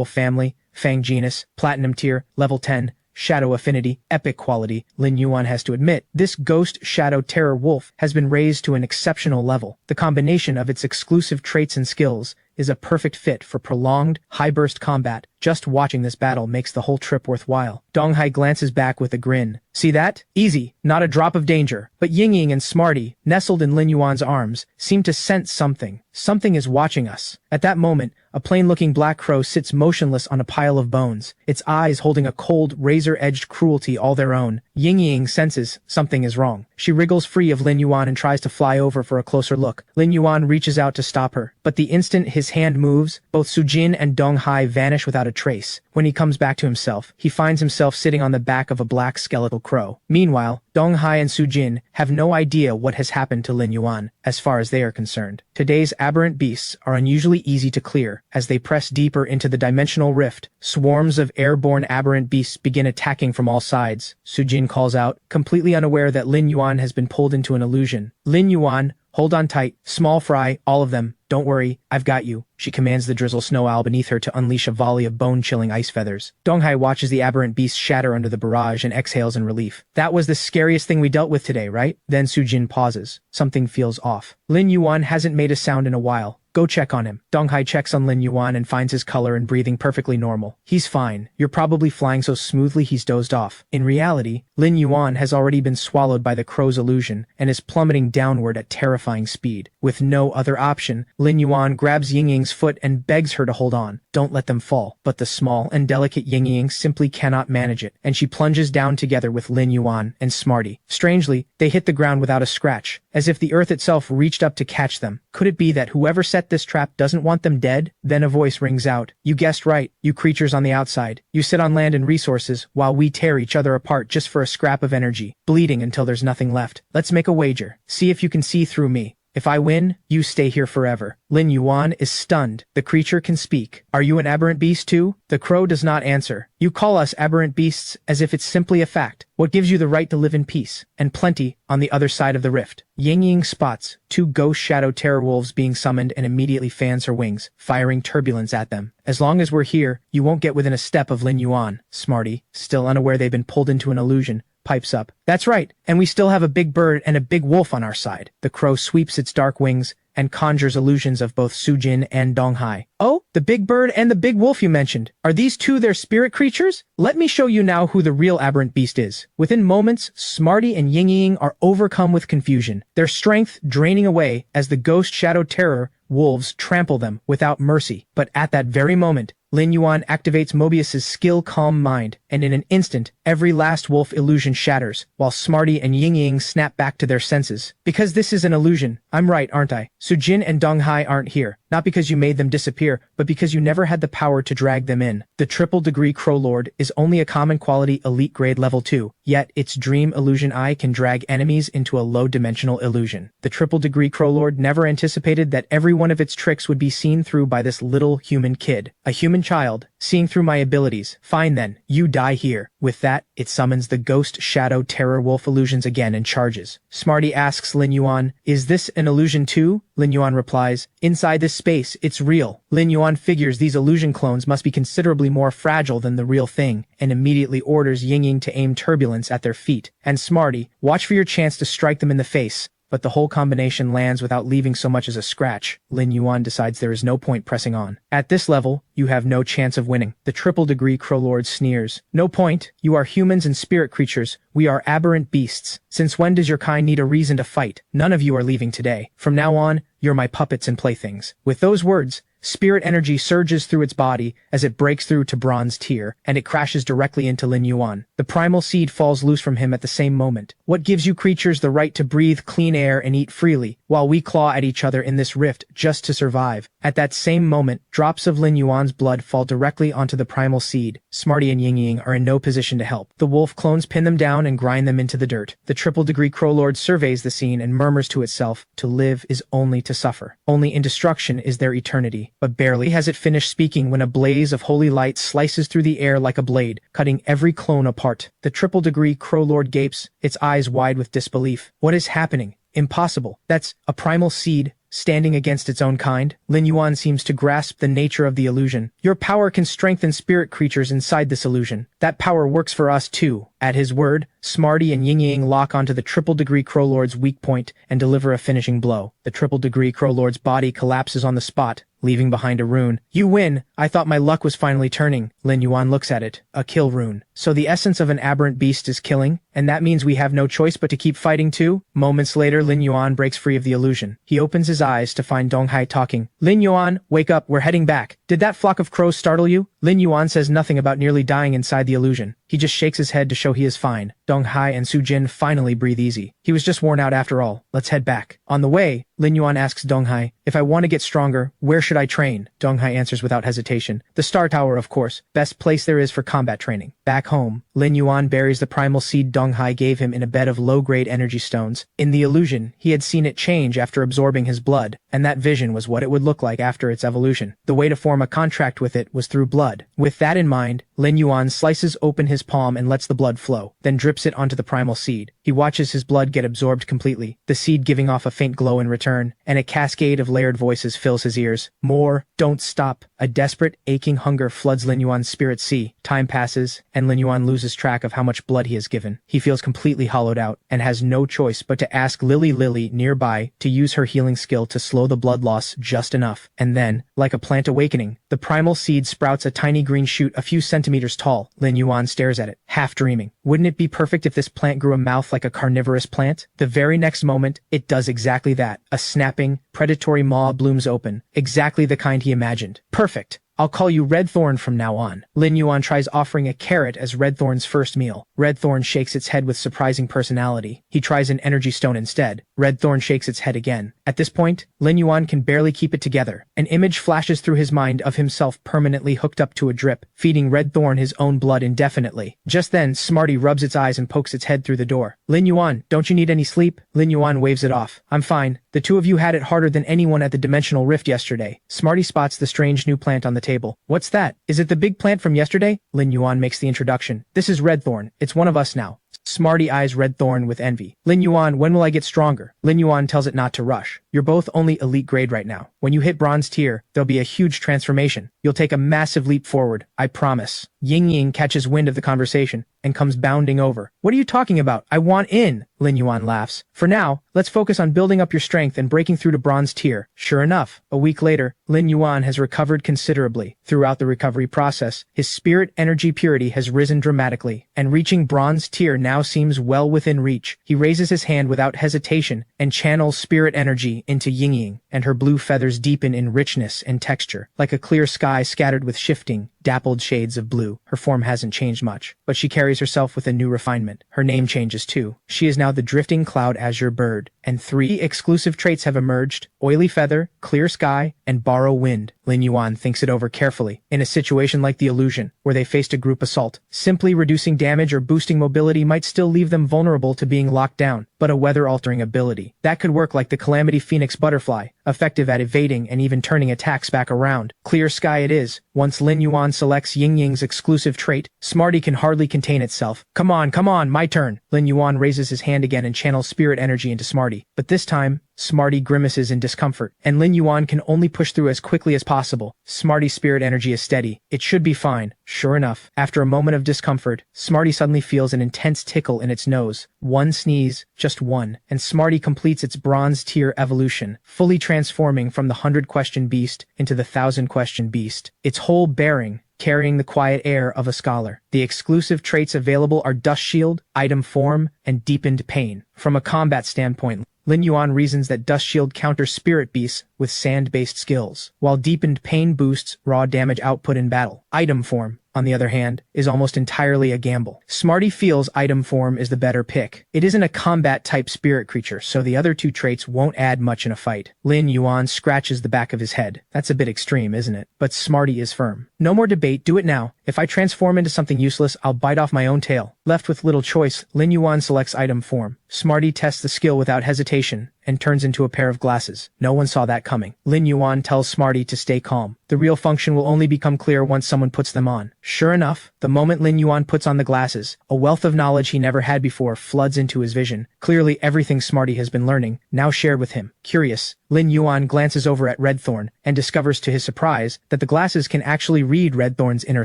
family, Fang genus, Platinum Tier, Level 10, Shadow Affinity, Epic Quality. Lin Yuan has to admit, this Ghost Shadow Terror Wolf has been raised to an exceptional level. The combination of its exclusive traits and skills is a perfect fit for prolonged, high-burst combat. Just watching this battle makes the whole trip worthwhile. Dong Hai glances back with a grin. See that? Easy, not a drop of danger. But Ying Ying and Smarty, nestled in Lin Yuan's arms, seem to sense something. Something is watching us. At that moment, a plain-looking black crow sits motionless on a pile of bones, its eyes holding a cold, razor-edged cruelty all their own. Ying Ying senses something is wrong. She wriggles free of Lin Yuan and tries to fly over for a closer look. Lin Yuan reaches out to stop her, but the instant his hand moves, both Su Jin and Dong Hai vanish without a trace. When he comes back to himself, he finds himself sitting on the back of a black skeletal crow. Meanwhile, Dong Hai and Su Jin have no idea what has happened to Lin Yuan, as far as they are concerned. Today's aberrant beasts are unusually easy to clear. As they press deeper into the dimensional rift, swarms of airborne aberrant beasts begin attacking from all sides. Su Jin calls out, completely unaware that Lin Yuan has been pulled into an illusion. Lin Yuan, hold on tight. Small fry, all of them. Don't worry, I've got you. She commands the Drizzle Snow Owl beneath her to unleash a volley of bone-chilling ice feathers. Dong Hai watches the aberrant beast shatter under the barrage and exhales in relief. That was the scariest thing we dealt with today, right? Then Su Jin pauses. Something feels off. Lin Yuan hasn't made a sound in a while. Go check on him. Dong Hai checks on Lin Yuan and finds his color and breathing perfectly normal. He's fine. You're probably flying so smoothly he's dozed off. In reality, Lin Yuan has already been swallowed by the crow's illusion and is plummeting downward at terrifying speed. With no other option, Lin Yuan grabs Ying Ying's foot and begs her to hold on. Don't let them fall. But the small and delicate Ying Ying simply cannot manage it, and she plunges down together with Lin Yuan and Smarty. Strangely, they hit the ground without a scratch, as if the earth itself reached up to catch them. Could it be that whoever set this trap doesn't want them dead? Then a voice rings out. You guessed right, you creatures on the outside. You sit on land and resources, while we tear each other apart just for a scrap of energy, bleeding until there's nothing left. Let's make a wager. See if you can see through me. If I win, you stay here forever. Lin Yuan is stunned. The creature can speak. Are you an aberrant beast too? The crow does not answer. You call us aberrant beasts as if it's simply a fact. What gives you the right to live in peace and plenty on the other side of the rift? Ying spots two ghost shadow terror wolves being summoned and immediately fans her wings, firing turbulence at them. As long as we're here, you won't get within a step of Lin Yuan. Smarty, still unaware they've been pulled into an illusion, pipes up. That's right, and we still have a big bird and a big wolf on our side. The crow sweeps its dark wings and conjures illusions of both Sujin and Donghai. Oh, the big bird and the big wolf you mentioned. Are these two their spirit creatures? Let me show you now who the real aberrant beast is. Within moments, Smarty and Ying are overcome with confusion, their strength draining away as the ghost shadow terror wolves trample them without mercy. But at that very moment, Lin Yuan activates Mobius's skill Calm Mind, and in an instant, every last wolf illusion shatters, while Smarty and Ying snap back to their senses. Because this is an illusion. I'm right, aren't I? Sujin and Donghai aren't here, not because you made them disappear, but because you never had the power to drag them in. The triple degree Crow Lord is only a common quality elite grade level 2, yet its dream illusion eye can drag enemies into a low-dimensional illusion. The triple degree Crow Lord never anticipated that every one of its tricks would be seen through by this little human kid. A human child, seeing through my abilities. Fine then, you die here. With that, it summons the ghost shadow terror wolf illusions again and charges. Smarty asks Lin Yuan, is this an illusion too? Lin Yuan replies, inside this space, it's real. Lin Yuan figures these illusion clones must be considerably more fragile than the real thing, and immediately orders Ying to aim turbulence at their feet. And Smarty, watch for your chance to strike them in the face. But the whole combination lands without leaving so much as a scratch. Lin Yuan decides there is no point pressing on. At this level, you have no chance of winning. The triple degree Crow Lord sneers. No point. You are humans and spirit creatures. We are aberrant beasts. Since when does your kind need a reason to fight? None of you are leaving today. From now on, you're my puppets and playthings. With those words, spirit energy surges through its body as it breaks through to bronze tier, and it crashes directly into Lin Yuan. The primal seed falls loose from him at the same moment. What gives you creatures the right to breathe clean air and eat freely, while we claw at each other in this rift just to survive? At that same moment, drops of Lin Yuan's blood fall directly onto the primal seed. Smarty and Ying are in no position to help. The wolf clones pin them down and grind them into the dirt. The triple degree Crow Lord surveys the scene and murmurs to itself, to live is only to suffer. Only in destruction is there eternity. But barely has it finished speaking when a blaze of holy light slices through the air like a blade, cutting every clone apart. The triple degree Crow Lord gapes, its eyes wide with disbelief. What is happening? Impossible. That's a primal seed standing against its own kind. Lin Yuan seems to grasp the nature of the illusion. Your power can strengthen spirit creatures inside this illusion. That power works for us too. At his word, Smarty and Ying lock onto the triple degree Crow Lord's weak point and deliver a finishing blow. The triple degree Crow Lord's body collapses on the spot, leaving behind a rune. You win. I thought my luck was finally turning. Lin Yuan looks at it. A kill rune. So the essence of an aberrant beast is killing, and that means we have no choice but to keep fighting too? Moments later, Lin Yuan breaks free of the illusion. He opens his eyes to find Donghai talking. Lin Yuan, wake up, we're heading back. Did that flock of crows startle you? Lin Yuan says nothing about nearly dying inside the illusion. He just shakes his head to show he is fine. Donghai and Sujin finally breathe easy. He was just worn out after all. Let's head back. On the way, Lin Yuan asks Donghai, if I want to get stronger, where should I train? Donghai answers without hesitation. The Star Tower, of course. Best place there is for combat training. Back home, Lin Yuan buries the primal seed Donghai gave him in a bed of low-grade energy stones. In the illusion, he had seen it change after absorbing his blood, and that vision was what it would look like after its evolution. The way to form a contract with it was through blood. With that in mind, Lin Yuan slices open his palm and lets the blood flow, then drips it onto the primal seed. He watches his blood get absorbed completely, the seed giving off a faint glow in return, and a cascade of layered voices fills his ears. More, don't stop. A desperate, aching hunger floods Lin Yuan's spirit sea. Time passes, and Lin Yuan loses track of how much blood he has given. He feels completely hollowed out, and has no choice but to ask Lily nearby to use her healing skill to slow the blood loss just enough. And then, like a plant awakening, the primal seed sprouts a tiny green shoot a few centimeters tall. Lin Yuan stares at it, half dreaming. Wouldn't it be perfect if this plant grew a mouth like a carnivorous plant? The very next moment, it does exactly that. A snapping, predatory maw blooms open, exactly the kind he imagined. Perfect. I'll call you Red Thorn from now on. Lin Yuan tries offering a carrot as Red Thorn's first meal. Red Thorn shakes its head with surprising personality. He tries an energy stone instead. Red Thorn shakes its head again. At this point, Lin Yuan can barely keep it together. An image flashes through his mind of himself permanently hooked up to a drip, feeding Red Thorn his own blood indefinitely. Just then, Smarty rubs its eyes and pokes its head through the door. Lin Yuan, don't you need any sleep? Lin Yuan waves it off. I'm fine. The two of you had it harder than anyone at the dimensional rift yesterday. Smarty spots the strange new plant on the table. What's that? Is it the big plant from yesterday? Lin Yuan makes the introduction. This is Red Thorn. It's one of us now. Smarty eyes Red Thorn with envy. Lin Yuan, when will I get stronger? Lin Yuan tells it not to rush. You're both only elite grade right now. When you hit bronze tier, there'll be a huge transformation. You'll take a massive leap forward, I promise. Ying Ying catches wind of the conversation and comes bounding over. What are you talking about? I want in. Lin Yuan laughs. For now, let's focus on building up your strength and breaking through to bronze tier. Sure enough, a week later, Lin Yuan has recovered considerably. Throughout the recovery process, his spirit energy purity has risen dramatically, and reaching bronze tier now seems well within reach. He raises his hand without hesitation and channels spirit energy into Ying Ying, and her blue feathers deepen in richness and texture, like a clear sky scattered with shifting, dappled shades of blue. Her form hasn't changed much, but she carries herself with a new refinement. Her name changes too. She is now the Drifting Cloud Azure Bird, and 3 exclusive traits have emerged: Oily Feather, Clear Sky, and Borrow Wind. Lin Yuan thinks it over carefully. In a situation like the illusion, where they faced a group assault, simply reducing damage or boosting mobility might still leave them vulnerable to being locked down, but a weather-altering ability that could work like the Calamity Phoenix Butterfly, effective at evading and even turning attacks back around. Clear Sky it is. Once Lin Yuan selects Ying Ying's exclusive trait, Smarty can hardly contain itself. Come on, my turn. Lin Yuan raises his hand again and channels spirit energy into Smarty. But this time, Smarty grimaces in discomfort, and Lin Yuan can only push through as quickly as possible. Smarty's spirit energy is steady. It should be fine. Sure enough, after a moment of discomfort, Smarty suddenly feels an intense tickle in its nose. One sneeze, just one, and Smarty completes its bronze tier evolution, fully transforming from the 100-question beast into the 1,000-question beast. Its whole bearing carrying the quiet air of a scholar. The exclusive traits available are Dust Shield, Item Form, and Deepened Pain. From a combat standpoint, Lin Yuan reasons that Dust Shield counters spirit beasts with sand-based skills, while Deepened Pain boosts raw damage output in battle. Item Form, on the other hand, is almost entirely a gamble. Smarty feels Item Form is the better pick. It isn't a combat-type spirit creature, so the other two traits won't add much in a fight. Lin Yuan scratches the back of his head. That's a bit extreme, isn't it? But Smarty is firm. No more debate, do it now. If I transform into something useless, I'll bite off my own tail. Left with little choice, Lin Yuan selects Item Form. Smarty tests the skill without hesitation and turns into a pair of glasses. No one saw that coming. Lin Yuan tells Smarty to stay calm. The real function will only become clear once someone puts them on. Sure enough, the moment Lin Yuan puts on the glasses, a wealth of knowledge he never had before floods into his vision. Clearly everything Smarty has been learning, now shared with him. Curious, Lin Yuan glances over at Red Thorn and discovers to his surprise that the glasses can actually read Red Thorn's inner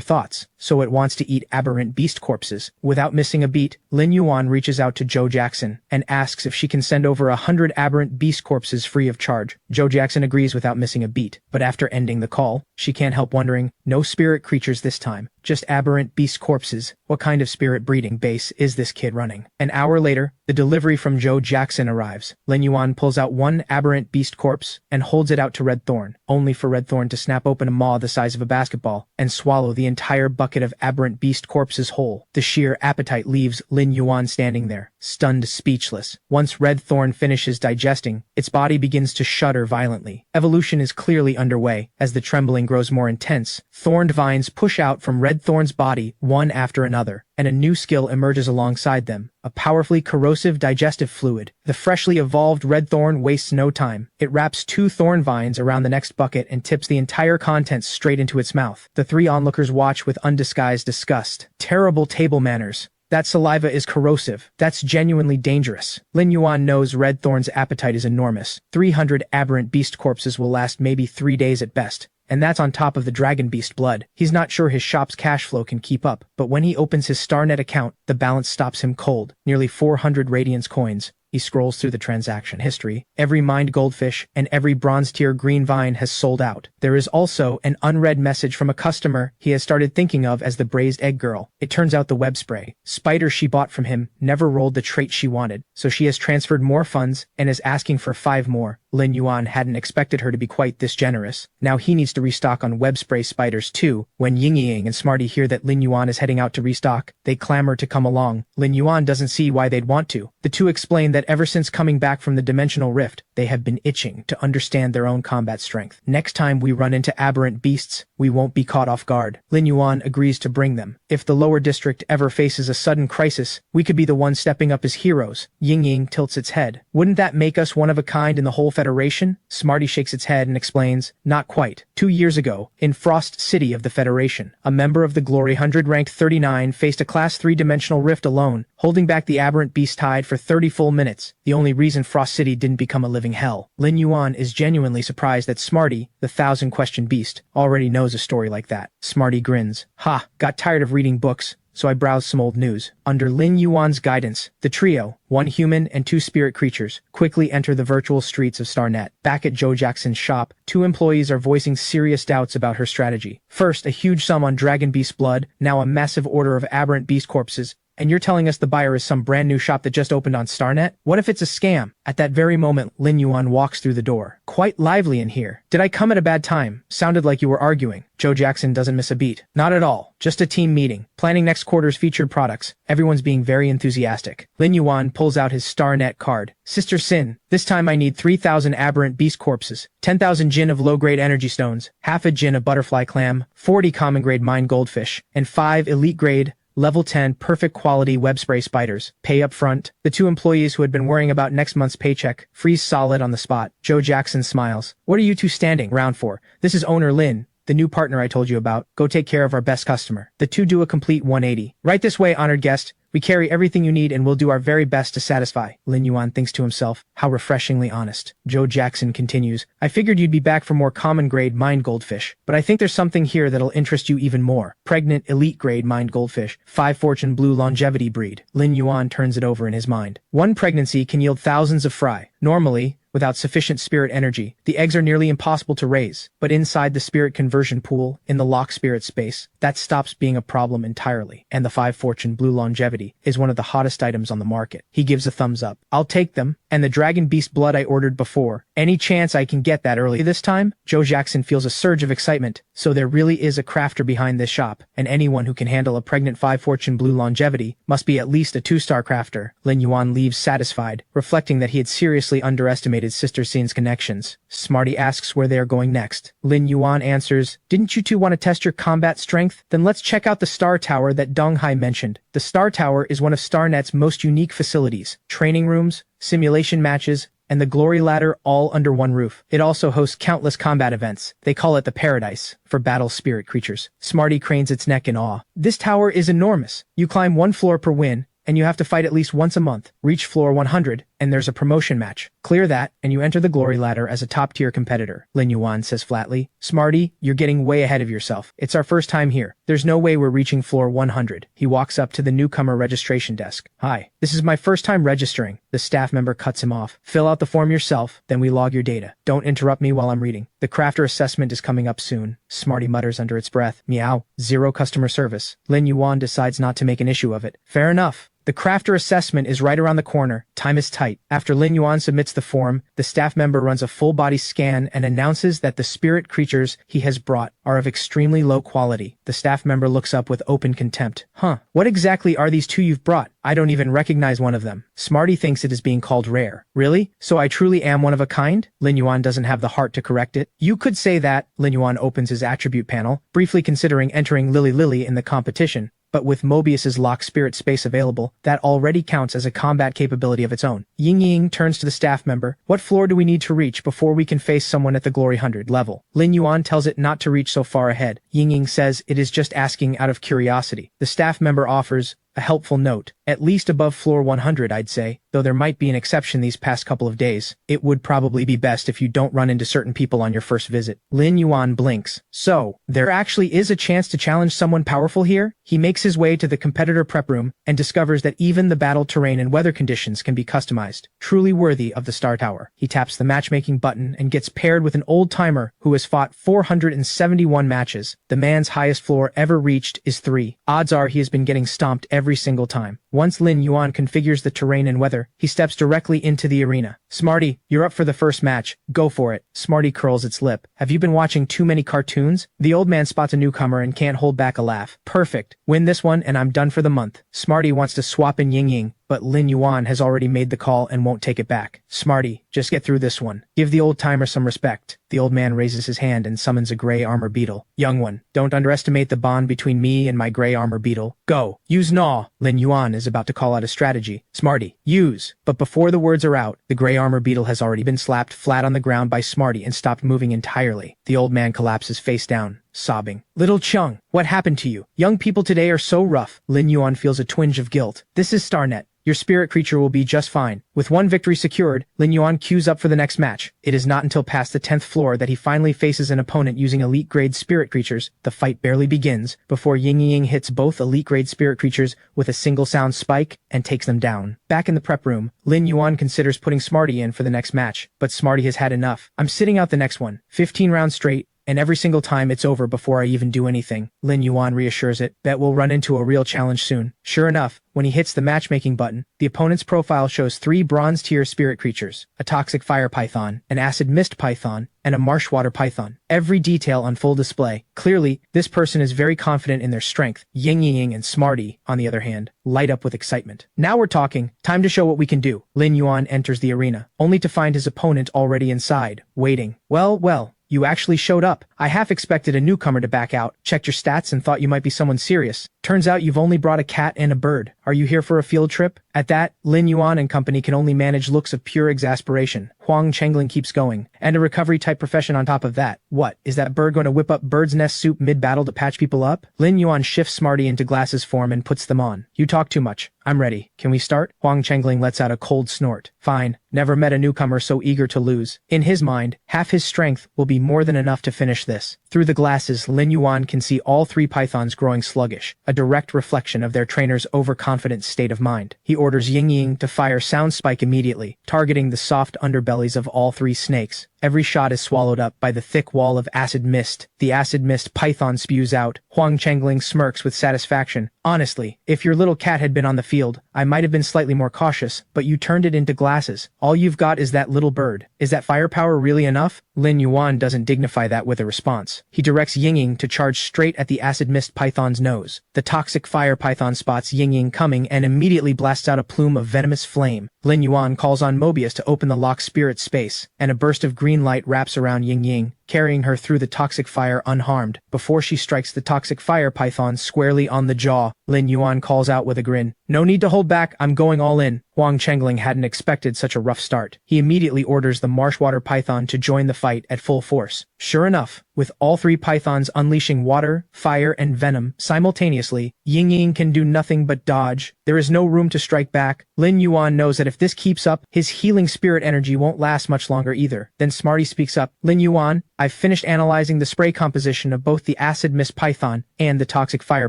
thoughts, so it wants to eat aberrant beast corpses. Without missing a beat, Lin Yuan reaches out to Joe Jackson and asks if she can send over 100 aberrant beast corpses free of charge. Joe Jackson agrees without missing a beat, but after ending the call, she can't help wondering, no spirit creatures this time, just aberrant beast corpses. What kind of spirit breeding base is this kid running? An hour later, the delivery from Joe Jackson arrives. Lin Yuan pulls out one aberrant beast corpse and holds it out to Red Thorn, only for Red Thorn to snap open a maw the size of a basketball and swallow the entire bucket of aberrant beast corpses whole. The sheer appetite leaves Lin Yuan standing there, stunned speechless. Once Red Thorn finishes digesting, its body begins to shudder violently. Evolution is clearly underway. As the trembling grows more intense, thorned vines push out from Red Thorn's body one after another, and a new skill emerges alongside them, a powerfully corrosive digestive fluid. The freshly evolved Red Thorn wastes no time. It wraps 2 thorn vines around the next bucket and tips the entire contents straight into its mouth. The 3 onlookers watch with undisguised disgust. Terrible table manners. That saliva is corrosive. That's genuinely dangerous. Lin Yuan knows Red Thorn's appetite is enormous. 300 aberrant beast corpses will last maybe 3 days at best. And that's on top of the dragon beast blood. He's not sure his shop's cash flow can keep up, but when he opens his StarNet account, the balance stops him cold. Nearly 400 Radiance coins. He scrolls through the transaction history. Every mined goldfish and every bronze tier green vine has sold out. There is also an unread message from a customer he has started thinking of as the braised egg girl. It turns out the web spray spider she bought from him never rolled the trait she wanted, so she has transferred more funds and is asking for 5 more. Lin Yuan hadn't expected her to be quite this generous. Now he needs to restock on web spray spiders too. When Ying and Smarty hear that Lin Yuan is heading out to restock, they clamor to come along. Lin Yuan doesn't see why they'd want to. The two explain that ever since coming back from the dimensional rift, they have been itching to understand their own combat strength. Next time we run into aberrant beasts, we won't be caught off guard. Lin Yuan agrees to bring them. If the lower district ever faces a sudden crisis, we could be the ones stepping up as heroes. Ying tilts its head. Wouldn't that make us one of a kind in the whole Federation? Smarty shakes its head and explains, not quite. 2 years ago, in Frost City of the Federation, a member of the Glory 100 ranked 39 faced a Class 3 dimensional rift alone, holding back the aberrant beast tide for 30 full minutes. The only reason Frost City didn't become a living hell. Lin Yuan is genuinely surprised that Smarty, the 1,000-question beast, already knows a story like that. Smarty grins. Ha, got tired of reading books, so I browsed some old news. Under Lin Yuan's guidance, the trio, 1 human and 2 spirit creatures, quickly enter the virtual streets of Starnet. Back at Joe Jackson's shop, 2 employees are voicing serious doubts about her strategy. First, a huge sum on dragon beast blood, now a massive order of aberrant beast corpses. And you're telling us the buyer is some brand new shop that just opened on Starnet? What if it's a scam? At that very moment, Lin Yuan walks through the door. Quite lively in here. Did I come at a bad time? Sounded like you were arguing. Joe Jackson doesn't miss a beat. Not at all. Just a team meeting. Planning next quarter's featured products. Everyone's being very enthusiastic. Lin Yuan pulls out his Starnet card. Sister Sin, this time I need 3,000 aberrant beast corpses, 10,000 jin of low-grade energy stones, half a jin of butterfly clam, 40 common-grade mine goldfish, and 5 elite-grade Level 10 perfect quality web spray spiders. Pay up front. The 2 employees who had been worrying about next month's paycheck freeze solid on the spot. Joe Jackson smiles. What are you two standing around for? This is owner Lin, the new partner I told you about. Go take care of our best customer. The 2 do a complete 180. Right this way, honored guest. We carry everything you need and we'll do our very best to satisfy. Lin Yuan thinks to himself, how refreshingly honest. Joe Jackson continues, I figured you'd be back for more common grade mined goldfish, but I think there's something here that'll interest you even more. Pregnant elite grade mined goldfish, 5 fortune blue longevity breed. Lin Yuan turns it over in his mind. 1 pregnancy can yield thousands of fry. Normally, without sufficient spirit energy, the eggs are nearly impossible to raise, but inside the spirit conversion pool, in the lock spirit space, that stops being a problem entirely, and the 5 fortune blue longevity is one of the hottest items on the market. He gives a thumbs up. I'll take them, and the dragon beast blood I ordered before. Any chance I can get that early this time? Joe Jackson feels a surge of excitement, so there really is a crafter behind this shop, and anyone who can handle a pregnant 5 fortune blue longevity must be at least a 2-star crafter. Lin Yuan leaves satisfied, reflecting that he had seriously underestimated Sister Sin's connections. Smarty asks where they are going next. Lin Yuan answers, didn't you two want to test your combat strength? Then let's check out the Star Tower that Dong Hai mentioned. The Star Tower is one of StarNet's most unique facilities. Training rooms, simulation matches, and the Glory Ladder all under one roof. It also hosts countless combat events. They call it the Paradise, for battle spirit creatures. Smarty cranes its neck in awe. This tower is enormous. You climb 1 floor per win, and you have to fight at least once a month. Reach floor 100, and there's a promotion match. Clear that, and you enter the Glory Ladder as a top-tier competitor. Lin Yuan says flatly, Smarty, you're getting way ahead of yourself. It's our first time here. There's no way we're reaching floor 100. He walks up to the newcomer registration desk. Hi, this is my first time registering. The staff member cuts him off. Fill out the form yourself, then we log your data. Don't interrupt me while I'm reading. The crafter assessment is coming up soon. Smarty mutters under its breath. Meow. 0 customer service. Lin Yuan decides not to make an issue of it. Fair enough. The crafter assessment is right around the corner. Time is tight. After Lin Yuan submits the form, the staff member runs a full-body scan and announces that the spirit creatures he has brought are of extremely low quality. The staff member looks up with open contempt. What exactly are these 2 you've brought? I don't even recognize one of them. Smarty thinks it is being called rare. Really? So I truly am one of a kind? Lin Yuan doesn't have the heart to correct it. You could say that. Lin Yuan opens his attribute panel, briefly considering entering Lily in the competition. But with Mobius's lock spirit space available, that already counts as a combat capability of its own. Ying turns to the staff member. What floor do we need to reach before we can face someone at the Glory 100 level? Lin Yuan tells it not to reach so far ahead. Ying says it is just asking out of curiosity. The staff member offers a helpful note. At least above floor 100, I'd say, though there might be an exception these past couple of days. It would probably be best if you don't run into certain people on your first visit. Lin Yuan blinks. So, there actually is a chance to challenge someone powerful here? He makes his way to the competitor prep room and discovers that even the battle terrain and weather conditions can be customized. Truly worthy of the Star Tower. He taps the matchmaking button and gets paired with an old-timer who has fought 471 matches. The man's highest floor ever reached is 3. Odds are he has been getting stomped every single time. Once Lin Yuan configures the terrain and weather, he steps directly into the arena. Smarty, you're up for the first match. Go for it. Smarty curls its lip. Have you been watching too many cartoons? The old man spots a newcomer and can't hold back a laugh. Perfect. Win this one and I'm done for the month. Smarty wants to swap in Ying Ying, but Lin Yuan has already made the call and won't take it back. Smarty, just get through this one. Give the old timer some respect. The old man raises his hand and summons a gray armor beetle. Young one, don't underestimate the bond between me and my gray armor beetle. Go. Use Gnaw. Lin Yuan is about to call out a strategy. Smarty, use. But before the words are out, the gray armor beetle has already been slapped flat on the ground by Smarty and stopped moving entirely. The old man collapses face down, sobbing. Little Chung, what happened to you? Young people today are so rough. Lin Yuan feels a twinge of guilt. This is Starnet. Your spirit creature will be just fine. With one victory secured, Lin Yuan queues up for the next match. It is not until past the 10th floor that he finally faces an opponent using elite-grade spirit creatures. The fight barely begins before Ying Ying hits both elite-grade spirit creatures with a single sound spike and takes them down. Back in the prep room, Lin Yuan considers putting Smarty in for the next match, but Smarty has had enough. I'm sitting out the next one. 15 rounds straight. And every single time it's over before I even do anything. Lin Yuan reassures it. Bet we'll run into a real challenge soon. Sure enough, when he hits the matchmaking button, the opponent's profile shows 3 bronze-tier spirit creatures, a toxic fire python, an acid mist python, and a marshwater python. Every detail on full display. Clearly, this person is very confident in their strength. Ying Ying and Smarty, on the other hand, light up with excitement. Now we're talking. Time to show what we can do. Lin Yuan enters the arena, only to find his opponent already inside, waiting. Well. You actually showed up. I half expected a newcomer to back out, checked your stats and thought you might be someone serious. Turns out you've only brought a cat and a bird. Are you here for a field trip? At that, Lin Yuan and company can only manage looks of pure exasperation. Huang Chengling keeps going. And a recovery-type profession on top of that. What, is that bird going to whip up bird's nest soup mid-battle to patch people up? Lin Yuan shifts Smarty into glasses form and puts them on. You talk too much. I'm ready. Can we start? Huang Chengling lets out a cold snort. Fine. Never met a newcomer so eager to lose. In his mind, half his strength will be more than enough to finish this. Through the glasses, Lin Yuan can see all 3 pythons growing sluggish, a direct reflection of their trainer's overconfident state of mind. He orders Ying Ying to fire Sound Spike immediately, targeting the soft underbellies of all 3 snakes. Every shot is swallowed up by the thick wall of acid mist. The acid mist python spews out. Huang Chengling smirks with satisfaction. Honestly, if your little cat had been on the field, I might have been slightly more cautious, but you turned it into glasses. All you've got is that little bird. Is that firepower really enough? Lin Yuan doesn't dignify that with a response. He directs Ying Ying to charge straight at the acid mist python's nose. The toxic fire python spots Ying Ying coming and immediately blasts out a plume of venomous flame. Lin Yuan calls on Mobius to open the locked spirit space, and a burst of green light wraps around Ying Ying, carrying her through the toxic fire unharmed. Before she strikes the toxic fire python squarely on the jaw, Lin Yuan calls out with a grin. No need to hold back, I'm going all in. Huang Chengling hadn't expected such a rough start. He immediately orders the marshwater python to join the fight at full force. Sure enough, with all 3 pythons unleashing water, fire, and venom simultaneously, Ying Ying can do nothing but dodge. There is no room to strike back. Lin Yuan knows that if this keeps up, his healing spirit energy won't last much longer either. Then Smarty speaks up. Lin Yuan, I've finished analyzing the spray composition of both the acid mist python and the toxic fire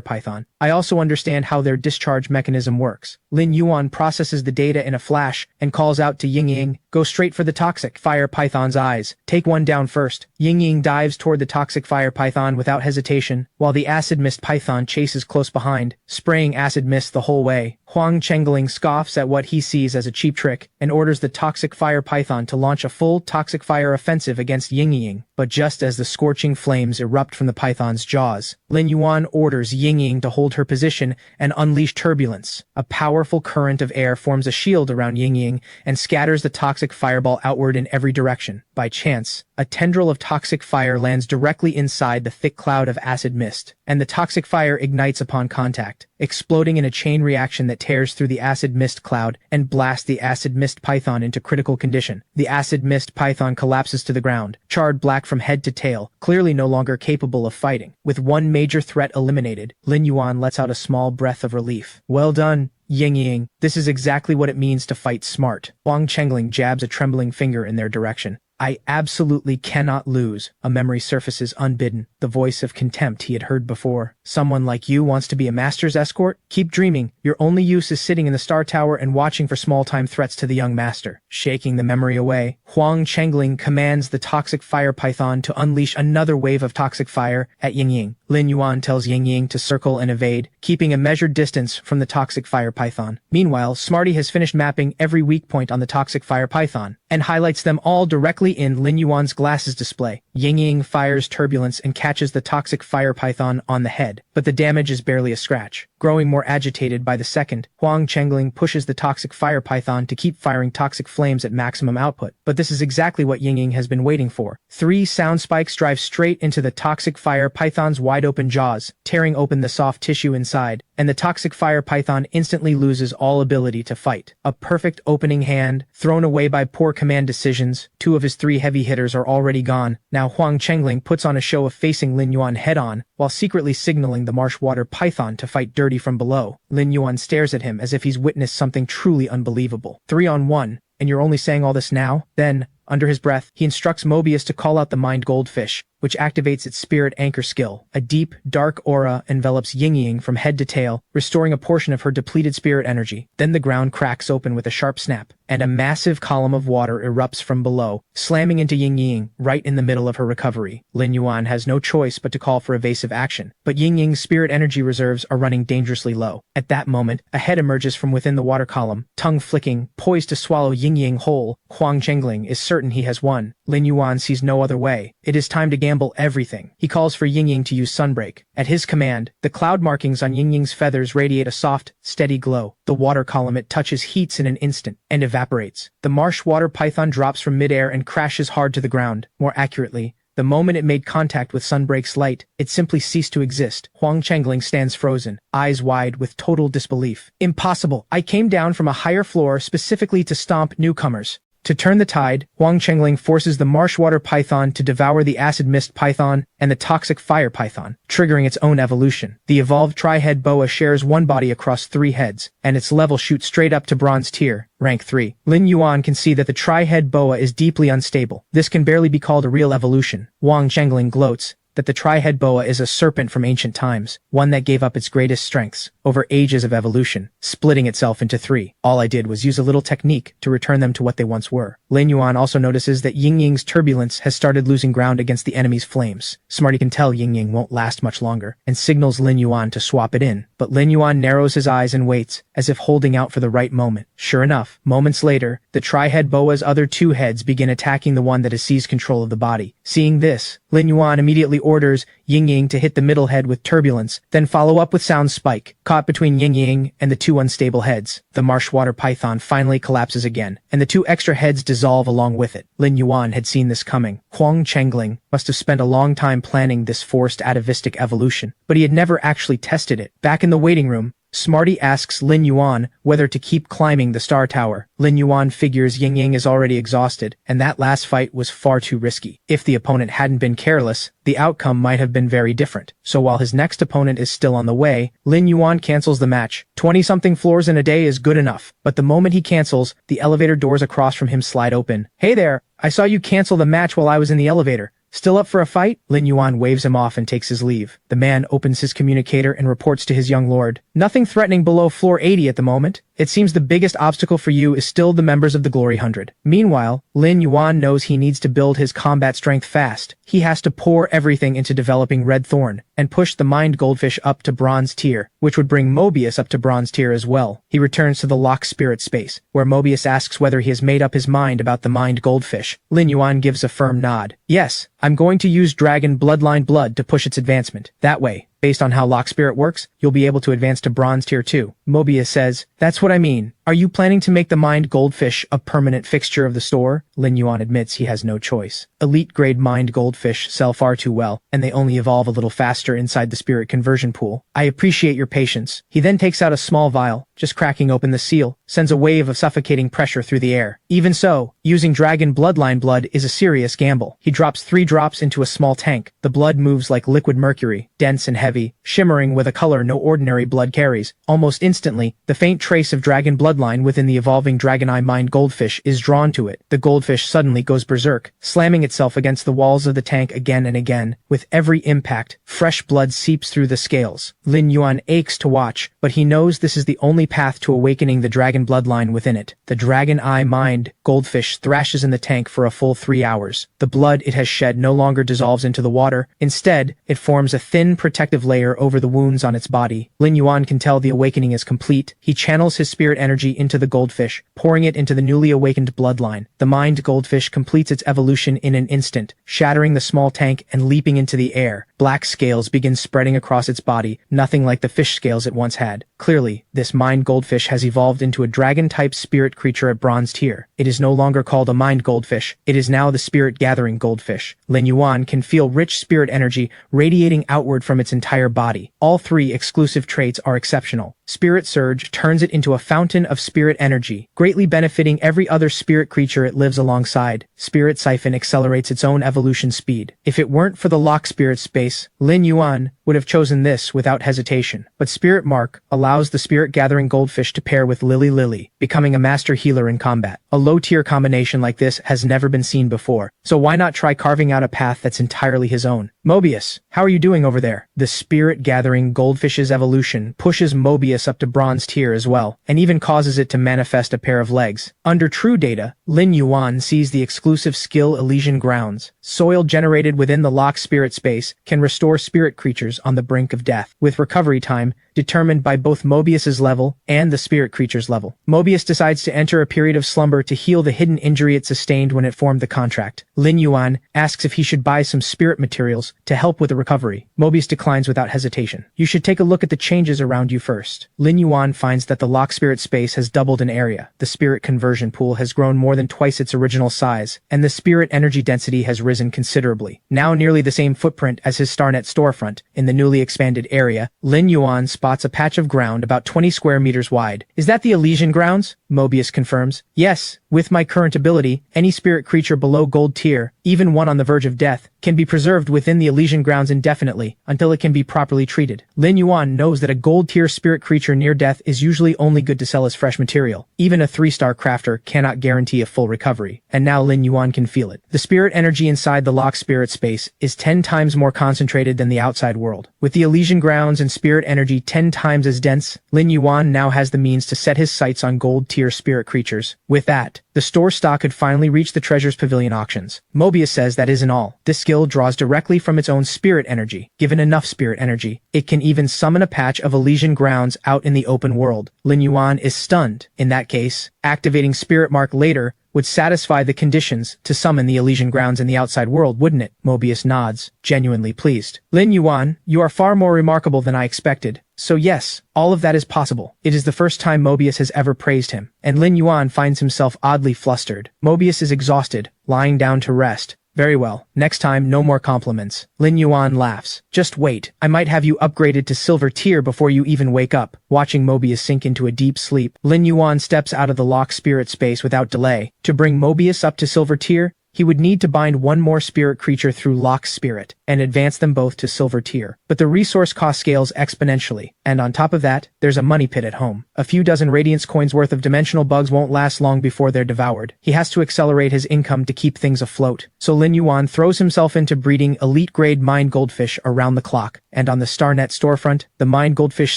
python. I also understand how their discharge mechanism works. Lin Yuan processes the data in a flash and calls out to Ying Ying, go straight for the toxic fire python's eyes. Take one down first. Ying Ying dives toward the toxic fire python without hesitation, while the acid mist python chases close behind, spraying acid mist the whole way. Huang Chengling scoffs at what he sees as a cheap trick and orders the toxic fire python to launch a full toxic fire offensive against Ying Ying. But just as the scorching flames erupt from the python's jaws, Lin Yuan orders Ying Ying to hold her position and unleash turbulence. A powerful current of air forms a shield around Ying Ying and scatters the toxic fireball outward in every direction. By chance, a tendril of toxic fire lands directly inside the thick cloud of acid mist, and the toxic fire ignites upon contact, exploding in a chain reaction that tears through the acid mist cloud and blasts the acid mist python into critical condition. The acid mist python collapses to the ground, charred black from head to tail, clearly no longer capable of fighting. With one major threat eliminated, Lin Yuan lets out a small breath of relief. Well done, Ying Ying. This is exactly what it means to fight smart. Huang Chengling jabs a trembling finger in their direction. I absolutely cannot lose. A memory surfaces unbidden, the voice of contempt he had heard before. Someone like you wants to be a master's escort? Keep dreaming. Your only use is sitting in the Star Tower and watching for small-time threats to the young master. Shaking the memory away, Huang Chengling commands the toxic fire python to unleash another wave of toxic fire at Ying Ying. Lin Yuan tells Ying Ying to circle and evade, keeping a measured distance from the toxic fire python. Meanwhile, Smarty has finished mapping every weak point on the toxic fire python, and highlights them all directly in Lin Yuan's glasses display. Ying Ying fires turbulence and catches the toxic fire python on the head, but the damage is barely a scratch. Growing more agitated by the second, Huang Chengling pushes the toxic fire python to keep firing toxic flames at maximum output. But this is exactly what Ying Ying has been waiting for. 3 sound spikes drive straight into the toxic fire python's wide-open jaws, tearing open the soft tissue inside, and the toxic fire python instantly loses all ability to fight. A perfect opening hand, thrown away by poor command decisions. 2 of his 3 heavy hitters are already gone. Now Huang Chengling puts on a show of facing Lin Yuan head-on, while secretly signaling the marsh water python to fight dirty from below. Lin Yuan stares at him as if he's witnessed something truly unbelievable. 3-on-1, and you're only saying all this now? Then, under his breath, he instructs Mobius to call out the mind goldfish, which activates its spirit anchor skill. A deep, dark aura envelops Ying Ying from head to tail, restoring a portion of her depleted spirit energy. Then the ground cracks open with a sharp snap, and a massive column of water erupts from below, slamming into Ying Ying right in the middle of her recovery. Lin Yuan has no choice but to call for evasive action, but Ying Ying's spirit energy reserves are running dangerously low. At that moment, a head emerges from within the water column, tongue flicking, poised to swallow Ying Ying whole. Huang Chengling is certain he has won. Lin Yuan sees no other way. It is time to gamble everything. He calls for Ying Ying to use Sunbreak. At his command, the cloud markings on Ying Ying's feathers radiate a soft, steady glow. The water column it touches heats in an instant, and evaporates. The marsh water python drops from midair and crashes hard to the ground. More accurately, the moment it made contact with Sunbreak's light, it simply ceased to exist. Huang Chengling stands frozen, eyes wide with total disbelief. Impossible. I came down from a higher floor specifically to stomp newcomers. To turn the tide, Huang Chengling forces the marshwater python to devour the acid mist python and the toxic fire python, triggering its own evolution. The evolved tri-head boa shares one body across 3 heads, and its level shoots straight up to bronze tier, rank 3. Lin Yuan can see that the tri-head boa is deeply unstable. This can barely be called a real evolution. Huang Chengling gloats that the tri-head boa is a serpent from ancient times, one that gave up its greatest strengths over ages of evolution, splitting itself into 3. All I did was use a little technique to return them to what they once were. Lin Yuan also notices that Ying Ying's turbulence has started losing ground against the enemy's flames. Smarty can tell Ying Ying won't last much longer, and signals Lin Yuan to swap it in. But Lin Yuan narrows his eyes and waits, as if holding out for the right moment. Sure enough, moments later, the tri-head boa's other 2 heads begin attacking the one that has seized control of the body. Seeing this, Lin Yuan immediately orders Ying Ying to hit the middle head with turbulence, then follow up with sound spike. Caught between Ying Ying and the 2 unstable heads, the marshwater python finally collapses again, and the 2 extra heads dissolve along with it. Lin Yuan had seen this coming. Huang Chengling must have spent a long time planning this forced atavistic evolution, but he had never actually tested it. Back in the waiting room, Smarty asks Lin Yuan whether to keep climbing the star tower. Lin Yuan figures Ying Ying is already exhausted, and that last fight was far too risky. If the opponent hadn't been careless, the outcome might have been very different. So while his next opponent is still on the way, Lin Yuan cancels the match. 20-something floors in a day is good enough. But the moment he cancels, the elevator doors across from him slide open. Hey there, I saw you cancel the match while I was in the elevator. Still up for a fight? Lin Yuan waves him off and takes his leave. The man opens his communicator and reports to his young lord. Nothing threatening below floor 80 at the moment. It seems the biggest obstacle for you is still the members of the Glory 100. Meanwhile, Lin Yuan knows he needs to build his combat strength fast. He has to pour everything into developing Red Thorn, and push the Mind Goldfish up to Bronze Tier, which would bring Mobius up to Bronze Tier as well. He returns to the Lock Spirit space, where Mobius asks whether he has made up his mind about the Mind Goldfish. Lin Yuan gives a firm nod. Yes, I'm going to use Dragon Bloodline Blood to push its advancement. That way, based on how Lock Spirit works, you'll be able to advance to Bronze Tier 2. Mobius says, that's what I mean. Are you planning to make the Mind Goldfish a permanent fixture of the store? Lin Yuan admits he has no choice. Elite-grade Mind Goldfish sell far too well, and they only evolve a little faster inside the spirit conversion pool. I appreciate your patience. He then takes out a small vial, just cracking open the seal, sends a wave of suffocating pressure through the air. Even so, using Dragon Bloodline Blood is a serious gamble. He drops 3 drops into a small tank. The blood moves like liquid mercury, dense and heavy, shimmering with a color no ordinary blood carries. Almost instantly, the faint trace of Dragon Bloodline bloodline within the evolving Dragon Eye Mind goldfish is drawn to it. The goldfish suddenly goes berserk, slamming itself against the walls of the tank again and again. With every impact, fresh blood seeps through the scales. Lin Yuan aches to watch, but he knows this is the only path to awakening the dragon bloodline within it. The Dragon Eye Mind goldfish thrashes in the tank for a full 3 hours. The blood it has shed no longer dissolves into the water. Instead, it forms a thin protective layer over the wounds on its body. Lin Yuan can tell the awakening is complete. He channels his spirit energy into the goldfish, pouring it into the newly awakened bloodline. The mind goldfish completes its evolution in an instant, shattering the small tank and leaping into the air. Black scales begin spreading across its body, nothing like the fish scales it once had. Clearly, this mind goldfish has evolved into a dragon-type spirit creature at bronze tier. It is no longer called a mind goldfish. It is now the spirit-gathering goldfish. Lin Yuan can feel rich spirit energy radiating outward from its entire body. All three exclusive traits are exceptional. Spirit Surge turns it into a fountain of spirit energy, greatly benefiting every other spirit creature it lives alongside. Spirit Siphon accelerates its own evolution speed. If it weren't for the lock spirit space, Lin Yuan would have chosen this without hesitation. But Spirit Mark allows the spirit-gathering goldfish to pair with Lily, becoming a master healer in combat. A low-tier combination like this has never been seen before, so why not try carving out a path that's entirely his own? Mobius, how are you doing over there? The spirit-gathering goldfish's evolution pushes Mobius up to bronze tier as well, and even causes it to manifest a pair of legs. Under true data, Lin Yuan sees the exclusive skill Elysian Grounds. Soil generated within the lock spirit space can restore spirit creatures on the brink of death, with recovery time determined by both Mobius's level and the spirit creature's level. Mobius decides to enter a period of slumber to heal the hidden injury it sustained when it formed the contract. Lin Yuan asks if he should buy some spirit materials to help with the recovery. Mobius declines without hesitation. You should take a look at the changes around you first. Lin Yuan finds that the lock spirit space has doubled in area. The spirit conversion pool has grown more than twice its original size, and the spirit energy density has risen considerably. Now nearly the same footprint as his Starnet storefront. In the newly expanded area, Lin Yuan spots a patch of ground about 20 square meters wide. Is that the Elysian Grounds? Mobius confirms. Yes, with my current ability, any spirit creature below gold tier, even one on the verge of death, can be preserved within the Elysian Grounds indefinitely, until it can be properly treated. Lin Yuan knows that a gold tier spirit creature near death is usually only good to sell as fresh material. Even a 3-star crafter cannot guarantee a full recovery. And now Lin Yuan can feel it. The spirit energy inside the lock spirit space is 10 times more concentrated than the outside world. With the Elysian Grounds and spirit energy 10 times as dense, Lin Yuan now has the means to set his sights on gold tier spirit creatures. With that, the store stock could finally reach the Treasures Pavilion auctions. Mobius says that isn't all. This skill draws directly from its own spirit energy. Given enough spirit energy, it can even summon a patch of Elysian Grounds out in the open world. Lin Yuan is stunned. In that case, activating Spirit Mark later would satisfy the conditions to summon the Elysian Grounds in the outside world, wouldn't it? Mobius nods, genuinely pleased. Lin Yuan, you are far more remarkable than I expected. So yes, all of that is possible. It is the first time Mobius has ever praised him, and Lin Yuan finds himself oddly flustered. Mobius is exhausted, lying down to rest. Very well. Next time, no more compliments. Lin Yuan laughs. Just wait. I might have you upgraded to silver tier before you even wake up. Watching Mobius sink into a deep sleep, Lin Yuan steps out of the lock spirit space without delay. To bring Mobius up to silver tier, he would need to bind one more spirit creature through Lock Spirit and advance them both to silver tier. But the resource cost scales exponentially, and on top of that, there's a money pit at home. A few dozen Radiance coins worth of dimensional bugs won't last long before they're devoured. He has to accelerate his income to keep things afloat. So Lin Yuan throws himself into breeding elite-grade Mind Goldfish around the clock. And on the Starnet storefront, the Mind Goldfish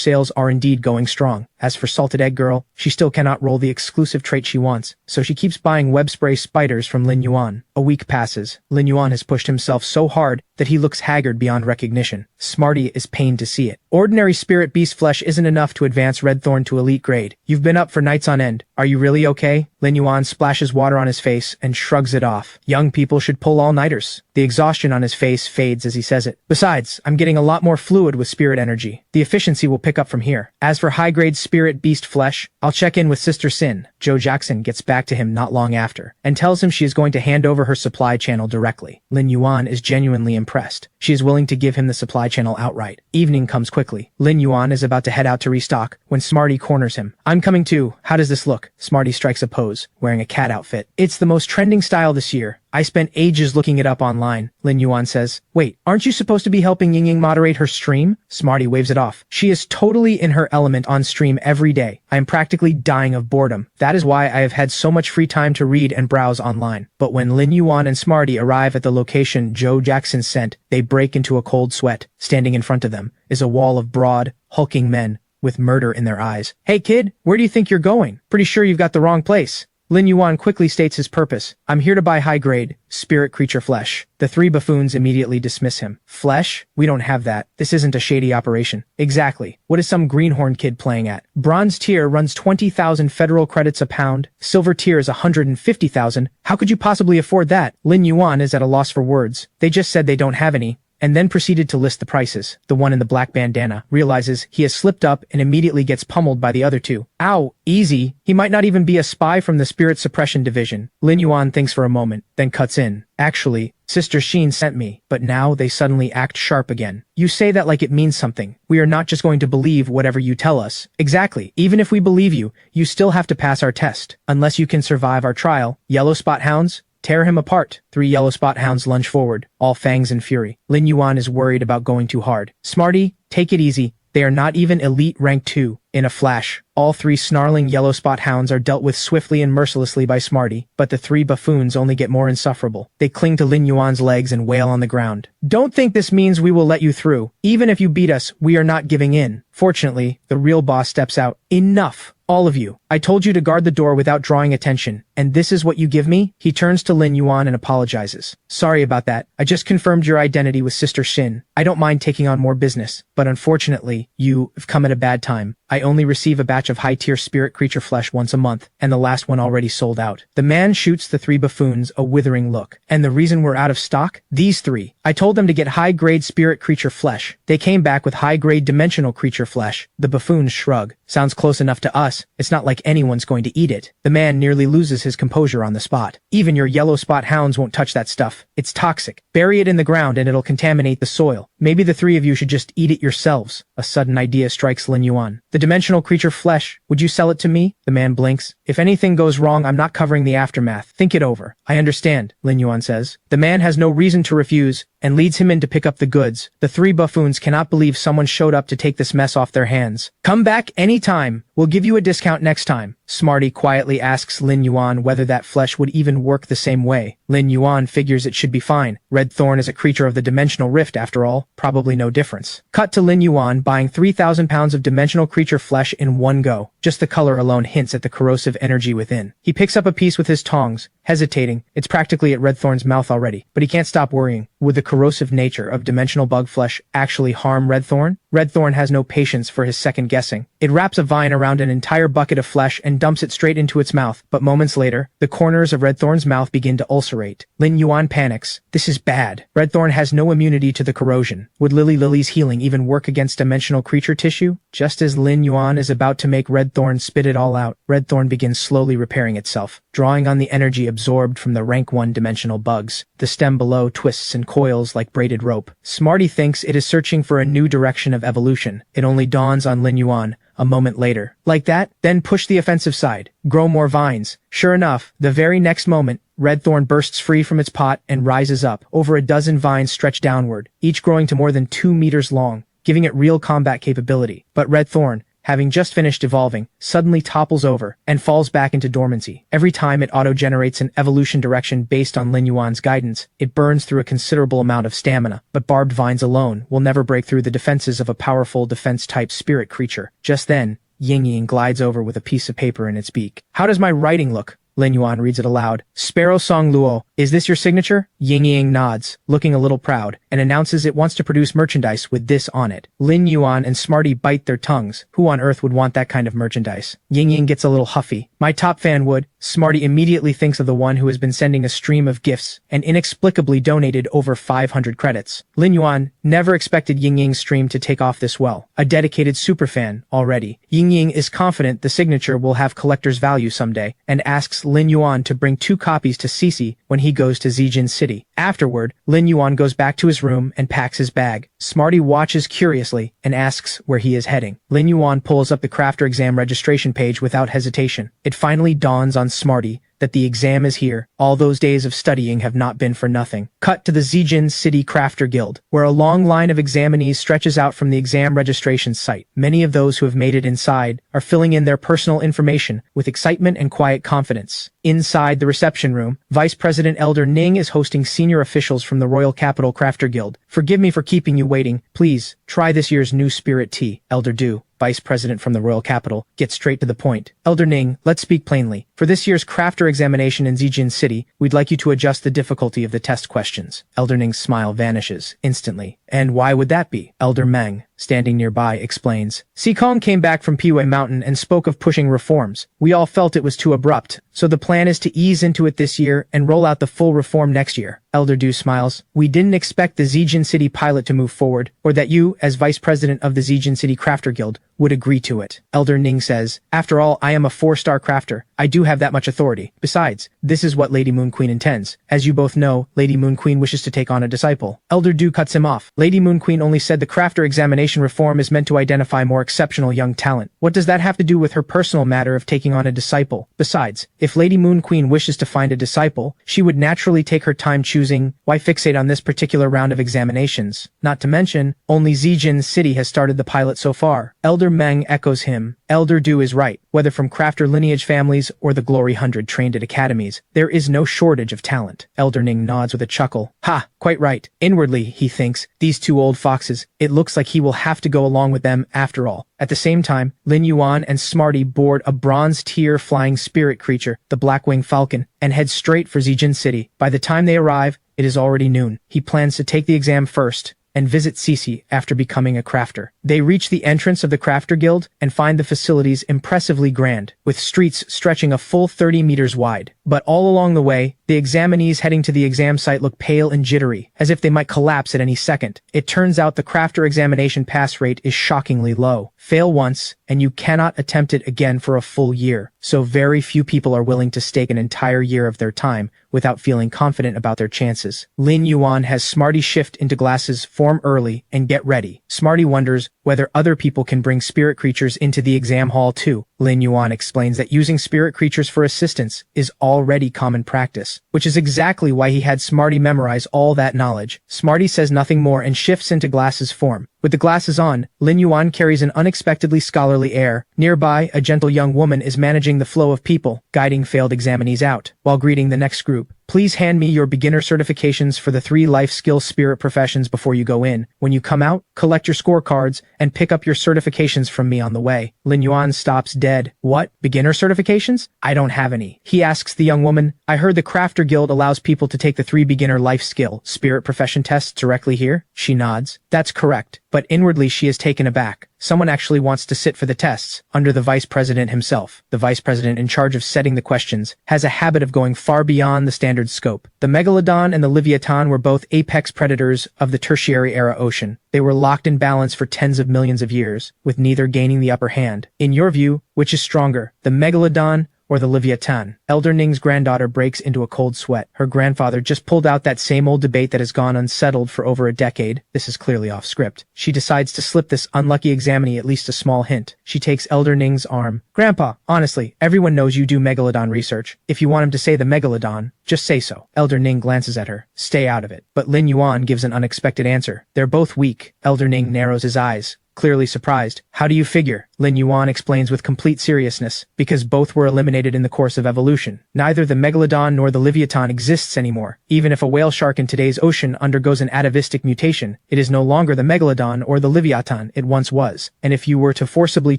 sales are indeed going strong. As for Salted Egg Girl, she still cannot roll the exclusive trait she wants, so she keeps buying web spray spiders from Lin Yuan. A week passes. Lin Yuan has pushed himself so hard that he looks haggard beyond recognition. Smarty is pained to see it. Ordinary spirit beast flesh isn't enough to advance Redthorn to elite grade. You've been up for nights on end. Are you really okay? Lin Yuan splashes water on his face and shrugs it off. Young people should pull all-nighters. The exhaustion on his face fades as he says it. Besides, I'm getting a lot more fluid with spirit energy. The efficiency will pick up from here. As for high-grade spirit beast flesh, I'll check in with Sister Sin. Joe Jackson gets back to him not long after, and tells him she is going to hand over her supply channel directly. Lin Yuan is genuinely impressed. She is willing to give him the supply channel outright. Evening comes quickly. Lin Yuan is about to head out to restock when Smarty corners him. I'm coming too. How does this look? Smarty strikes a pose, wearing a cat outfit. It's the most trending style this year. I spent ages looking it up online, Lin Yuan says. Wait, aren't you supposed to be helping Yingying moderate her stream? Smarty waves it off. She is totally in her element on stream every day. I am practically dying of boredom. That is why I have had so much free time to read and browse online. But when Lin Yuan and Smarty arrive at the location Joe Jackson sent, they break into a cold sweat. Standing in front of them is a wall of broad, hulking men with murder in their eyes. Hey kid, where do you think you're going? Pretty sure you've got the wrong place. Lin Yuan quickly states his purpose. I'm here to buy high-grade, spirit creature flesh. The three buffoons immediately dismiss him. Flesh? We don't have that. This isn't a shady operation. Exactly. What is some greenhorn kid playing at? Bronze tier runs 20,000 federal credits a pound. Silver tier is 150,000. How could you possibly afford that? Lin Yuan is at a loss for words. They just said they don't have any, and then proceeded to list the prices. The one in the black bandana realizes he has slipped up and immediately gets pummeled by the other two. Ow, easy. He might not even be a spy from the Spirit Suppression Division. Lin Yuan thinks for a moment, then cuts in. Actually, Sister Sheen sent me, but now they suddenly act sharp again. You say that like it means something. We are not just going to believe whatever you tell us. Exactly. Even if we believe you, you still have to pass our test. Unless you can survive our trial. Yellow spot hounds? Tear him apart. 3 yellow spot hounds lunge forward, all fangs in fury. Lin Yuan is worried about going too hard. Smarty, take it easy. They are not even elite rank 2. In a flash, all 3 snarling yellow spot hounds are dealt with swiftly and mercilessly by Smarty, but the 3 buffoons only get more insufferable. They cling to Lin Yuan's legs and wail on the ground. Don't think this means we will let you through. Even if you beat us, we are not giving in. Fortunately, the real boss steps out. Enough! All of you. I told you to guard the door without drawing attention, and this is what you give me? He turns to Lin Yuan and apologizes. Sorry about that. I just confirmed your identity with Sister Shin. I don't mind taking on more business, but unfortunately, you have come at a bad time. I only receive a batch of high-tier spirit creature flesh once a month, and the last one already sold out. The man shoots the 3 buffoons a withering look. And the reason we're out of stock? These 3. I told them to get high-grade spirit creature flesh. They came back with high-grade dimensional creature flesh. The buffoons shrug. Sounds close enough to us. It's not like anyone's going to eat it. The man nearly loses his composure on the spot. Even your yellow spot hounds won't touch that stuff. It's toxic. Bury it in the ground and it'll contaminate the soil. Maybe the 3 of you should just eat it yourselves. A sudden idea strikes Lin Yuan. The dimensional creature flesh, would you sell it to me? The man blinks. If anything goes wrong, I'm not covering the aftermath. Think it over. I understand, Lin Yuan says. The man has no reason to refuse, and leads him in to pick up the goods. The 3 buffoons cannot believe someone showed up to take this mess off their hands. Come back any time. We'll give you a discount next time. Smarty quietly asks Lin Yuan whether that flesh would even work the same way. Lin Yuan figures it should be fine. Red Thorn is a creature of the dimensional rift after all. Probably no difference. Cut to Lin Yuan buying 3,000 pounds of dimensional creature flesh in one go. Just the color alone hints at the corrosive energy within. He picks up a piece with his tongs, hesitating. It's practically at Red Thorn's mouth already, but he can't stop worrying. Would the corrosive nature of dimensional bug flesh actually harm Red Thorn? Red Thorn has no patience for his second guessing. It wraps a vine around an entire bucket of flesh and dumps it straight into its mouth, but moments later, the corners of Red Thorn's mouth begin to ulcerate. Lin Yuan panics. This is bad. Red Thorn has no immunity to the corrosion. Would Lily's healing even work against dimensional creature tissue? Just as Lin Yuan is about to make Red Thorn spit it all out, Red Thorn begins slowly repairing itself, drawing on the energy absorbed from the rank 1 dimensional bugs. The stem below twists and coils like braided rope. Smarty thinks it is searching for a new direction of evolution. It only dawns on Lin Yuan a moment later. Like that, then push the offensive side. Grow more vines. Sure enough, the very next moment, Red Thorn bursts free from its pot and rises up. Over a dozen vines stretch downward, each growing to more than 2 meters long, giving it real combat capability. But Red Thorn, having just finished evolving, suddenly topples over and falls back into dormancy. Every time it auto-generates an evolution direction based on Lin Yuan's guidance, it burns through a considerable amount of stamina. But barbed vines alone will never break through the defenses of a powerful defense-type spirit creature. Just then, Yingying glides over with a piece of paper in its beak. How does my writing look? Lin Yuan reads it aloud. Sparrow Song Luo, is this your signature? Yingying nods, looking a little proud, and announces it wants to produce merchandise with this on it. Lin Yuan and Smarty bite their tongues. Who on earth would want that kind of merchandise? Yingying gets a little huffy. My top fan would. Smarty immediately thinks of the one who has been sending a stream of gifts and inexplicably donated over 500 credits. Lin Yuan never expected Yingying's stream to take off this well. A dedicated superfan already. Yingying is confident the signature will have collector's value someday and asks Lin Yuan to bring 2 copies to Cici when he goes to Zijin City. Afterward, Lin Yuan goes back to his room and packs his bag. Smarty watches curiously and asks where he is heading. Lin Yuan pulls up the crafter exam registration page without hesitation. It finally dawns on Smarty that the exam is here. All those days of studying have not been for nothing. Cut to the Zijin City Crafter Guild, where a long line of examinees stretches out from the exam registration site. Many of those who have made it inside are filling in their personal information with excitement and quiet confidence. Inside the reception room, Vice President Elder Ning is hosting senior officials from the Royal Capital Crafter Guild. Forgive me for keeping you waiting. Please, try this year's new spirit tea. Elder Du, Vice President from the Royal Capital, gets straight to the point. Elder Ning, let's speak plainly. For this year's crafter examination in Zijin City, we'd like you to adjust the difficulty of the test questions. Elder Ning's smile vanishes instantly. And why would that be? Elder Meng, standing nearby, explains. Sikong came back from Piwei Mountain and spoke of pushing reforms. We all felt it was too abrupt, so the plan is to ease into it this year and roll out the full reform next year. Elder Du smiles. We didn't expect the Zijin City pilot to move forward, or that you, as Vice President of the Zijin City Crafter Guild, would agree to it. Elder Ning says, after all, I am a 4-star crafter. I do have that much authority. Besides, this is what Lady Moon Queen intends. As you both know, Lady Moon Queen wishes to take on a disciple. Elder Du cuts him off. Lady Moon Queen only said the crafter examination reform is meant to identify more exceptional young talent. What does that have to do with her personal matter of taking on a disciple? Besides, if Lady Moon Queen wishes to find a disciple, she would naturally take her time choosing. Why fixate on this particular round of examinations? Not to mention, only Zijin City has started the pilot so far. Elder Meng echoes him. Elder Du is right. Whether from crafter lineage families or the Glory 100 trained at academies, there is no shortage of talent. Elder Ning nods with a chuckle. Ha, quite right. Inwardly, he thinks, these two old foxes, it looks like he will have to go along with them after all. At the same time, Lin Yuan and Smarty board a bronze-tier flying spirit creature, the Blackwing Falcon, and head straight for Zijin City. By the time they arrive, it is already noon. He plans to take the exam first and visit Cece after becoming a crafter. They reach the entrance of the Crafter Guild and find the facilities impressively grand, with streets stretching a full 30 meters wide. But all along the way, the examinees heading to the exam site look pale and jittery, as if they might collapse at any second. It turns out the crafter examination pass rate is shockingly low. Fail once, and you cannot attempt it again for a full year. So very few people are willing to stake an entire year of their time without feeling confident about their chances. Lin Yuan has Smarty shift into glasses, form early, and get ready. Smarty wonders whether other people can bring spirit creatures into the exam hall too. Lin Yuan explains that using spirit creatures for assistance is already common practice, which is exactly why he had Smarty memorize all that knowledge. Smarty says nothing more and shifts into glasses form. With the glasses on, Lin Yuan carries an unexpectedly scholarly air. Nearby, a gentle young woman is managing the flow of people, guiding failed examinees out, while greeting the next group. Please hand me your beginner certifications for the 3 life skill spirit professions before you go in. When you come out, collect your scorecards and pick up your certifications from me on the way. Lin Yuan stops dead. What? Beginner certifications? I don't have any. He asks the young woman. I heard the Crafter Guild allows people to take the 3 beginner life skill spirit profession tests directly here. She nods. That's correct. But inwardly she is taken aback. Someone actually wants to sit for the tests, under the vice president himself. The vice president in charge of setting the questions has a habit of going far beyond the standard scope. The Megalodon and the Leviathan were both apex predators of the Tertiary Era ocean. They were locked in balance for tens of millions of years, with neither gaining the upper hand. In your view, which is stronger, the Megalodon or the Leviathan? Elder Ning's granddaughter breaks into a cold sweat. Her grandfather just pulled out that same old debate that has gone unsettled for over a decade. This is clearly off script. She decides to slip this unlucky examinee at least a small hint. She takes Elder Ning's arm. Grandpa, honestly, everyone knows you do Megalodon research. If you want him to say the Megalodon, just say so. Elder Ning glances at her. Stay out of it. But Lin Yuan gives an unexpected answer. They're both weak. Elder Ning narrows his eyes, clearly surprised. How do you figure? Lin Yuan explains with complete seriousness. Because both were eliminated in the course of evolution. Neither the Megalodon nor the Leviathan exists anymore. Even if a whale shark in today's ocean undergoes an atavistic mutation, it is no longer the Megalodon or the Leviathan it once was. And if you were to forcibly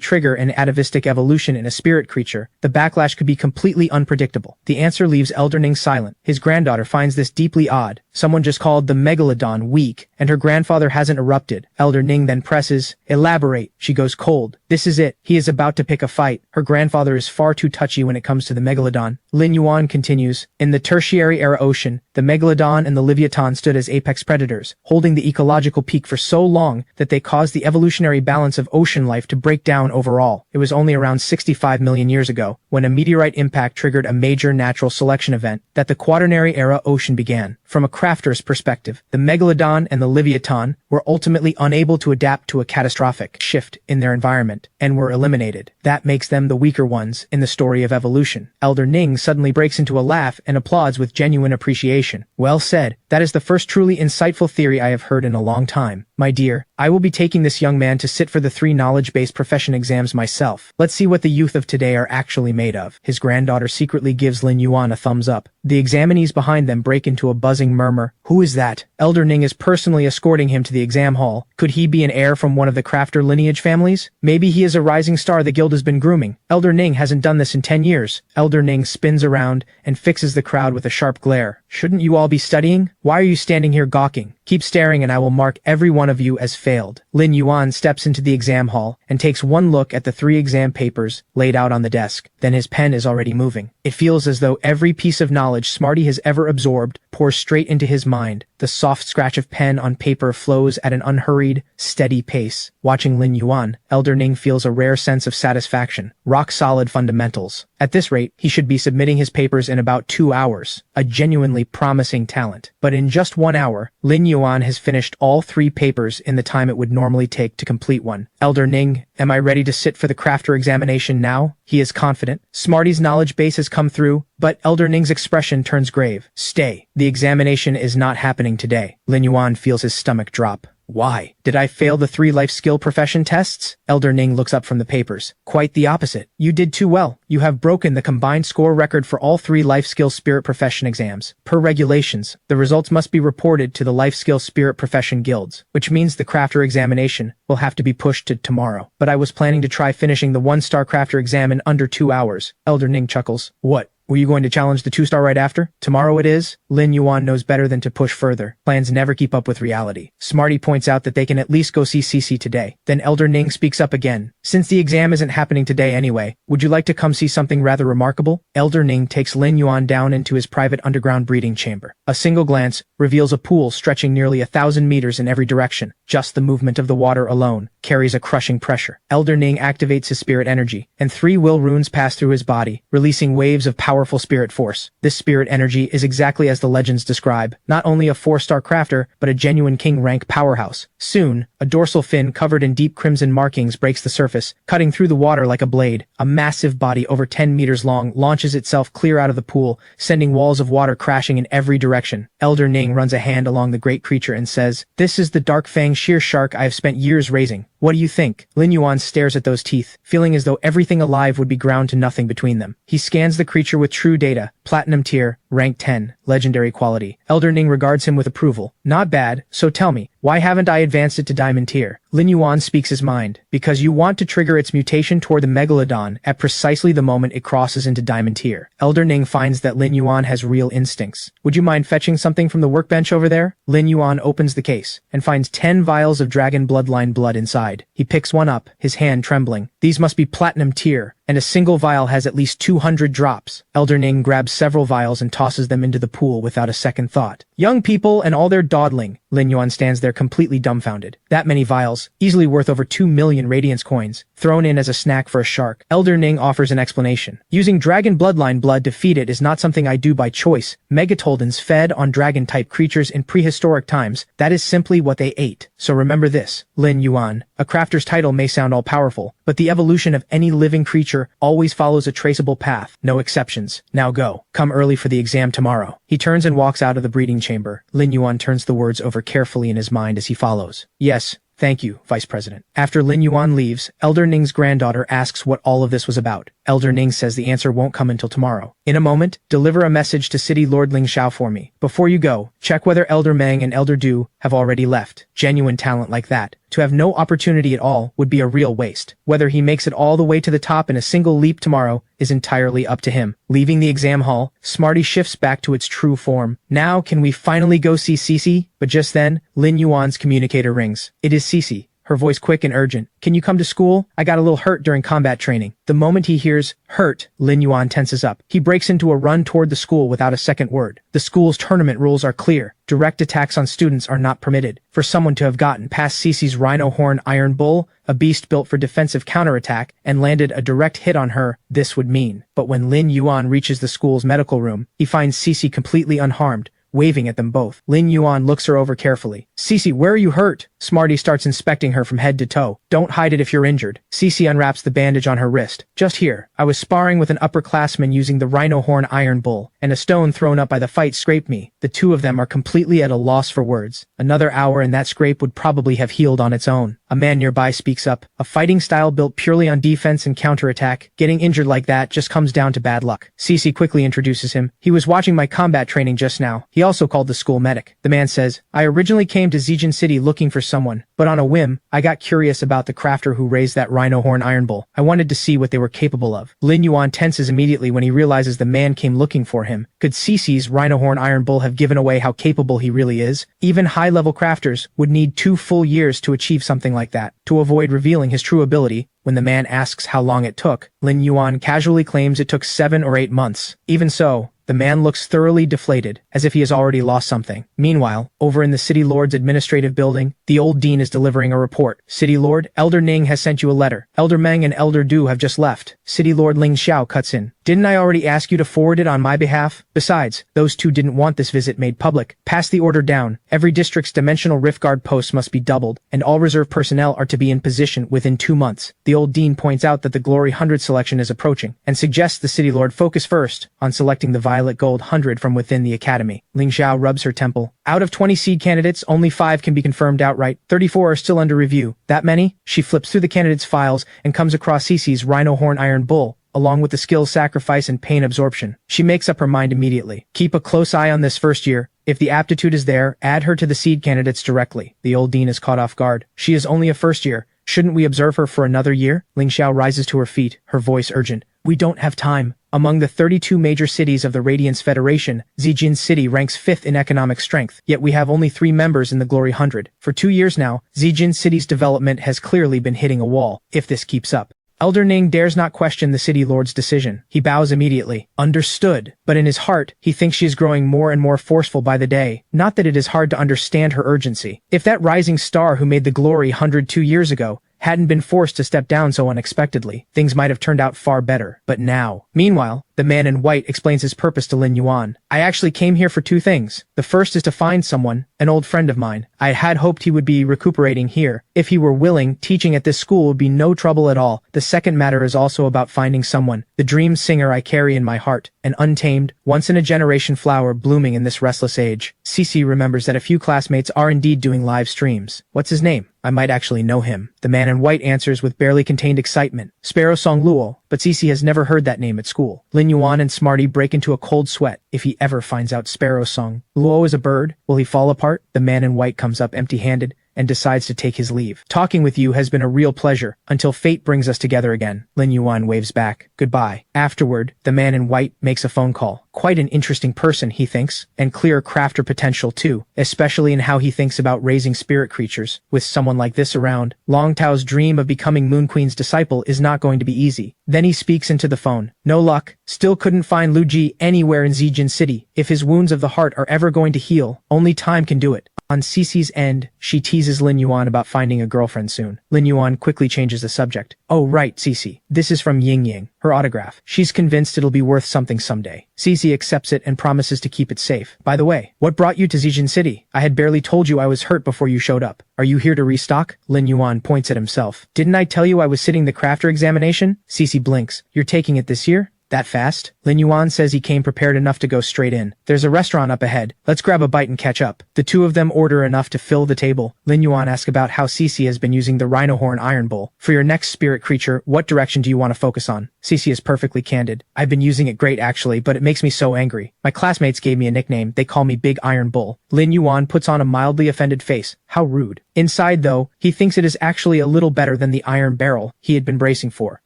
trigger an atavistic evolution in a spirit creature, the backlash could be completely unpredictable. The answer leaves Elder Ning silent. His granddaughter finds this deeply odd. Someone just called the Megalodon weak, and her grandfather hasn't erupted. Elder Ning then presses, elaborate. She goes cold. This is it. He is about to pick a fight. Her grandfather is far too touchy when it comes to the Megalodon. Lin Yuan continues, in the Tertiary Era ocean, the Megalodon and the Leviathan stood as apex predators, holding the ecological peak for so long that they caused the evolutionary balance of ocean life to break down overall. It was only around 65 million years ago, when a meteorite impact triggered a major natural selection event, that the Quaternary Era ocean began. From a crafter's perspective, the Megalodon and the Leviathan were ultimately unable to adapt to a catastrophic catastrophic shift in their environment and were eliminated. That makes them the weaker ones in the story of evolution. Elder Ning suddenly breaks into a laugh and applauds with genuine appreciation. Well said. That is the first truly insightful theory I have heard in a long time. My dear, I will be taking this young man to sit for the 3 knowledge-based profession exams myself. Let's see what the youth of today are actually made of. His granddaughter secretly gives Lin Yuan a thumbs up. The examinees behind them break into a buzzing murmur. Who is that? Elder Ning is personally escorting him to the exam hall. Could he be an heir from one of the crafter lineage families? Maybe he is a rising star the guild has been grooming. Elder Ning hasn't done this in 10 years. Elder Ning spins around and fixes the crowd with a sharp glare. Shouldn't you all be studying? Why are you standing here gawking? Keep staring and I will mark every one of you as failed. Lin Yuan steps into the exam hall and takes one look at the 3 exam papers laid out on the desk. Then his pen is already moving. It feels as though every piece of knowledge Smarty has ever absorbed pours straight into his mind. The soft scratch of pen on paper flows at an unhurried, steady pace. Watching Lin Yuan, Elder Ning feels a rare sense of satisfaction. Rock-solid fundamentals. At this rate, he should be submitting his papers in about 2 hours. A genuinely promising talent. But in just 1 hour, Lin Yuan has finished all 3 papers in the time it would normally take to complete one. Elder Ning, am I ready to sit for the crafter examination now? He is confident. Smarty's knowledge base has come through, but Elder Ning's expression turns grave. Stay. The examination is not happening today. Lin Yuan feels his stomach drop. Why? Did I fail the 3 life skill profession tests? Elder Ning looks up from the papers. Quite the opposite. You did too well. You have broken the combined score record for all 3 life skill spirit profession exams. Per regulations, the results must be reported to the life skill spirit profession guilds, which means the crafter examination will have to be pushed to tomorrow. But I was planning to try finishing the 1-star crafter exam in under 2 hours. Elder Ning chuckles. What? Were you going to challenge the 2-star right after? Tomorrow it is? Lin Yuan knows better than to push further. Plans never keep up with reality. Smarty points out that they can at least go see Cece today. Then Elder Ning speaks up again. Since the exam isn't happening today anyway, would you like to come see something rather remarkable? Elder Ning takes Lin Yuan down into his private underground breeding chamber. A single glance reveals a pool stretching nearly 1,000 meters in every direction. Just the movement of the water alone carries a crushing pressure. Elder Ning activates his spirit energy, and 3 will runes pass through his body, releasing waves of powerful spirit force. This spirit energy is exactly as the legends describe, not only a 4-star crafter, but a genuine king rank powerhouse. Soon, a dorsal fin covered in deep crimson markings breaks the surface, cutting through the water like a blade. A massive body over 10 meters long launches itself clear out of the pool, sending walls of water crashing in every direction. Elder Ning runs a hand along the great creature and says, "This is the dark fang sheer shark I have spent years raising. What do you think?" Lin Yuan stares at those teeth, feeling as though everything alive would be ground to nothing between them. He scans the creature with true data. Platinum tier, rank 10, legendary quality. Elder Ning regards him with approval. Not bad, so tell me, why haven't I advanced it to diamond tier? Lin Yuan speaks his mind. Because you want to trigger its mutation toward the megalodon at precisely the moment it crosses into diamond tier. Elder Ning finds that Lin Yuan has real instincts. Would you mind fetching something from the workbench over there? Lin Yuan opens the case and finds 10 vials of dragon bloodline blood inside. He picks one up, his hand trembling. These must be platinum tier, and a single vial has at least 200 drops. Elder Ning grabs several vials and tosses them into the pool without a second thought. Young people and all their dawdling. Lin Yuan stands there completely dumbfounded. That many vials, easily worth over 2 million radiance coins, thrown in as a snack for a shark. Elder Ning offers an explanation. Using dragon bloodline blood to feed it is not something I do by choice. Megatoldons fed on dragon-type creatures in prehistoric times. That is simply what they ate. So remember this, Lin Yuan. A crafter's title may sound all-powerful, but the evolution of any living creature always follows a traceable path. No exceptions. Now go. Come early for the exam tomorrow. He turns and walks out of the breeding chamber. Lin Yuan turns the words over carefully in his mind as he follows. Yes. Thank you, Vice President. After Lin Yuan leaves, Elder Ning's granddaughter asks what all of this was about. Elder Ning says the answer won't come until tomorrow. In a moment, deliver a message to City Lord Ling Xiao for me. Before you go, check whether Elder Meng and Elder Du have already left. Genuine talent like that, to have no opportunity at all, would be a real waste. Whether he makes it all the way to the top in a single leap tomorrow is entirely up to him. Leaving the exam hall, Smarty shifts back to its true form. Now can we finally go see Cece? But just then, Lin Yuan's communicator rings. It is Cece. Her voice quick and urgent. Can you come to school? I got a little hurt during combat training. The moment he hears hurt, Lin Yuan tenses up. He breaks into a run toward the school without a second word. The school's tournament rules are clear. Direct attacks on students are not permitted. For someone to have gotten past Cece's Rhino Horn Iron Bull, a beast built for defensive counterattack, and landed a direct hit on her, this would mean. But when Lin Yuan reaches the school's medical room, he finds Cece completely unharmed, waving at them both. Lin Yuan looks her over carefully. Cece, where are you hurt? Smarty starts inspecting her from head to toe. Don't hide it if you're injured. Cece unwraps the bandage on her wrist. Just here. I was sparring with an upperclassman using the rhino horn iron bull, and a stone thrown up by the fight scraped me. The two of them are completely at a loss for words. Another hour and that scrape would probably have healed on its own. A man nearby speaks up. A fighting style built purely on defense and counterattack. Getting injured like that just comes down to bad luck. Cece quickly introduces him. He was watching my combat training just now. He also called the school medic. The man says, I originally came to Zijin City looking for someone, but on a whim, I got curious about the crafter who raised that rhino horn iron bull. I wanted to see what they were capable of. Lin Yuan tenses immediately when he realizes the man came looking for him. Could Cece's rhino horn iron bull have given away how capable he really is? Even high-level crafters would need 2 full years to achieve something like that. To avoid revealing his true ability, when the man asks how long it took, Lin Yuan casually claims it took 7 or 8 months. Even so, the man looks thoroughly deflated, as if he has already lost something. Meanwhile, over in the City Lord's administrative building, the old dean is delivering a report. City Lord, Elder Ning has sent you a letter. Elder Meng and Elder Du have just left. City Lord Ling Xiao cuts in. Didn't I already ask you to forward it on my behalf? Besides, those two didn't want this visit made public. Pass the order down. Every district's dimensional rift guard posts must be doubled, and all reserve personnel are to be in position within 2 months. The old dean points out that the Glory 100 selection is approaching, and suggests the City Lord focus first on selecting the Violet Gold 100 from within the academy. Ling Xiao rubs her temple. Out of 20 seed candidates, only 5 can be confirmed outright. 34 are still under review. That many? She flips through the candidates' files and comes across Cece's Rhino Horn Iron Bull, along with the skills sacrifice and pain absorption. She makes up her mind immediately. Keep a close eye on this first year. If the aptitude is there, add her to the seed candidates directly. The old dean is caught off guard. She is only a first year. Shouldn't we observe her for another year? Ling Xiao rises to her feet, her voice urgent. We don't have time. Among the 32 major cities of the Radiance Federation, Zijin City ranks 5th in economic strength, yet we have only 3 members in the Glory 100. For 2 years now, Zijin City's development has clearly been hitting a wall, if this keeps up. Elder Ning dares not question the City Lord's decision. He bows immediately. Understood. But in his heart, he thinks she is growing more and more forceful by the day. Not that it is hard to understand her urgency. If that rising star who made the Glory 100 2 years ago hadn't been forced to step down so unexpectedly, things might have turned out far better. But now. Meanwhile, the man in white explains his purpose to Lin Yuan. I actually came here for 2 things. The first is to find someone, an old friend of mine. I had hoped he would be recuperating here. If he were willing, teaching at this school would be no trouble at all. The second matter is also about finding someone, the dream singer I carry in my heart, an untamed, once-in-a-generation flower blooming in this restless age. Cece remembers that a few classmates are indeed doing live streams. What's his name? I might actually know him. The man in white answers with barely contained excitement. Sparrow Song Luo, but Cece has never heard that name at school. Lin Yuan and Smarty break into a cold sweat if he ever finds out Sparrow Song Luo is a bird. Will he fall apart? The man in white comes up empty-handed and decides to take his leave. Talking with you has been a real pleasure, until fate brings us together again. Lin Yuan waves back. Goodbye. Afterward, the man in white makes a phone call. Quite an interesting person, he thinks, and clear crafter potential too, especially in how he thinks about raising spirit creatures. With someone like this around, Long Tao's dream of becoming Moon Queen's disciple is not going to be easy. Then he speaks into the phone. No luck. Still couldn't find Lu Ji anywhere in Zijin City. If his wounds of the heart are ever going to heal, only time can do it. On Cece's end, she teases Lin Yuan about finding a girlfriend soon. Lin Yuan quickly changes the subject. Oh right, Cece. This is from Ying Ying. Her autograph. She's convinced it'll be worth something someday. Cece accepts it and promises to keep it safe. By the way, what brought you to Zijin City? I had barely told you I was hurt before you showed up. Are you here to restock? Lin Yuan points at himself. Didn't I tell you I was sitting the crafter examination? Cece blinks. You're taking it this year? That fast? Lin Yuan says he came prepared enough to go straight in. There's a restaurant up ahead. Let's grab a bite and catch up. The two of them order enough to fill the table. Lin Yuan asks about how Cece has been using the Rhino Horn Iron Bull. For your next spirit creature, what direction do you want to focus on? Cece is perfectly candid. I've been using it great actually, but it makes me so angry. My classmates gave me a nickname. They call me Big Iron Bull. Lin Yuan puts on a mildly offended face. How rude. Inside though, he thinks it is actually a little better than the iron barrel he had been bracing for.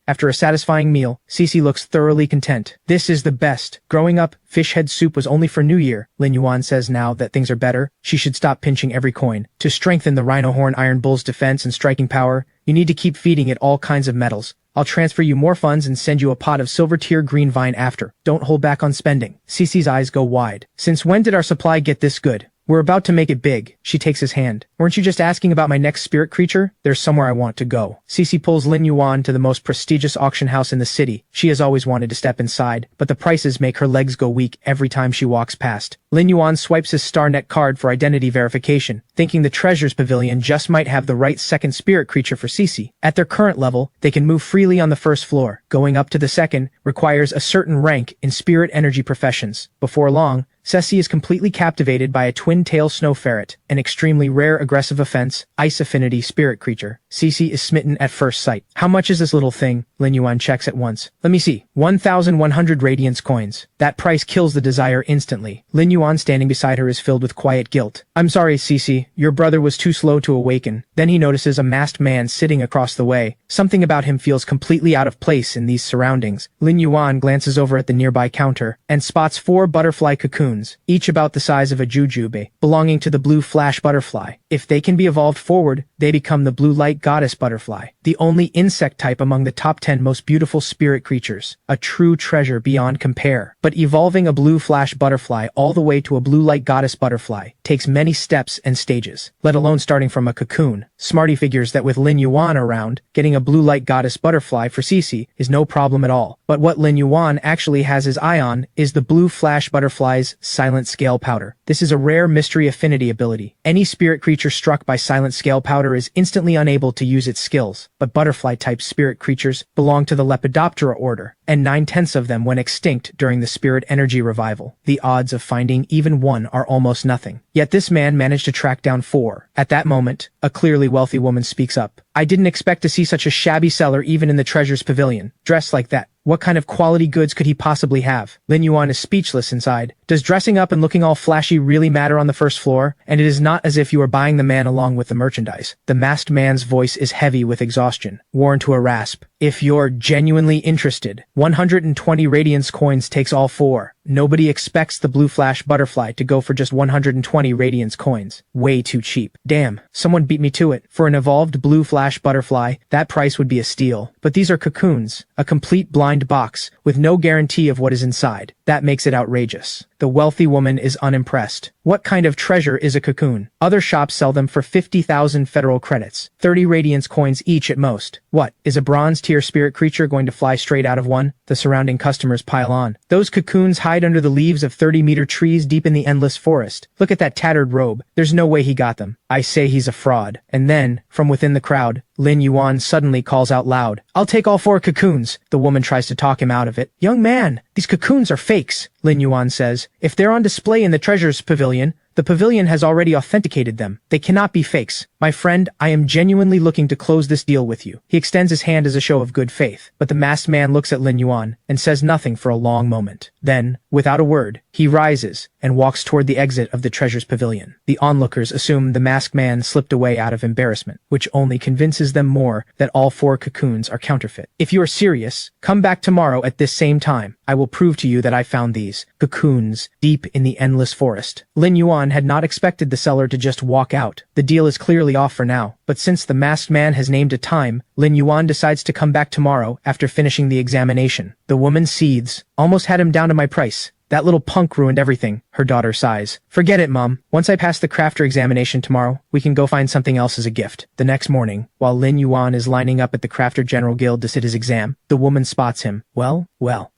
After a satisfying meal, Cece looks thoroughly content. This is the best. Growing up, fish head soup was only for New Year. Lin Yuan says now that things are better, she should stop pinching every coin. To strengthen the Rhino Horn Iron Bull's defense and striking power, you need to keep feeding it all kinds of metals. I'll transfer you more funds and send you a pot of silver tier green vine after. Don't hold back on spending. Cece's eyes go wide. Since when did our supply get this good? We're about to make it big. She takes his hand. Weren't you just asking about my next spirit creature? There's somewhere I want to go. Cece pulls Lin Yuan to the most prestigious auction house in the city. She has always wanted to step inside, but the prices make her legs go weak every time she walks past. Lin Yuan swipes his StarNet card for identity verification, thinking the treasures pavilion just might have the right second spirit creature for Cece. At their current level, they can move freely on the first floor. Going up to the second requires a certain rank in spirit energy professions. Before long, Ceci is completely captivated by a twin-tail snow ferret, an extremely rare aggressive offense, ice affinity spirit creature. Cece is smitten at first sight. How much is this little thing? Lin Yuan checks at once. Let me see. 1,100 radiance coins. That price kills the desire instantly. Lin Yuan standing beside her is filled with quiet guilt. I'm sorry, Cece. Your brother was too slow to awaken. Then he notices a masked man sitting across the way. Something about him feels completely out of place in these surroundings. Lin Yuan glances over at the nearby counter and spots 4 butterfly cocoons, each about the size of a jujube, belonging to the blue flash butterfly. If they can be evolved forward, they become the blue light goddess butterfly, the only insect type among the top 10 most beautiful spirit creatures, a true treasure beyond compare. But evolving a blue flash butterfly all the way to a blue light goddess butterfly takes many steps and stages, let alone starting from a cocoon. Smarty figures that with Lin Yuan around, getting a blue light goddess butterfly for Cece is no problem at all. But what Lin Yuan actually has his eye on is the blue flash butterfly's silent scale powder. This is a rare mystery affinity ability. Any spirit creature struck by silent scale powder is instantly unable to use its skills, but butterfly-type spirit creatures belong to the Lepidoptera order, and 9/10 of them went extinct during the spirit energy revival. The odds of finding even one are almost nothing. Yet this man managed to track down 4. At that moment, a clearly wealthy woman speaks up. I didn't expect to see such a shabby seller even in the treasures pavilion, dressed like that. What kind of quality goods could he possibly have? Lin Yuan is speechless inside. Does dressing up and looking all flashy really matter on the first floor? And it is not as if you are buying the man along with the merchandise. The masked man's voice is heavy with exhaustion, worn to a rasp. If you're genuinely interested, 120 radiance coins takes all 4. Nobody expects the blue flash butterfly to go for just 120 radiance coins. Way too cheap. Damn, someone beat me to it. For an evolved blue flash butterfly, that price would be a steal. But these are cocoons, a complete blind box, with no guarantee of what is inside. That makes it outrageous. The wealthy woman is unimpressed. What kind of treasure is a cocoon? Other shops sell them for 50,000 federal credits, 30 radiance coins each at most. What, is a bronze-tier spirit creature going to fly straight out of one? The surrounding customers pile on. Those cocoons hide under the leaves of 30-meter trees deep in the endless forest. Look at that tattered robe. There's no way he got them. I say he's a fraud. And then, from within the crowd, Lin Yuan suddenly calls out loud, I'll take all 4 cocoons. The woman tries to talk him out of it. Young man, these cocoons are fakes, Lin Yuan says. If they're on display in the treasures pavilion, the pavilion has already authenticated them. They cannot be fakes. My friend, I am genuinely looking to close this deal with you. He extends his hand as a show of good faith, but the masked man looks at Lin Yuan and says nothing for a long moment. Then, without a word, he rises and walks toward the exit of the treasures pavilion. The onlookers assume the masked man slipped away out of embarrassment, which only convinces them more that all 4 cocoons are counterfeit. If you are serious, come back tomorrow at this same time. I will prove to you that I found these cocoons deep in the endless forest. Lin Yuan had not expected the seller to just walk out. The deal is clearly off for now, but since the masked man has named a time, Lin Yuan decides to come back tomorrow after finishing the examination. The woman seethes. Almost had him down to my price. That little punk ruined everything, her daughter sighs. Forget it, Mom. Once I pass the crafter examination tomorrow, we can go find something else as a gift. The next morning, while Lin Yuan is lining up at the Crafter General Guild to sit his exam, the woman spots him. Well,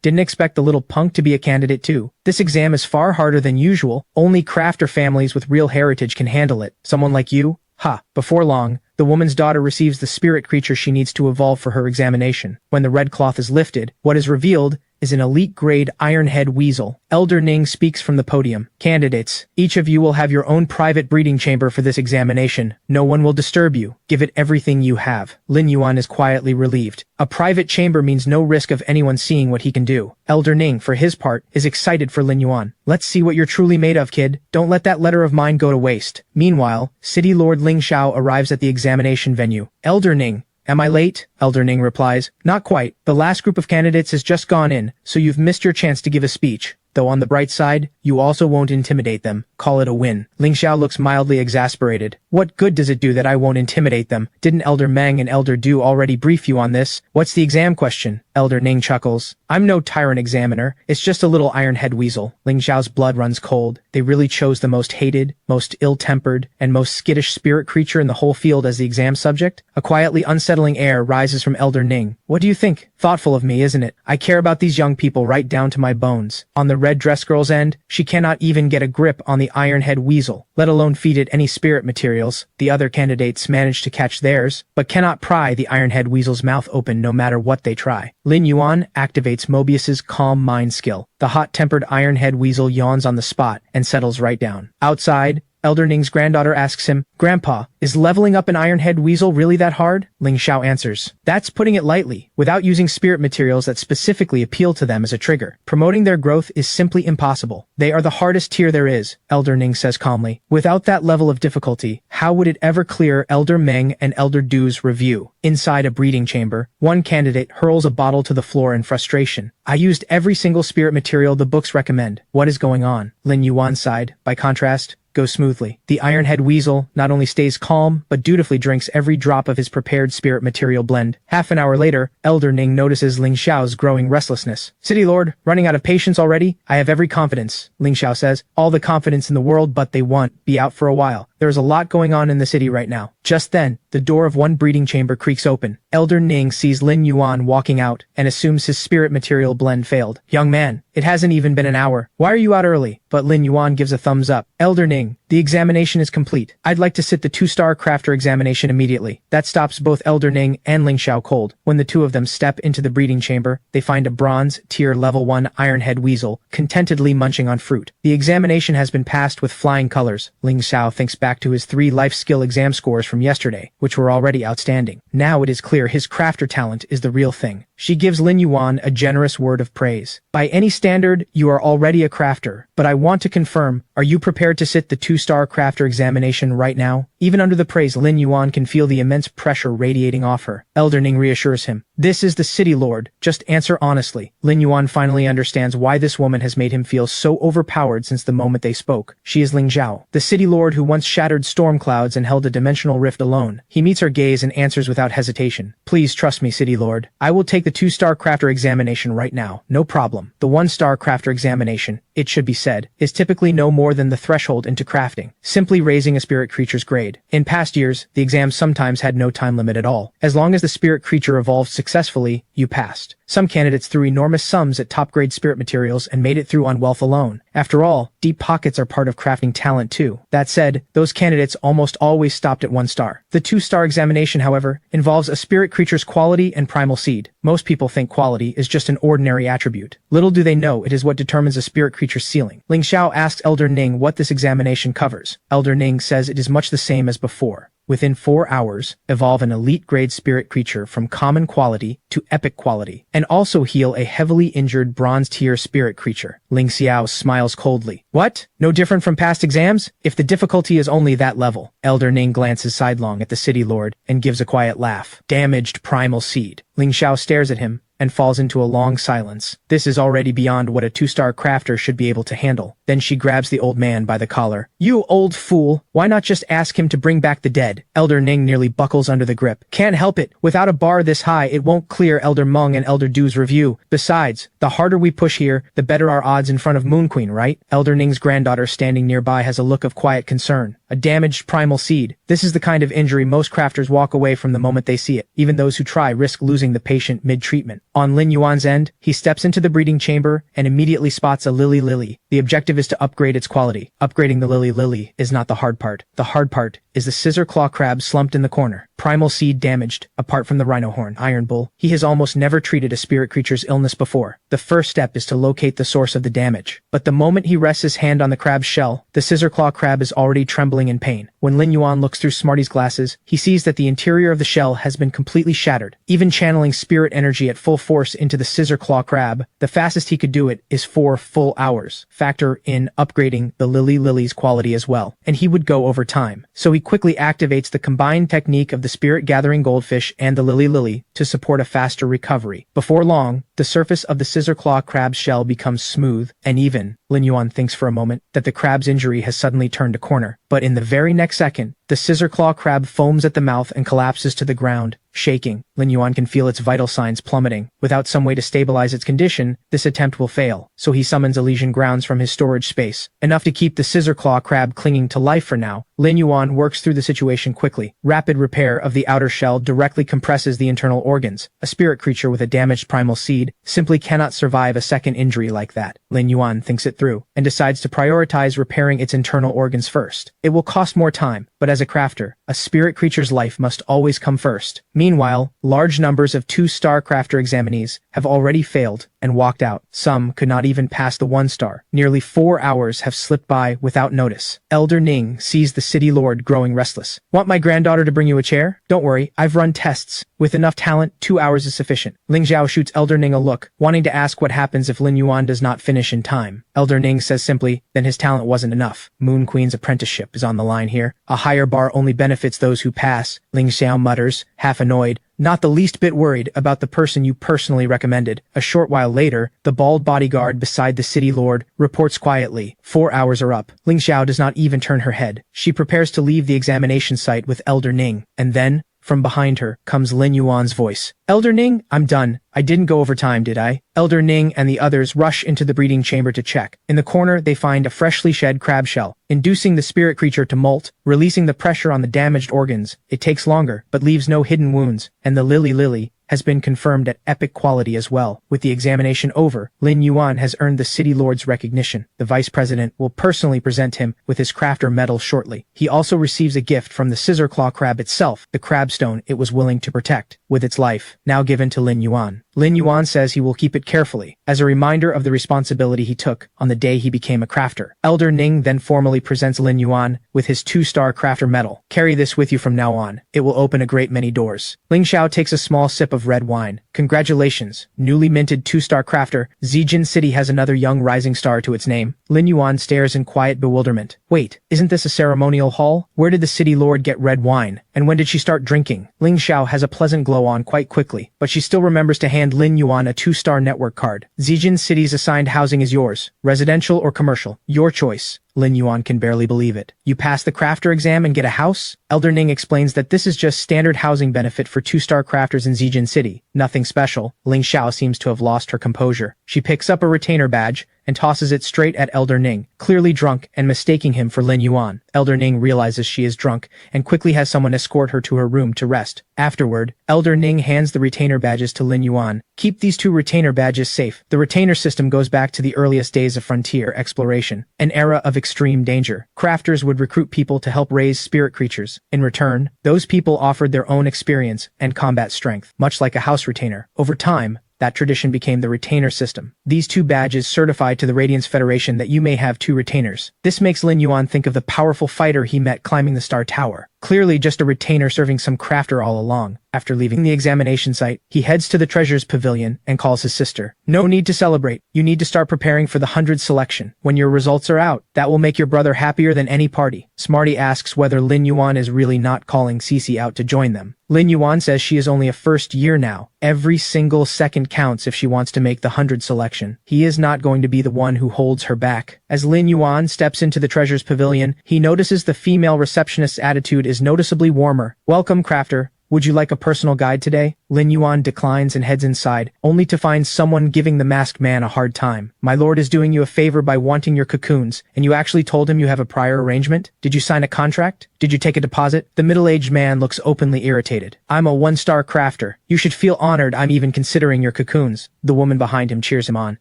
didn't expect the little punk to be a candidate too. This exam is far harder than usual. Only crafter families with real heritage can handle it. Someone like you? Ha! Before long, the woman's daughter receives the spirit creature she needs to evolve for her examination. When the red cloth is lifted, what is revealed is an elite-grade ironhead weasel. Elder Ning speaks from the podium. Candidates, each of you will have your own private breeding chamber for this examination. No one will disturb you. Give it everything you have. Lin Yuan is quietly relieved. A private chamber means no risk of anyone seeing what he can do. Elder Ning, for his part, is excited for Lin Yuan. Let's see what you're truly made of, kid. Don't let that letter of mine go to waste. Meanwhile, City Lord Ling Shao arrives at the examination venue. Elder Ning, am I late? Elder Ning replies, not quite. The last group of candidates has just gone in, so you've missed your chance to give a speech. Though on the bright side, you also won't intimidate them. Call it a win. Ling Xiao looks mildly exasperated. What good does it do that I won't intimidate them? Didn't Elder Meng and Elder Du already brief you on this? What's the exam question? Elder Ning chuckles. I'm no tyrant examiner. It's just a little iron-head weasel. Ling Xiao's blood runs cold. They really chose the most hated, most ill-tempered, and most skittish spirit creature in the whole field as the exam subject? A quietly unsettling air rises from Elder Ning. What do you think? Thoughtful of me, isn't it? I care about these young people right down to my bones. On the red dress girl's end, she cannot even get a grip on the iron-head weasel, let alone feed it any spirit materials. The other candidates manage to catch theirs, but cannot pry the iron-head weasel's mouth open no matter what they try. Lin Yuan activates Mobius's calm mind skill. The hot-tempered iron-head weasel yawns on the spot and settles right down. Outside, Elder Ning's granddaughter asks him, Grandpa, is leveling up an iron-head weasel really that hard? Ling Xiao answers, that's putting it lightly, without using spirit materials that specifically appeal to them as a trigger. Promoting their growth is simply impossible. They are the hardest tier there is, Elder Ning says calmly. Without that level of difficulty, how would it ever clear Elder Meng and Elder Du's review? Inside a breeding chamber, one candidate hurls a bottle to the floor in frustration. I used every single spirit material the books recommend. What is going on? Lin Yuan sighed. By contrast, goes smoothly. The iron-head weasel not only stays calm, but dutifully drinks every drop of his prepared spirit material blend. Half an hour later, Elder Ning notices Ling Xiao's growing restlessness. City Lord, running out of patience already? I have every confidence, Ling Xiao says. All the confidence in the world, but they won't be out for a while. There is a lot going on in the city right now. Just then, the door of one breeding chamber creaks open. Elder Ning sees Lin Yuan walking out and assumes his spirit material blend failed. Young man, it hasn't even been an hour. Why are you out early? But Lin Yuan gives a thumbs up. Elder Ning, the examination is complete. I'd like to sit the 2-star crafter examination immediately. That stops both Elder Ning and Ling Xiao cold. When the two of them step into the breeding chamber, they find a bronze tier level 1 iron-head weasel contentedly munching on fruit. The examination has been passed with flying colors. Ling Xiao thinks back to his 3 life skill exam scores from yesterday, which were already outstanding. Now it is clear his crafter talent is the real thing. She gives Lin Yuan a generous word of praise. By any standard, you are already a crafter, but I want to confirm, are you prepared to sit the 2-star crafter examination right now? Even under the praise, Lin Yuan can feel the immense pressure radiating off her. Elder Ning reassures him. This is the city lord. Just answer honestly. Lin Yuan finally understands why this woman has made him feel so overpowered since the moment they spoke. She is Ling Zhao, the city lord who once shattered storm clouds and held a dimensional rift alone. He meets her gaze and answers without hesitation. Please trust me, city lord. I will take the 2-star crafter examination right now. No problem. The 1-star crafter examination, it should be said, is typically no more than the threshold into crafting, simply raising a spirit creature's grade. In past years, the exam sometimes had no time limit at all. As long as the spirit creature evolved successfully, you passed. Some candidates threw enormous sums at top-grade spirit materials and made it through on wealth alone. After all, deep pockets are part of crafting talent too. That said, those candidates almost always stopped at 1 star. The 2-star examination, however, involves a spirit creature's quality and primal seed. Most people think quality is just an ordinary attribute. Little do they know it is what determines a spirit creature's ceiling. Ling Xiao asks Elder Ning what this examination covers. Elder Ning says it is much the same as before. Within 4 hours, evolve an elite-grade spirit creature from common quality to epic quality, and also heal a heavily injured bronze-tier spirit creature. Ling Xiao smiles coldly. What? No different from past exams? If the difficulty is only that level. Elder Ning glances sidelong at the city lord and gives a quiet laugh. Damaged primal seed. Ling Xiao stares at him and falls into a long silence. This is already beyond what a 2-star crafter should be able to handle. Then she grabs the old man by the collar. You old fool! Why not just ask him to bring back the dead? Elder Ning nearly buckles under the grip. Can't help it. Without a bar this high, it won't clear Elder Meng and Elder Du's review. Besides, the harder we push here, the better our odds in front of Moon Queen, right? Elder Ning's granddaughter standing nearby has a look of quiet concern. A damaged primal seed. This is the kind of injury most crafters walk away from the moment they see it. Even those who try risk losing the patient mid-treatment. On Lin Yuan's end, he steps into the breeding chamber and immediately spots a lily. The objective is to upgrade its quality. Upgrading the lily is not the hard part. The hard part is the scissor claw crab slumped in the corner. Primal seed damaged. Apart from the rhino horn, Iron Bull, he has almost never treated a spirit creature's illness before. The first step is to locate the source of the damage. But the moment he rests his hand on the crab's shell, the scissor claw crab is already trembling in pain. When Lin Yuan looks through Smarty's glasses, he sees that the interior of the shell has been completely shattered. Even channeling spirit energy at full force into the scissor claw crab, the fastest he could do it is 4 full hours. Factor in upgrading the lily's quality as well, and he would go over time. So he quickly activates the combined technique of the spirit gathering goldfish and the lily to support a faster recovery. Before long, the surface of the scissor claw crab's shell becomes smooth and even. Lin Yuan thinks for a moment that the crab's injury has suddenly turned a corner, but in the very next second, the scissor claw crab foams at the mouth and collapses to the ground, shaking. Lin Yuan can feel its vital signs plummeting. Without some way to stabilize its condition, this attempt will fail, so he summons Elysian grounds from his storage space, enough to keep the scissor claw crab clinging to life for now. Lin Yuan works through the situation quickly. Rapid repair of the outer shell directly compresses the internal organs. A spirit creature with a damaged primal seed simply cannot survive a second injury like that. Lin Yuan thinks it through and decides to prioritize repairing its internal organs first. It will cost more time, but as a crafter, a spirit creature's life must always come first. Meanwhile, large numbers of 2-star crafter examinees have already failed and walked out. Some could not even pass the 1-star. Nearly 4 hours have slipped by without notice. Elder Ning sees the city lord growing restless. Want my granddaughter to bring you a chair? Don't worry, I've run tests. With enough talent, 2 hours is sufficient. Ling Zhao shoots Elder Ning a look, wanting to ask what happens if Lin Yuan does not finish in time. Elder Ning says simply, then his talent wasn't enough. Moon Queen's apprenticeship is on the line here. A higher bar only benefits those who pass. Ling Xiao mutters, half annoyed, not the least bit worried about the person you personally recommended. A short while later, the bald bodyguard beside the city lord reports quietly, 4 hours are up. Ling Xiao does not even turn her head. She prepares to leave the examination site with Elder Ning, and then, from behind her, comes Lin Yuan's voice. Elder Ning, I'm done. I didn't go over time, did I? Elder Ning and the others rush into the breeding chamber to check. In the corner, they find a freshly shed crab shell, inducing the spirit creature to molt, releasing the pressure on the damaged organs. It takes longer, but leaves no hidden wounds, and the Lily has been confirmed at epic quality as well. With the examination over, Lin Yuan has earned the city lord's recognition. The vice president will personally present him with his crafter medal shortly. He also receives a gift from the scissor claw crab itself, the crab stone it was willing to protect, with its life, now given to Lin Yuan. Lin Yuan says he will keep it carefully, as a reminder of the responsibility he took on the day he became a crafter. Elder Ning then formally presents Lin Yuan with his 2-star crafter medal. Carry this with you from now on. It will open a great many doors. Ling Xiao takes a small sip of red wine. Congratulations, newly minted 2-star crafter. Zijin City has another young rising star to its name. Lin Yuan stares in quiet bewilderment. Wait, isn't this a ceremonial hall? Where did the city lord get red wine? And when did she start drinking? Ling Xiao has a pleasant glow on quite quickly, but she still remembers to hand Lin Yuan a 2-star network card. Zijin City's assigned housing is yours. Residential or commercial? Your choice. Lin Yuan can barely believe it. You pass the crafter exam and get a house? Elder Ning explains that this is just standard housing benefit for 2-star crafters in Zijin City. Nothing special. Ling Xiao seems to have lost her composure. She picks up a retainer badge and tosses it straight at Elder Ning, clearly drunk and mistaking him for Lin Yuan. Elder Ning realizes she is drunk and quickly has someone escort her to her room to rest. Afterward, Elder Ning hands the retainer badges to Lin Yuan. Keep these 2 retainer badges safe. The retainer system goes back to the earliest days of frontier exploration, an era of extreme danger. Crafters would recruit people to help raise spirit creatures. In return, those people offered their own experience and combat strength, much like a house retainer. Over time, that tradition became the retainer system. These 2 badges certify to the Radiance Federation that you may have 2 retainers. This makes Lin Yuan think of the powerful fighter he met climbing the Star Tower. Clearly just a retainer serving some crafter all along. After leaving the examination site, he heads to the treasures pavilion and calls his sister. No need to celebrate. You need to start preparing for the 100 selection. When your results are out, that will make your brother happier than any party. Smarty asks whether Lin Yuan is really not calling Cece out to join them. Lin Yuan says she is only a first year now. Every single second counts if she wants to make the 100 selection. He is not going to be the one who holds her back. As Lin Yuan steps into the treasures pavilion, he notices the female receptionist's attitude is noticeably warmer. Welcome, crafter. Would you like a personal guide today? Lin Yuan declines and heads inside, only to find someone giving the masked man a hard time. My lord is doing you a favor by wanting your cocoons, and you actually told him you have a prior arrangement? Did you sign a contract? Did you take a deposit? The middle-aged man looks openly irritated. I'm a 1-star crafter. You should feel honored I'm even considering your cocoons. The woman behind him cheers him on.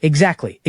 Exactly.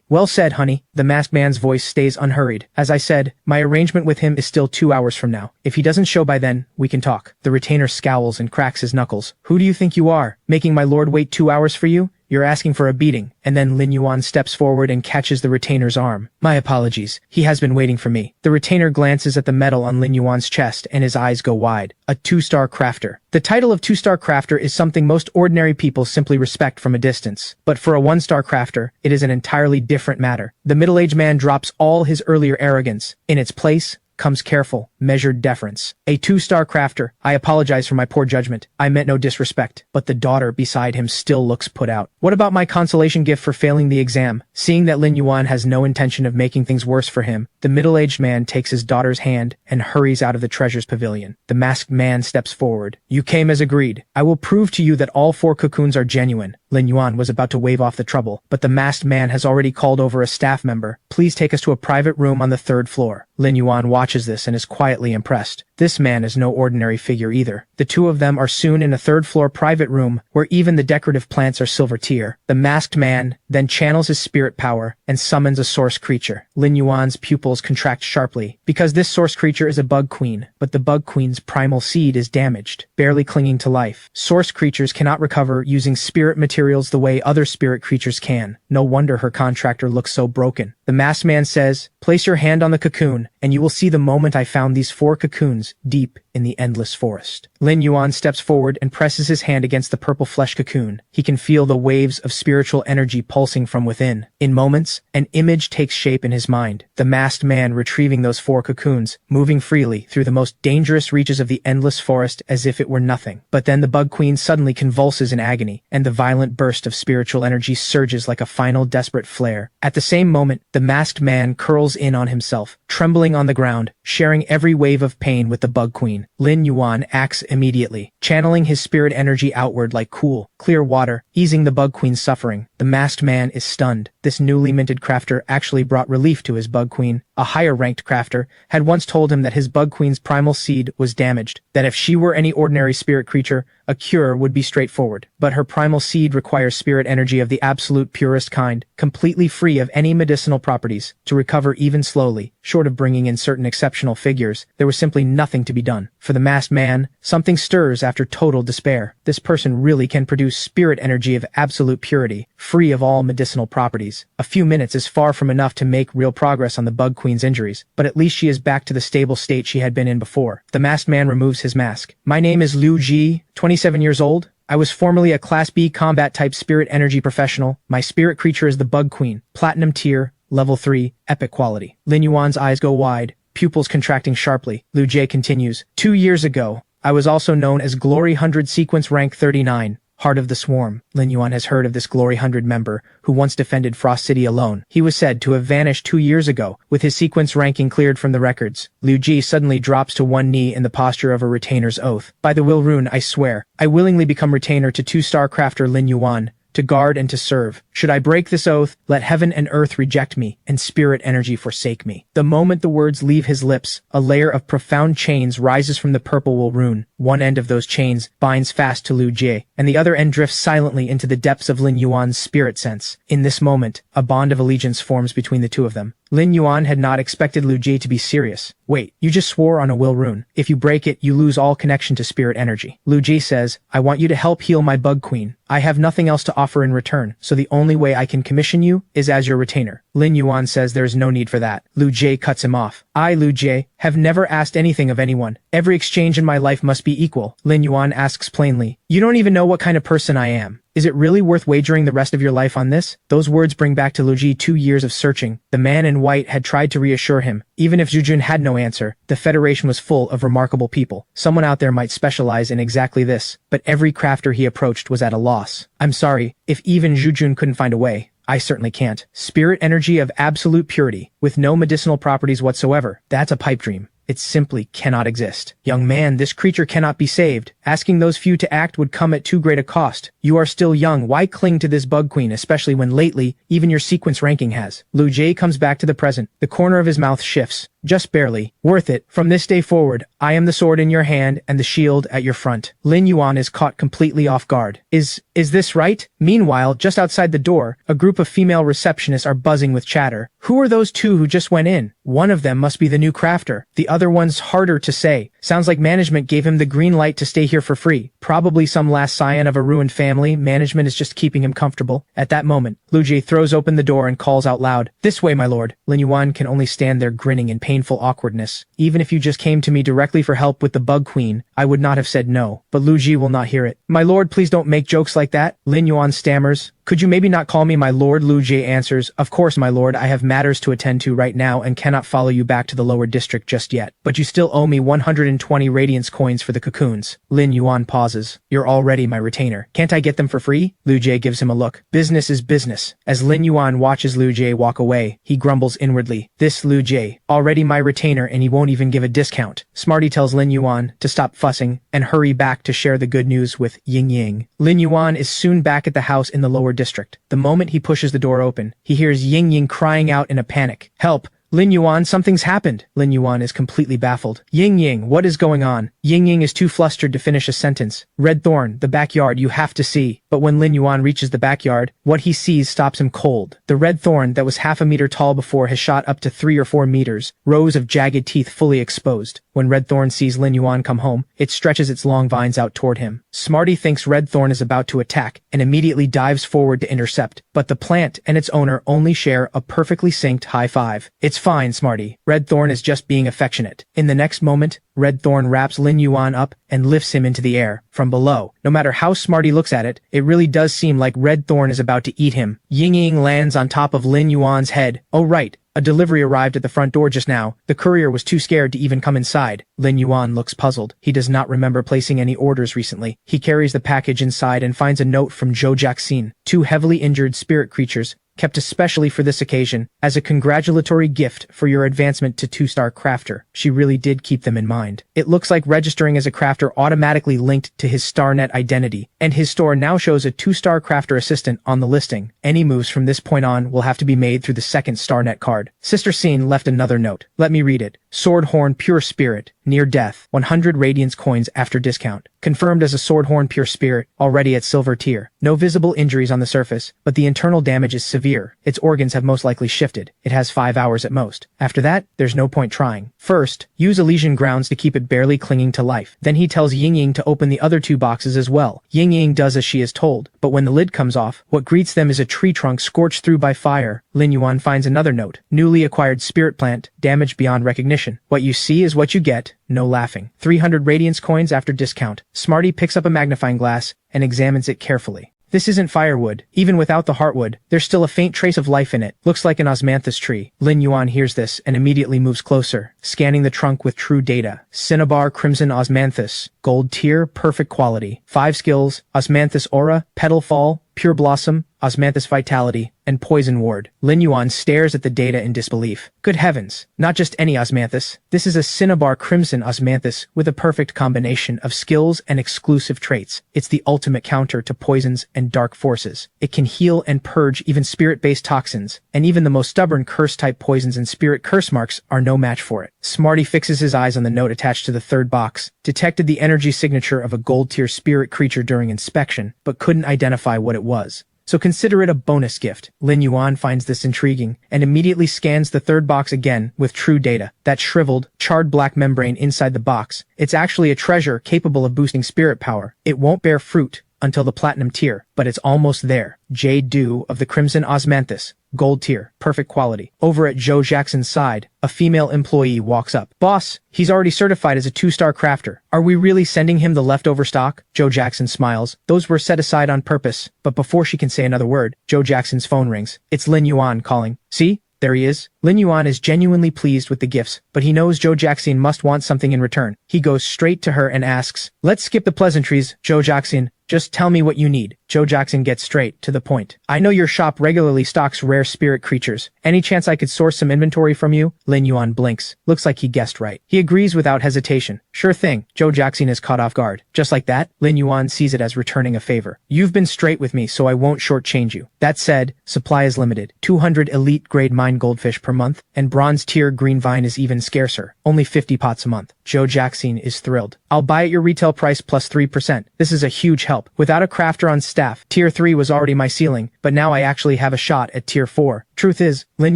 Well said, honey. The masked man's voice stays unhurried. As I said, my arrangement with him is still 2 hours from now. If he doesn't show by then, we can talk. The retainer scowls and cracks his knuckles. Who do you think you are? Making my lord wait 2 hours for you? You're asking for a beating. And then Lin Yuan steps forward and catches the retainer's arm. My apologies. He has been waiting for me. The retainer glances at the medal on Lin Yuan's chest and his eyes go wide. A 2-star crafter. The title of 2-star crafter is something most ordinary people simply respect from a distance. But for a 1-star crafter, it is an entirely different matter. The middle-aged man drops all his earlier arrogance. In its place, comes careful, measured deference. A 2-star crafter, I apologize for my poor judgment. I meant no disrespect. But the daughter beside him still looks put out. What about my consolation gift for failing the exam? Seeing that Lin Yuan has no intention of making things worse for him, the middle-aged man takes his daughter's hand and hurries out of the treasures pavilion. The masked man steps forward. You came as agreed. I will prove to you that all 4 cocoons are genuine. Lin Yuan was about to wave off the trouble, but the masked man has already called over a staff member. Please take us to a private room on the 3rd floor. Lin Yuan watches this and is quietly impressed. This man is no ordinary figure either. The two of them are soon in a 3rd-floor private room where even the decorative plants are silver tier. The masked man then channels his spirit power and summons a source creature. Lin Yuan's pupils contract sharply because this source creature is a bug queen, but the bug queen's primal seed is damaged, barely clinging to life. Source creatures cannot recover using spirit materials the way other spirit creatures can. No wonder her contractor looks so broken. The masked man says, place your hand on the cocoon, and you will see the moment I found these 4 cocoons deep in the endless forest. Lin Yuan steps forward and presses his hand against the purple flesh cocoon. He can feel the waves of spiritual energy pulsing from within. In moments, an image takes shape in his mind. The masked man retrieving those 4 cocoons, moving freely through the most dangerous reaches of the endless forest as if it were nothing. But then the bug queen suddenly convulses in agony, and the violent burst of spiritual energy surges like a final desperate flare. At the same moment, the masked man curls in on himself, trembling on the ground, sharing every wave of pain with the bug queen. Lin Yuan acts immediately, channeling his spirit energy outward like cool, clear water, easing the bug queen's suffering. The masked man is stunned. This newly minted crafter actually brought relief to his bug queen. A higher-ranked crafter had once told him that his bug queen's primal seed was damaged, that if she were any ordinary spirit creature, a cure would be straightforward. But her primal seed requires spirit energy of the absolute purest kind, completely free of any medicinal properties. To recover even slowly, short of bringing in certain exceptional figures, there was simply nothing to be done. For the masked man, something stirs after total despair. This person really can produce spirit energy of absolute purity, free of all medicinal properties. A few minutes is far from enough to make real progress on the bug queen's injuries, but at least she is back to the stable state she had been in before. The masked man removes his mask. My name is Liu Ji, 27 years old. I was formerly a Class B combat-type spirit energy professional. My spirit creature is the bug queen, platinum tier, level 3, epic quality. Lin Yuan's eyes go wide, pupils contracting sharply. Liu Jie continues, 2 years ago, I was also known as Glory 100 Sequence Rank 39. Heart of the Swarm. Lin Yuan has heard of this Glory 100 member who once defended Frost City alone. He was said to have vanished 2 years ago, with his sequence ranking cleared from the records. Liu Ji suddenly drops to one knee in the posture of a retainer's oath. By the will rune, I swear, I willingly become retainer to 2-star crafter Lin Yuan, to guard and to serve. Should I break this oath, let heaven and earth reject me, and spirit energy forsake me. The moment the words leave his lips, a layer of profound chains rises from the purple will rune. One end of those chains binds fast to Liu Jie, and the other end drifts silently into the depths of Lin Yuan's spirit sense. In this moment, a bond of allegiance forms between the two of them. Lin Yuan had not expected Liu Jie to be serious. Wait, you just swore on a will rune. If you break it, you lose all connection to spirit energy. Liu Jie says, I want you to help heal my bug queen. I have nothing else to offer in return, so the only way I can commission you is as your retainer. Lin Yuan says there is no need for that. Liu Jie cuts him off. I, Liu Jie, have never asked anything of anyone. Every exchange in my life must be equal. Lin Yuan asks plainly, you don't even know what kind of person I am. Is it really worth wagering the rest of your life on this? Those words bring back to Liu Jie 2 years of searching. The man in white had tried to reassure him. Even if Zhu Jun had no answer, the Federation was full of remarkable people. Someone out there might specialize in exactly this, but every crafter he approached was at a loss. I'm sorry, if even Zhu Jun couldn't find a way, I certainly can't. Spirit energy of absolute purity, with no medicinal properties whatsoever, that's a pipe dream. It simply cannot exist. Young man, this creature cannot be saved. Asking those few to act would come at too great a cost. You are still young. Why cling to this bug queen, especially when lately, even your sequence ranking has? Liu Jie comes back to the present. The corner of his mouth shifts. Just barely. Worth it. From this day forward, I am the sword in your hand and the shield at your front. Lin Yuan is caught completely off guard. Is this right? Meanwhile, just outside the door, a group of female receptionists are buzzing with chatter. Who are those two who just went in? One of them must be the new crafter. The other one's harder to say, Sounds like management gave him the green light to stay here for free. Probably some last scion of a ruined family. Management is just keeping him comfortable. At that moment, Lu Jie throws open the door and calls out loud, "This way, my lord." Lin Yuan can only stand there grinning in painful awkwardness. Even if you just came to me directly for help with the Bug Queen, I would not have said no. But Lu Jie will not hear it. "My lord, please don't make jokes like that." Lin Yuan stammers. "Could you maybe not call me my lord?" Lu Jie answers, "Of course, my lord, I have matters to attend to right now and cannot follow you back to the lower district just yet. But you still owe me 120 radiance coins for the cocoons." Lin Yuan pauses. "You're already my retainer. Can't I get them for free?" Lu Jie gives him a look. Business is business. As Lin Yuan watches Lu Jie walk away, he grumbles inwardly. This Lu Jie, already my retainer and he won't even give a discount. Smarty tells Lin Yuan to stop fussing and hurry back to share the good news with Ying Ying. Lin Yuan is soon back at the house in the lower district. The moment he pushes the door open, he hears Ying Ying crying out in a panic. "Help! Lin Yuan, something's happened." Lin Yuan is completely baffled. "Ying Ying, what is going on?" Ying Ying is too flustered to finish a sentence. "Red Thorn, the backyard, you have to see." But when Lin Yuan reaches the backyard, what he sees stops him cold. The red thorn that was half a meter tall before has shot up to 3 or 4 meters, rows of jagged teeth fully exposed. When Red Thorn sees Lin Yuan come home, it stretches its long vines out toward him. Smarty thinks Red Thorn is about to attack and immediately dives forward to intercept, but the plant and its owner only share a perfectly synced high five. "It's fine, Smarty. Red Thorn is just being affectionate." In the next moment, Red Thorn wraps Lin Yuan up and lifts him into the air. From below, no matter how Smarty looks at it, it really does seem like Red Thorn is about to eat him. Ying Ying lands on top of Lin Yuan's head. "Oh right. A delivery arrived at the front door just now. The courier was too scared to even come inside." Lin Yuan looks puzzled. He does not remember placing any orders recently. He carries the package inside and finds a note from Zhou Jiaxin, 2 heavily injured spirit creatures, kept especially for this occasion, as a congratulatory gift for your advancement to 2-star crafter. She really did keep them in mind. It looks like registering as a crafter automatically linked to his StarNet identity, and his store now shows a 2-star crafter assistant on the listing. Any moves from this point on will have to be made through the second StarNet card. Sister Scene left another note. Let me read it. Swordhorn Pure Spirit, near death, 100 radiance coins after discount. Confirmed as a Swordhorn Pure Spirit, already at silver tier. No visible injuries on the surface, but the internal damage is severe. Its organs have most likely shifted. It has 5 hours at most. After that, there's no point trying. First, use Elysian Grounds to keep it barely clinging to life. Then he tells Ying Ying to open the other 2 boxes as well. Ying Ying does as she is told, but when the lid comes off, what greets them is a tree trunk scorched through by fire. Lin Yuan finds another note. Newly acquired spirit plant, damaged beyond recognition. What you see is what you get. No laughing. 300 radiance coins after discount. Smarty picks up a magnifying glass and examines it carefully. This isn't firewood. Even without the heartwood, there's still a faint trace of life in it. Looks like an osmanthus tree. Lin Yuan hears this and immediately moves closer, scanning the trunk with true data. Cinnabar Crimson Osmanthus. Gold tier, perfect quality. 5 skills, Osmanthus Aura, Petal Fall, Pure Blossom, Osmanthus Vitality, and Poison Ward. Lin Yuan stares at the data in disbelief. Good heavens, not just any Osmanthus. This is a Cinnabar Crimson Osmanthus with a perfect combination of skills and exclusive traits. It's the ultimate counter to poisons and dark forces. It can heal and purge even spirit-based toxins, and even the most stubborn curse-type poisons and spirit curse marks are no match for it. Smarty fixes his eyes on the note attached to the 3rd box, detected the energy signature of a gold-tier spirit creature during inspection, but couldn't identify what it was. So consider it a bonus gift. Lin Yuan finds this intriguing and immediately scans the 3rd box again with true data. That shriveled, charred black membrane inside the box. It's actually a treasure capable of boosting spirit power. It won't bear fruit until the platinum tier, but it's almost there. Jade Dew of the Crimson Osmanthus. Gold tier, perfect quality. Over at Zhou Jiaxin's side, a female employee walks up. "Boss, he's already certified as a 2-star crafter. Are we really sending him the leftover stock?" Zhou Jiaxin smiles. Those were set aside on purpose. But before she can say another word, Zhou Jiaxin's phone rings. It's Lin Yuan calling. "See? There he is." Lin Yuan is genuinely pleased with the gifts, but he knows Zhou Jiaxin must want something in return. He goes straight to her and asks, "Let's skip the pleasantries, Zhou Jiaxin. Just tell me what you need." Zhou Jiaxin gets straight to the point. "I know your shop regularly stocks rare spirit creatures. Any chance I could source some inventory from you?" Lin Yuan blinks. Looks like he guessed right. He agrees without hesitation. "Sure thing." Zhou Jiaxin is caught off guard. Just like that, Lin Yuan sees it as returning a favor. "You've been straight with me, so I won't shortchange you. That said, supply is limited. 200 elite grade mine goldfish per month, and bronze tier green vine is even scarcer. Only 50 pots a month." Zhou Jiaxin is thrilled. "I'll buy at your retail price plus 3%. This is a huge help. Without a crafter on staff, staff. Tier 3 was already my ceiling, but now I actually have a shot at Tier 4. Truth is, Lin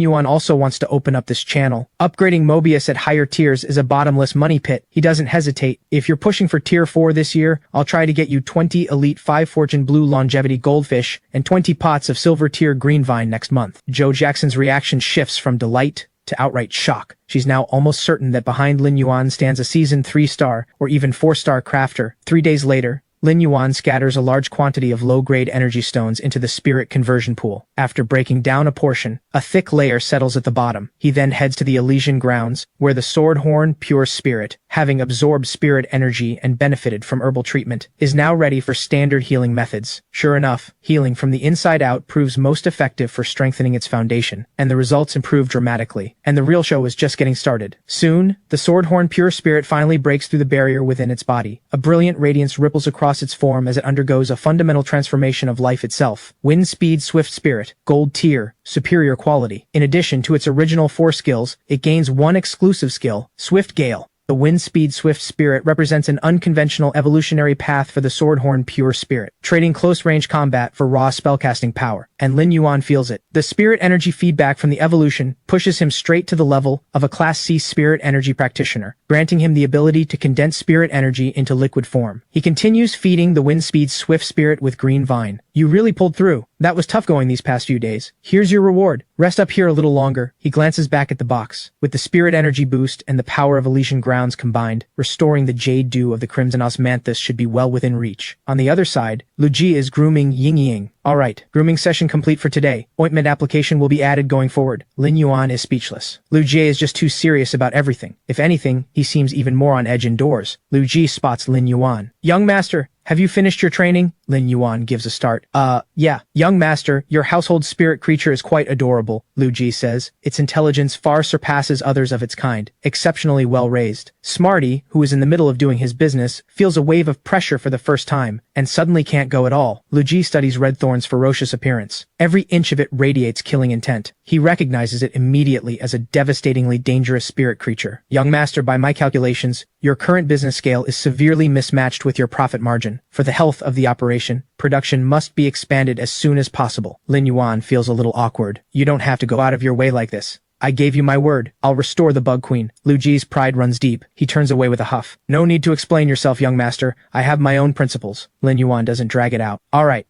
Yuan also wants to open up this channel. Upgrading Mobius at higher tiers is a bottomless money pit. He doesn't hesitate. If you're pushing for Tier 4 this year, I'll try to get you 20 Elite 5 Fortune Blue Longevity Goldfish and 20 pots of Silver Tier Green Vine next month. Joe Jackson's reaction shifts from delight to outright shock. She's now almost certain that behind Lin Yuan stands a seasoned 3-star or even 4-star crafter. 3 days later, Lin Yuan scatters a large quantity of low-grade energy stones into the spirit conversion pool. After breaking down a portion, a thick layer settles at the bottom. He then heads to the Elysian grounds, where the Swordhorn Pure Spirit, having absorbed spirit energy and benefited from herbal treatment, is now ready for standard healing methods. Sure enough, healing from the inside out proves most effective for strengthening its foundation, and the results improve dramatically. And the real show is just getting started. Soon, the Swordhorn Pure Spirit finally breaks through the barrier within its body. A brilliant radiance ripples across its form as it undergoes a fundamental transformation of life itself. Wind Speed Swift Spirit, Gold Tier, Superior Quality. In addition to its original 4 skills, it gains one exclusive skill, Swift Gale. The Wind Speed Swift Spirit represents an unconventional evolutionary path for the Swordhorn Pure Spirit, trading close-range combat for raw spellcasting power, and Lin Yuan feels it. The spirit energy feedback from the evolution pushes him straight to the level of a Class C spirit energy practitioner, granting him the ability to condense spirit energy into liquid form. He continues feeding the Wind Speed Swift Spirit with Green Vine. You really pulled through. That was tough going these past few days. Here's your reward. Rest up here a little longer. He glances back at the box. With the spirit energy boost and the power of Elysian grounds combined, restoring the jade dew of the crimson osmanthus should be well within reach. On the other side, Lu Ji is grooming Ying Ying. Alright, grooming session complete for today. Ointment application will be added going forward. Lin Yuan is speechless. Lu Ji is just too serious about everything. If anything, he seems even more on edge indoors. Lu Ji spots Lin Yuan. Young master, have you finished your training? Lin Yuan gives a start. Yeah. Young master, your household spirit creature is quite adorable, Lu Ji says. Its intelligence far surpasses others of its kind. Exceptionally well raised. Smarty, who is in the middle of doing his business, feels a wave of pressure for the first time, and suddenly can't go at all. Lu Ji studies Redthorn's ferocious appearance. Every inch of it radiates killing intent. He recognizes it immediately as a devastatingly dangerous spirit creature. Young master, by my calculations, your current business scale is severely mismatched with your profit margin. For the health of the operation, production must be expanded as soon as possible. Lin Yuan feels a little awkward. You don't have to go out of your way like this. I gave you my word. I'll restore the Bug Queen. Lu Ji's pride runs deep. He turns away with a huff. No need to explain yourself, young master. I have my own principles. Lin Yuan doesn't drag it out. All right.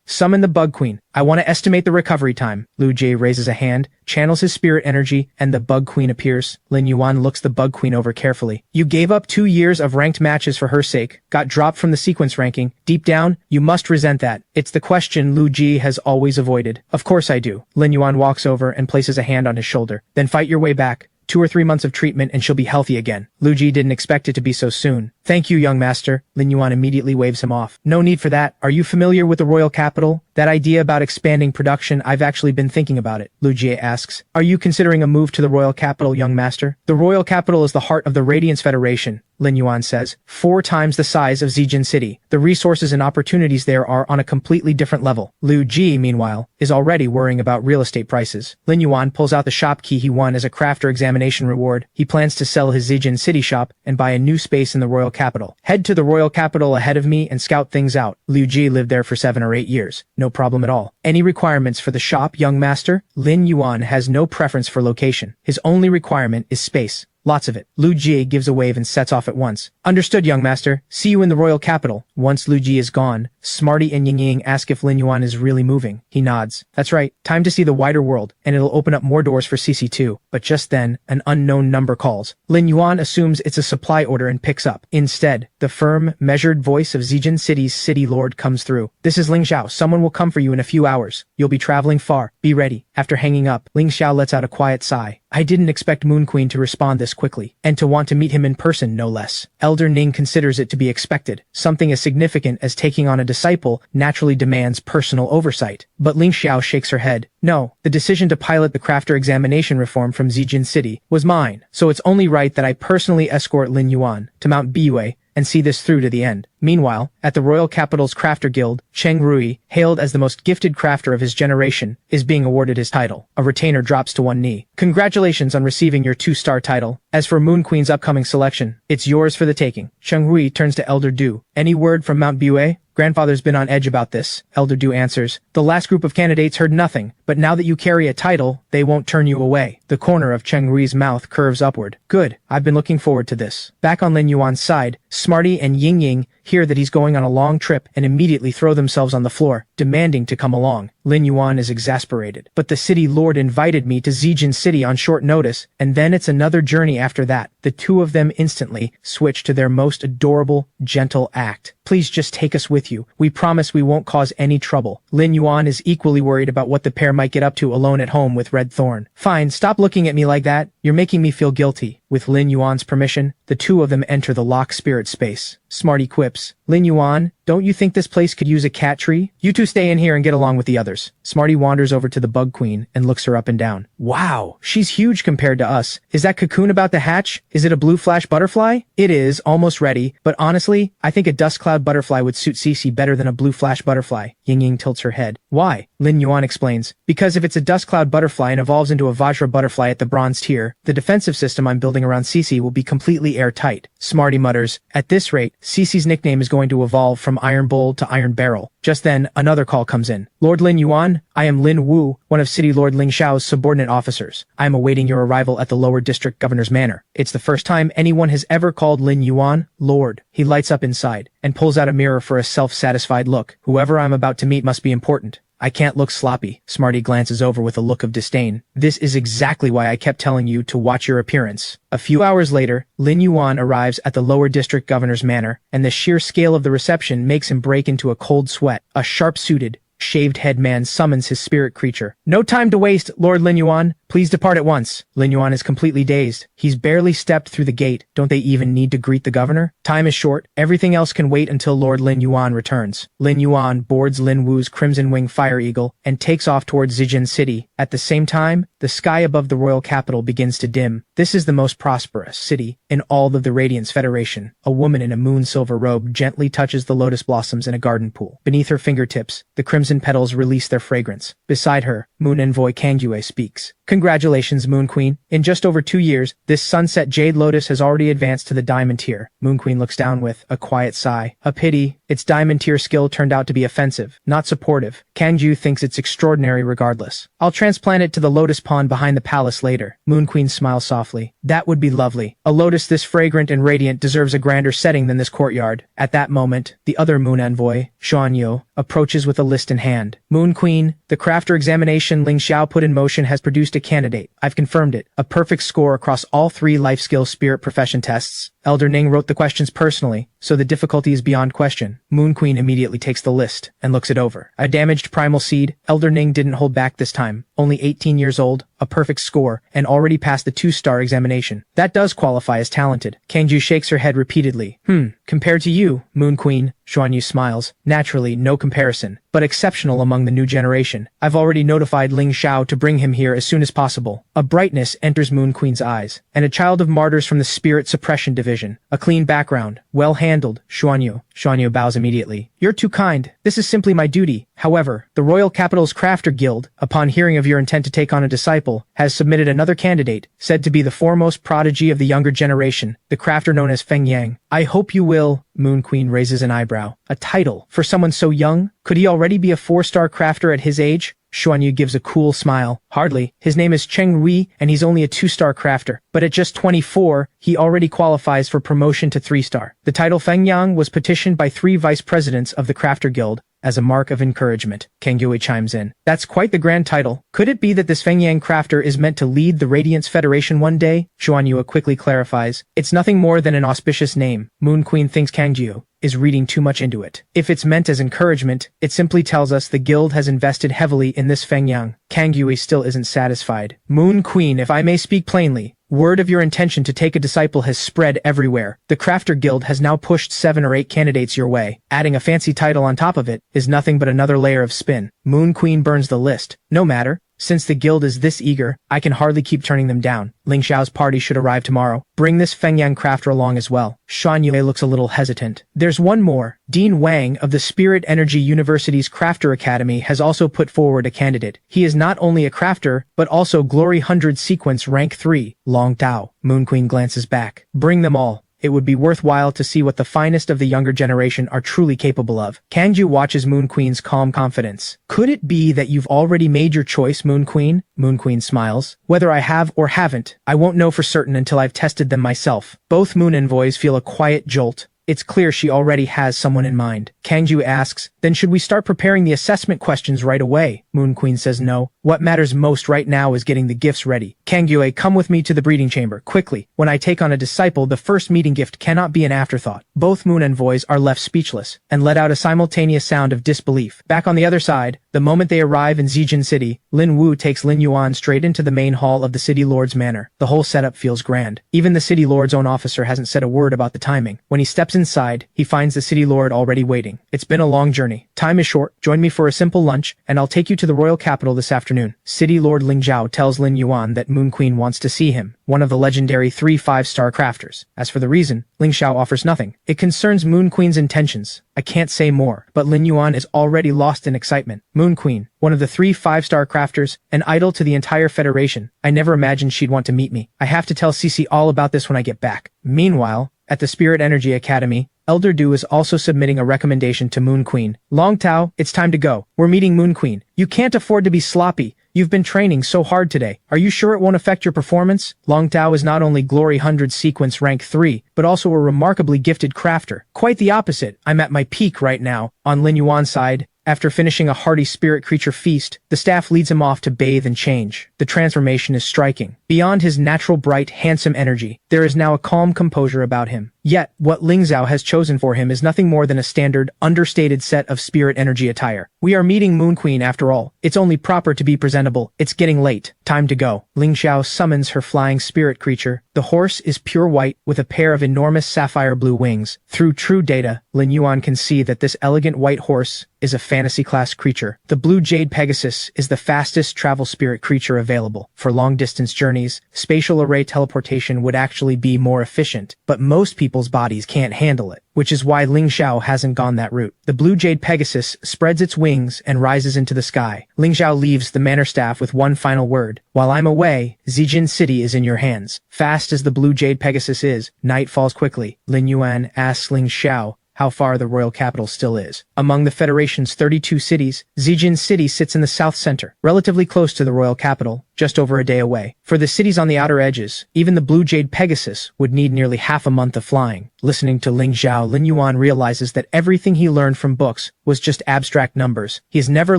Summon the Bug Queen. I want to estimate the recovery time. Lu Ji raises a hand, channels his spirit energy, and the Bug Queen appears. Lin Yuan looks the Bug Queen over carefully. You gave up 2 years of ranked matches for her sake, got dropped from the sequence ranking. Deep down, you must resent that. It's the question Lu Ji has always avoided. Of course I do. Lin Yuan walks over and places a hand on his shoulder. Then fight your way back. 2 or 3 months of treatment and she'll be healthy again. Lu Ji didn't expect it to be so soon. Thank you, young master. Lin Yuan immediately waves him off. No need for that. Are you familiar with the royal capital? That idea about expanding production, I've actually been thinking about it. Lu Ji asks. Are you considering a move to the royal capital, young master? The royal capital is the heart of the Radiance Federation, Lin Yuan says. 4 times the size of Zijin City. The resources and opportunities there are on a completely different level. Lu Ji, meanwhile, is already worrying about real estate prices. Lin Yuan pulls out the shop key he won as a crafter examination reward. He plans to sell his Zijin City shop and buy a new space in the royal capital. Head to the royal capital ahead of me and scout things out. Lu Ji lived there for 7 or 8 years. No problem at all. Any requirements for the shop, young master? Lin Yuan has no preference for location. His only requirement is space. Lots of it. Lu Ji gives a wave and sets off at once. Understood, young master. See you in the royal capital. Once Lu Ji is gone, Smarty and Ying Ying ask if Lin Yuan is really moving. He nods. That's right. Time to see the wider world, and it'll open up more doors for CC2. But just then, an unknown number calls. Lin Yuan assumes it's a supply order and picks up. Instead, the firm, measured voice of Zijin City's city lord comes through. This is Ling Xiao. Someone will come for you in a few hours. You'll be traveling far. Be ready. After hanging up, Ling Xiao lets out a quiet sigh. I didn't expect Moon Queen to respond this quickly, and to want to meet him in person, no less. Elder Ning considers it to be expected. Something as significant as taking on a disciple naturally demands personal oversight. But Ling Xiao shakes her head. No, the decision to pilot the crafter examination reform from Zijin City was mine, so it's only right that I personally escort Lin Yuan to Mount Biwei and see this through to the end. Meanwhile, at the royal capital's crafter guild, Cheng Rui, hailed as the most gifted crafter of his generation, is being awarded his title. A retainer drops to one knee. Congratulations on receiving your 2-star title. As for Moon Queen's upcoming selection, it's yours for the taking. Cheng Rui turns to Elder Du. Any word from Mount Bue? Grandfather's been on edge about this, Elder Du answers. The last group of candidates heard nothing, but now that you carry a title, they won't turn you away. The corner of Cheng Rui's mouth curves upward. Good, I've been looking forward to this. Back on Lin Yuan's side, Smarty and Ying Ying hear that he's going on a long trip and immediately throw themselves on the floor, demanding to come along. Lin Yuan is exasperated. But the city lord invited me to Zijin City on short notice, and then it's another journey after that. The two of them instantly switch to their most adorable, gentle act. Please just take us with you. We promise we won't cause any trouble. Lin Yuan is equally worried about what the pair might get up to alone at home with Red Thorn. Fine, stop looking at me like that. You're making me feel guilty. With Lin Yuan's permission, the two of them enter the locked spirit space. Smarty quips, Lin Yuan, don't you think this place could use a cat tree? You two stay in here and get along with the others. Smarty wanders over to the bug queen and looks her up and down. Wow, she's huge compared to us. Is that cocoon about to hatch? Is it a blue flash butterfly? It is, almost ready, but honestly, I think a dust cloud butterfly would suit Cece better than a blue flash butterfly. Ying Ying tilts her head. Why? Lin Yuan explains. Because if it's a dust cloud butterfly and evolves into a Vajra butterfly at the bronze tier, the defensive system I'm building around Cece will be completely airtight. Smarty mutters. At this rate, Cece's nickname is going to evolve from Iron Bowl to Iron Barrel. Just then, another call comes in. Lord Lin Yuan, I am Lin Wu, one of City Lord Ling Xiao's subordinate officers. I am awaiting your arrival at the lower district governor's manor. It's the first time anyone has ever called Lin Yuan Lord. He lights up inside and pulls out a mirror for a self-satisfied look. Whoever I'm about to meet must be important. I can't look sloppy. Smarty glances over with a look of disdain. This is exactly why I kept telling you to watch your appearance. A few hours later, Lin Yuan arrives at the lower district governor's manor, and the sheer scale of the reception makes him break into a cold sweat. A sharp-suited, shaved-head man summons his spirit creature. No time to waste, Lord Lin Yuan. Please depart at once. Lin Yuan is completely dazed. He's barely stepped through the gate. Don't they even need to greet the governor? Time is short. Everything else can wait until Lord Lin Yuan returns. Lin Yuan boards Lin Wu's Crimson Wing Fire Eagle and takes off towards Zijin City. At the same time, the sky above the royal capital begins to dim. This is the most prosperous city in all of the Radiance Federation. A woman in a moon-silver robe gently touches the lotus blossoms in a garden pool. Beneath her fingertips, the crimson petals release their fragrance. Beside her, Moon Envoy Kangyue speaks. Congratulations, Moon Queen. In just over 2 years, this sunset jade lotus has already advanced to the diamond tier. Moon Queen looks down with a quiet sigh. A pity. Its diamond tier skill turned out to be offensive, not supportive. Kanju thinks it's extraordinary regardless. I'll transplant it to the lotus pond behind the palace later. Moon Queen smiles softly. That would be lovely. A lotus this fragrant and radiant deserves a grander setting than this courtyard. At that moment, the other Moon Envoy, Xuanyu, approaches with a list in hand. Moon Queen, the crafter examination Ling Xiao put in motion has produced a candidate. I've confirmed it. A perfect score across all 3 life skill spirit profession tests. Elder Ning wrote the questions personally, so the difficulty is beyond question. Moon Queen immediately takes the list and looks it over. A damaged primal seed, Elder Ning didn't hold back this time. Only 18 years old, a perfect score, and already passed the 2-star examination. That does qualify as talented. Kangju shakes her head repeatedly. Compared to you, Moon Queen, Xuanyu smiles. Naturally, no comparison, but exceptional among the new generation. I've already notified Ling Xiao to bring him here as soon as possible. A brightness enters Moon Queen's eyes. And a child of martyrs from the Spirit Suppression Division. A clean background. Well handled, Xuanyu. Xuanyu bows immediately. You're too kind. This is simply my duty. However, the Royal Capital's Crafter Guild, upon hearing of your intent to take on a disciple, has submitted another candidate, said to be the foremost prodigy of the younger generation, the crafter known as Feng Yang. I hope you will. Moon Queen raises an eyebrow. A title for someone so young? Could he already be a 4-star crafter at his age? Xuanyu gives a cool smile. Hardly. His name is Cheng Rui, and he's only a 2-star crafter. But at just 24, he already qualifies for promotion to 3-star. The title Feng Yang was petitioned by 3 vice presidents of the Crafter Guild as a mark of encouragement. Kangyue chimes in. That's quite the grand title. Could it be that this Feng Yang crafter is meant to lead the Radiance Federation one day? Xuanyu quickly clarifies. It's nothing more than an auspicious name. Moon Queen thinks Kangyue is reading too much into it. If it's meant as encouragement, it simply tells us the guild has invested heavily in this Feng Yang. Kangyue still isn't satisfied. Moon Queen, if I may speak plainly, word of your intention to take a disciple has spread everywhere. The Crafter Guild has now pushed 7 or 8 candidates your way. Adding a fancy title on top of it is nothing but another layer of spin. Moon Queen burns the list. No matter. Since the guild is this eager, I can hardly keep turning them down. Ling Xiao's party should arrive tomorrow. Bring this Fengyang crafter along as well. Shan Yue looks a little hesitant. There's one more. Dean Wang of the Spirit Energy University's Crafter Academy has also put forward a candidate. He is not only a crafter, but also Glory 100 Sequence Rank 3, Long Tao. Moon Queen glances back. Bring them all. It would be worthwhile to see what the finest of the younger generation are truly capable of. Kangju watches Moon Queen's calm confidence. Could it be that you've already made your choice, Moon Queen? Moon Queen smiles. Whether I have or haven't, I won't know for certain until I've tested them myself. Both Moon envoys feel a quiet jolt. It's clear she already has someone in mind. Kangju asks, then should we start preparing the assessment questions right away? Moon Queen says no. What matters most right now is getting the gifts ready. Kangyu, come with me to the breeding chamber, quickly. When I take on a disciple, the first meeting gift cannot be an afterthought. Both Moon envoys are left speechless, and let out a simultaneous sound of disbelief. Back on the other side, the moment they arrive in Zijin City, Lin Wu takes Lin Yuan straight into the main hall of the City Lord's manor. The whole setup feels grand. Even the City Lord's own officer hasn't said a word about the timing. When he steps inside, he finds the City Lord already waiting. It's been a long journey. Time is short. Join me for a simple lunch, and I'll take you to the royal capital this afternoon. City Lord Ling Zhao tells Lin Yuan that Moon Queen wants to see him, one of the legendary 3 5-star crafters. As for the reason, Ling Xiao offers nothing. It concerns Moon Queen's intentions. I can't say more, but Lin Yuan is already lost in excitement. Moon Queen, one of the 3 5-star crafters, an idol to the entire Federation. I never imagined she'd want to meet me. I have to tell Cece all about this when I get back. Meanwhile, at the Spirit Energy Academy, Elder Du is also submitting a recommendation to Moon Queen. Long Tao, it's time to go. We're meeting Moon Queen. You can't afford to be sloppy. You've been training so hard today. Are you sure it won't affect your performance? Long Tao is not only Glory 100 Sequence Rank 3, but also a remarkably gifted crafter. Quite the opposite. I'm at my peak right now. On Lin Yuan's side, after finishing a hearty spirit creature feast, the staff leads him off to bathe and change. The transformation is striking. Beyond his natural bright, handsome energy, there is now a calm composure about him. Yet, what Ling Zhao has chosen for him is nothing more than a standard, understated set of spirit energy attire. We are meeting Moon Queen after all. It's only proper to be presentable. It's getting late. Time to go. Ling Xiao summons her flying spirit creature. The horse is pure white with a pair of enormous sapphire blue wings. Through true data, Lin Yuan can see that this elegant white horse is a fantasy-class creature. The blue jade Pegasus is the fastest travel spirit creature available. For long-distance journeys, spatial array teleportation would actually be more efficient, but most people's bodies can't handle it, which is why Ling Xiao hasn't gone that route. The blue jade Pegasus spreads its wings and rises into the sky. Ling Xiao leaves the manor staff with one final word. While I'm away, Zijin City is in your hands. Fast as the blue jade Pegasus is, night falls quickly. Lin Yuan asks Ling Xiao how far the royal capital still is. Among the Federation's 32 cities, Zijin City sits in the south center, relatively close to the royal capital, just over a day away. For the cities on the outer edges, even the Blue Jade Pegasus would need nearly half a month of flying. Listening to Ling Zhao, Lin Yuan realizes that everything he learned from books was just abstract numbers. He has never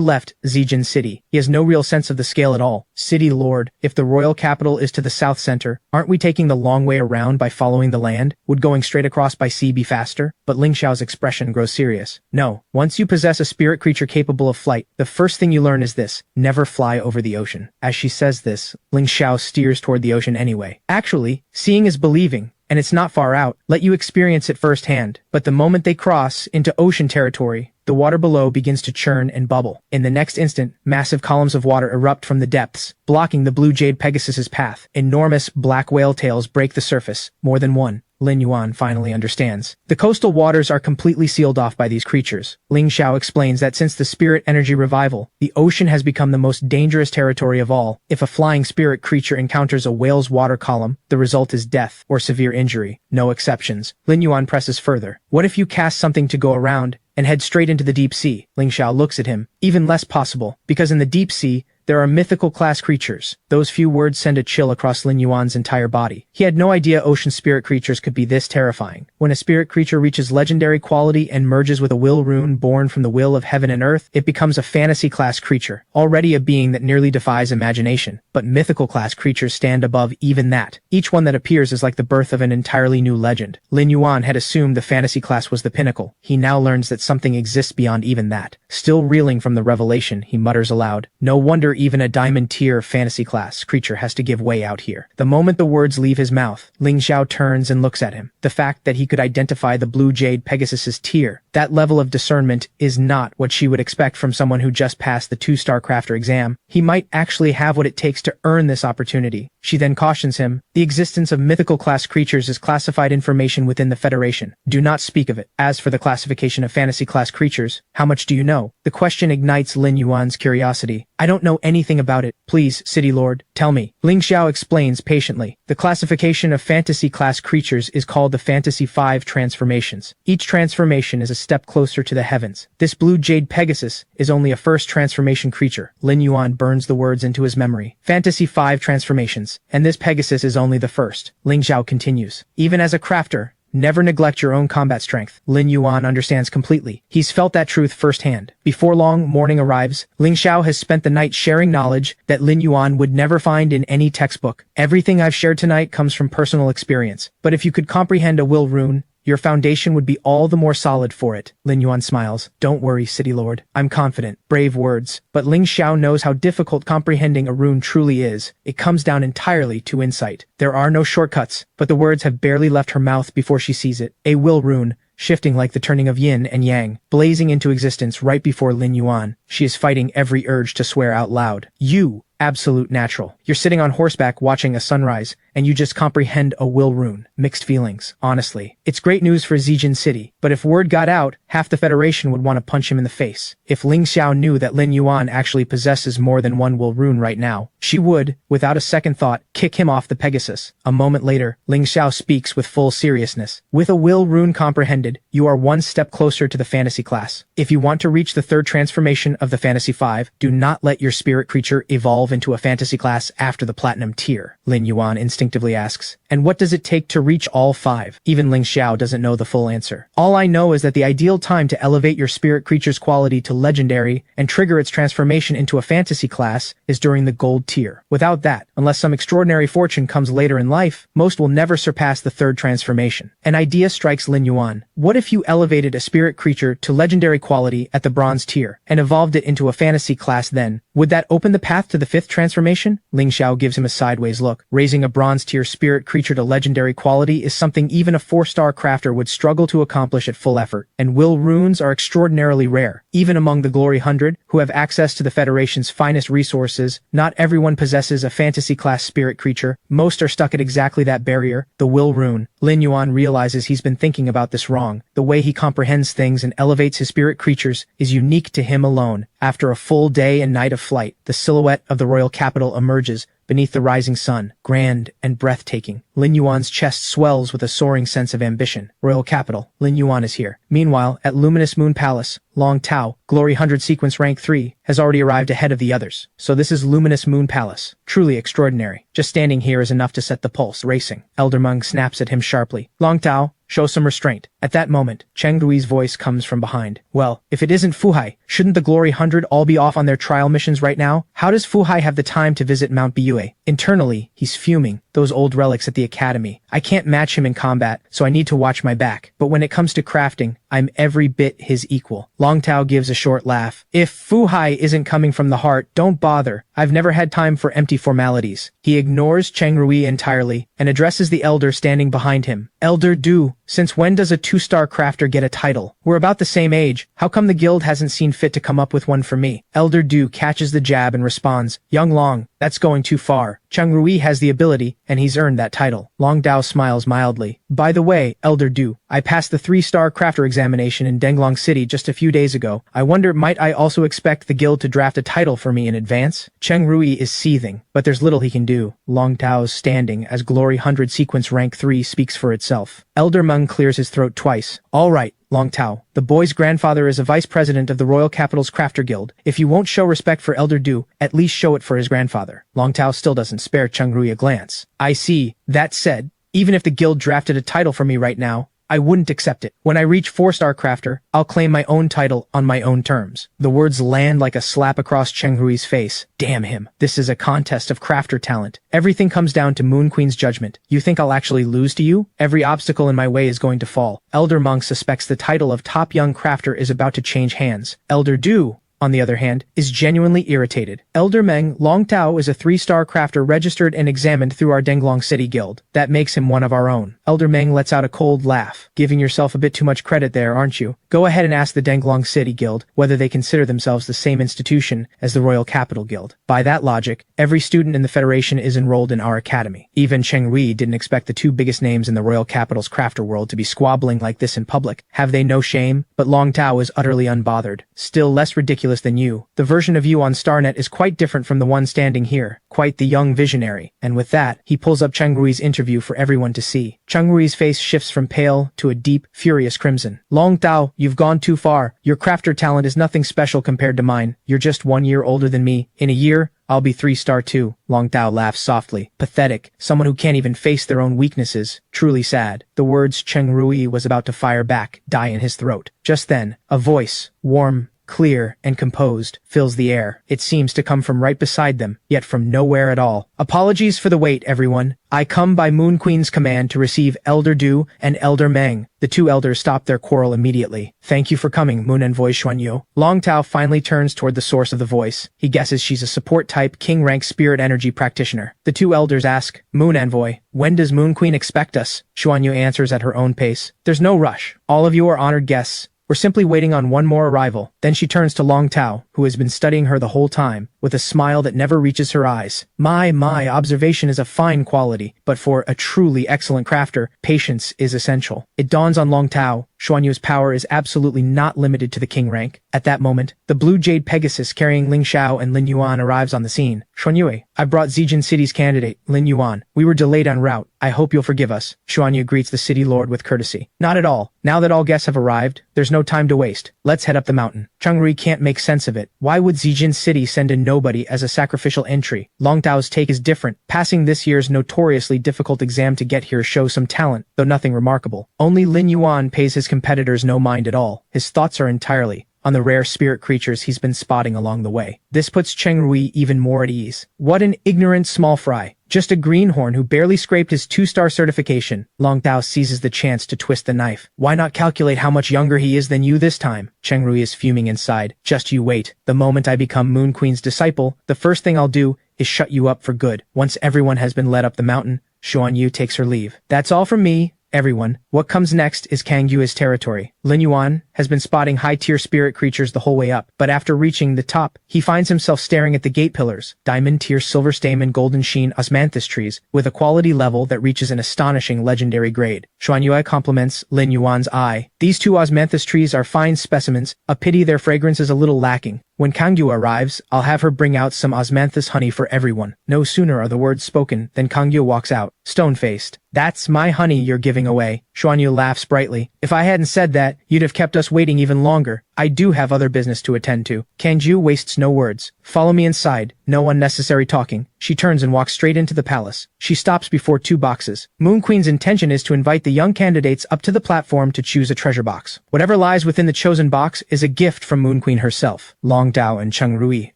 left Zijin City. He has no real sense of the scale at all. City Lord, if the royal capital is to the south center, aren't we taking the long way around by following the land? Would going straight across by sea be faster? But Ling Xiao's expression grows serious. No, once you possess a spirit creature capable of flight, the first thing you learn is this: never fly over the ocean. As she says this, Ling Xiao steers toward the ocean anyway. Actually, seeing is believing, and it's not far out. Let you experience it firsthand. But the moment they cross into ocean territory, the water below begins to churn and bubble. In the next instant, massive columns of water erupt from the depths, blocking the Blue Jade Pegasus's path. Enormous black whale tails break the surface, more than one. Lin Yuan finally understands. The coastal waters are completely sealed off by these creatures. Ling Xiao explains that since the spirit energy revival, the ocean has become the most dangerous territory of all. If a flying spirit creature encounters a whale's water column, the result is death or severe injury. No exceptions. Lin Yuan presses further. What if you cast something to go around and head straight into the deep sea? Ling Xiao looks at him. Even less possible, because in the deep sea, there are mythical class creatures. Those few words send a chill across Lin Yuan's entire body. He had no idea ocean spirit creatures could be this terrifying. When a spirit creature reaches legendary quality and merges with a will rune born from the will of heaven and earth, it becomes a fantasy class creature, already a being that nearly defies imagination. But mythical class creatures stand above even that. Each one that appears is like the birth of an entirely new legend. Lin Yuan had assumed the fantasy class was the pinnacle. He now learns that something exists beyond even that. Still reeling from the revelation, he mutters aloud, "No wonder even a diamond tier fantasy class creature has to give way out here." The moment the words leave his mouth, Ling Xiao turns and looks at him. The fact that he could identify the blue jade Pegasus's tier, that level of discernment, is not what she would expect from someone who just passed the 2-star crafter exam. He might actually have what it takes to earn this opportunity. She then cautions him, "The existence of mythical class creatures is classified information within the Federation. Do not speak of it. As for the classification of fantasy class creatures, how much do you know?" The question ignites Lin Yuan's curiosity. "I don't know anything about it. Please, City Lord, tell me." Ling Xiao explains patiently. The classification of fantasy class creatures is called the Fantasy 5 transformations. Each transformation is a step closer to the heavens. This blue jade Pegasus is only a first transformation creature. Lin Yuan burns the words into his memory. Fantasy 5 transformations, and this Pegasus is only the first. Ling Xiao continues. Even as a crafter, never neglect your own combat strength. Lin Yuan understands completely. He's felt that truth firsthand. Before long, morning arrives. Ling Xiao has spent the night sharing knowledge that Lin Yuan would never find in any textbook. "Everything I've shared tonight comes from personal experience. But if you could comprehend a will rune, your foundation would be all the more solid for it." Lin Yuan smiles. "Don't worry, City Lord. I'm confident." Brave words. But Ling Xiao knows how difficult comprehending a rune truly is. It comes down entirely to insight. There are no shortcuts, but the words have barely left her mouth before she sees it. A will rune, shifting like the turning of yin and yang, blazing into existence right before Lin Yuan. She is fighting every urge to swear out loud. "You, absolute natural. You're sitting on horseback watching a sunrise, and you just comprehend a will rune." Mixed feelings, honestly. It's great news for Zijin City, but if word got out, half the Federation would want to punch him in the face. If Ling Xiao knew that Lin Yuan actually possesses more than one will rune right now, she would, without a second thought, kick him off the Pegasus. A moment later, Ling Xiao speaks with full seriousness. "With a will rune comprehended, you are one step closer to the fantasy class. If you want to reach the 3rd transformation of the Fantasy 5, do not let your spirit creature evolve into a fantasy class after the platinum tier." Lin Yuan instinctively asks, "And what does it take to reach all 5? Even Ling Xiao doesn't know the full answer. "All I know is that the ideal time to elevate your spirit creature's quality to legendary and trigger its transformation into a fantasy class is during the gold tier. Without that, unless some extraordinary fortune comes later in life, most will never surpass the 3rd transformation." An idea strikes Lin Yuan. What if you elevated a spirit creature to legendary quality at the bronze tier and evolved it into a fantasy class then? Would that open the path to the 5th transformation? Ling Xiao gives him a sideways look. Raising a bronze tier spirit creature to legendary quality is something even a 4-star crafter would struggle to accomplish at full effort, and will runes are extraordinarily rare. Even among the Glory 100, who have access to the Federation's finest resources, not everyone possesses a fantasy class spirit creature. Most are stuck at exactly that barrier, the will rune. Lin Yuan realizes he's been thinking about this wrong. The way he comprehends things and elevates his spirit creatures is unique to him alone. After a full day and night of flight, the silhouette of the royal capital emerges beneath the rising sun, grand and breathtaking. Lin Yuan's chest swells with a soaring sense of ambition. Royal capital, Lin Yuan is here. Meanwhile, at Luminous Moon Palace, Long Tao, Glory 100 sequence rank 3, has already arrived ahead of the others. So this is Luminous Moon Palace. Truly extraordinary. Just standing here is enough to set the pulse racing. Elder Meng snaps at him sharply. "Long Tao, show some restraint." At that moment, Cheng Rui's voice comes from behind. "Well, if it isn't Fuhai, shouldn't the Glory 100 all be off on their trial missions right now? How does Fuhai have the time to visit Mount Biyue?" Internally, he's fuming. Those old relics at the academy. I can't match him in combat, so I need to watch my back. But when it comes to crafting, I'm every bit his equal. Long Tao gives a short laugh. "If Fuhai isn't coming from the heart, don't bother. I've never had time for empty formalities." He ignores Cheng Rui entirely and addresses the elder standing behind him. "Elder Du, since when does a 2-star crafter get a title? We're about the same age. How come the guild hasn't seen fit to come up with one for me?" Elder Du catches the jab and responds, "Young Long, that's going too far. Cheng Rui has the ability, and he's earned that title." Long Dao smiles mildly. "By the way, Elder Du, I passed the 3-star crafter examination in Denglong City just a few days ago. I wonder, might I also expect the guild to draft a title for me in advance?" Cheng Rui is seething, but there's little he can do. Long Tao's standing as Glory 100 sequence rank 3 speaks for itself. Elder Meng clears his throat twice. "All right, Long Tao. The boy's grandfather is a vice president of the Royal Capital's Crafter Guild. If you won't show respect for Elder Du, at least show it for his grandfather." Long Tao still doesn't spare Cheng Rui a glance. "I see. That said, even if the guild drafted a title for me right now, I wouldn't accept it. When I reach 4-star crafter, I'll claim my own title on my own terms. The words land like a slap across Cheng Rui's face. Damn him. This is a contest of crafter talent. Everything comes down to Moon Queen's judgment. You think I'll actually lose to you? Every obstacle in my way is going to fall. Elder Monk suspects the title of top young crafter is about to change hands. Elder Du, on the other hand, is genuinely irritated. Elder Meng Long Tao is a 3-star crafter registered and examined through our Denglong City Guild. That makes him one of our own. Elder Meng lets out a cold laugh. Giving yourself a bit too much credit there, aren't you? Go ahead and ask the Denglong City Guild whether they consider themselves the same institution as the Royal Capital Guild. By that logic, every student in the Federation is enrolled in our academy. Even Cheng Rui didn't expect the 2 biggest names in the Royal Capital's crafter world to be squabbling like this in public. Have they no shame? But Long Tao is utterly unbothered. Still less ridiculous than you. The version of you on StarNet is quite different from the one standing here. Quite the young visionary. And with that, he pulls up Cheng Rui's interview for everyone to see. Cheng Rui's face shifts from pale to a deep, furious crimson. Long Tao, you've gone too far. Your crafter talent is nothing special compared to mine. You're just 1 year older than me. In a year, I'll be 3-star too. Long Tao laughs softly. Pathetic. Someone who can't even face their own weaknesses. Truly sad. The words Cheng Rui was about to fire back die in his throat. Just then, a voice, warm, clear, and composed, fills the air. It seems to come from right beside them, yet from nowhere at all. Apologies for the wait, everyone. I come by Moon Queen's command to receive Elder Du and Elder Meng. The 2 elders stop their quarrel immediately. Thank you for coming, Moon Envoy Xuanyu. Long Tao finally turns toward the source of the voice. He guesses she's a support-type, king-rank spirit energy practitioner. The 2 elders ask, Moon Envoy, when does Moon Queen expect us? Xuanyu answers at her own pace. There's no rush. All of you are honored guests. We're simply waiting on one more arrival. Then she turns to Long Tao, who has been studying her the whole time, with a smile that never reaches her eyes. My, observation is a fine quality, but for a truly excellent crafter, patience is essential. It dawns on Long Tao, Xuanyu's power is absolutely not limited to the king rank. At that moment, the blue jade Pegasus carrying Ling Xiao and Lin Yuan arrives on the scene. Xuanyu, I brought Zijin City's candidate, Lin Yuan. We were delayed en route. I hope you'll forgive us. Xuanyu greets the city lord with courtesy. Not at all. Now that all guests have arrived, there's no time to waste. Let's head up the mountain. Cheng Rui can't make sense of it. Why would Zijin City send a nobody as a sacrificial entry? Long Tao's take is different. Passing this year's notoriously difficult exam to get here shows some talent, though nothing remarkable. Only Lin Yuan pays his competitors no mind at all. His thoughts are entirely on the rare spirit creatures he's been spotting along the way. This puts Cheng Rui even more at ease. What an ignorant small fry. Just a greenhorn who barely scraped his 2-star certification. Long Tao seizes the chance to twist the knife. Why not calculate how much younger he is than you this time? Cheng Rui is fuming inside. Just you wait. The moment I become Moon Queen's disciple, the first thing I'll do is shut you up for good. Once everyone has been led up the mountain, Xuanyu takes her leave. That's all from me, everyone. What comes next is Kang Yue's territory. Lin Yuan has been spotting high-tier spirit creatures the whole way up, but after reaching the top, he finds himself staring at the gate pillars, diamond-tier silver stain and golden sheen osmanthus trees, with a quality level that reaches an astonishing legendary grade. Xuanyue compliments Lin Yuan's eye. These 2 osmanthus trees are fine specimens, a pity their fragrance is a little lacking. When Kangyu arrives, I'll have her bring out some osmanthus honey for everyone. No sooner are the words spoken than Kangyu walks out, stone-faced. That's my honey you're giving away. Xuanyu laughs brightly. If I hadn't said that, you'd have kept us waiting even longer. I do have other business to attend to. Kangyu wastes no words. Follow me inside. No unnecessary talking. She turns and walks straight into the palace. She stops before 2 boxes. Moon Queen's intention is to invite the young candidates up to the platform to choose a treasure box. Whatever lies within the chosen box is a gift from Moon Queen herself. Long Dao and Cheng Rui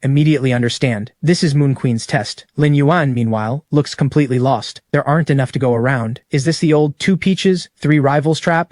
immediately understand. This is Moon Queen's test. Lin Yuan, meanwhile, looks completely lost. There aren't enough to go around. Is this the old 2 peaches, 3 rivals trap?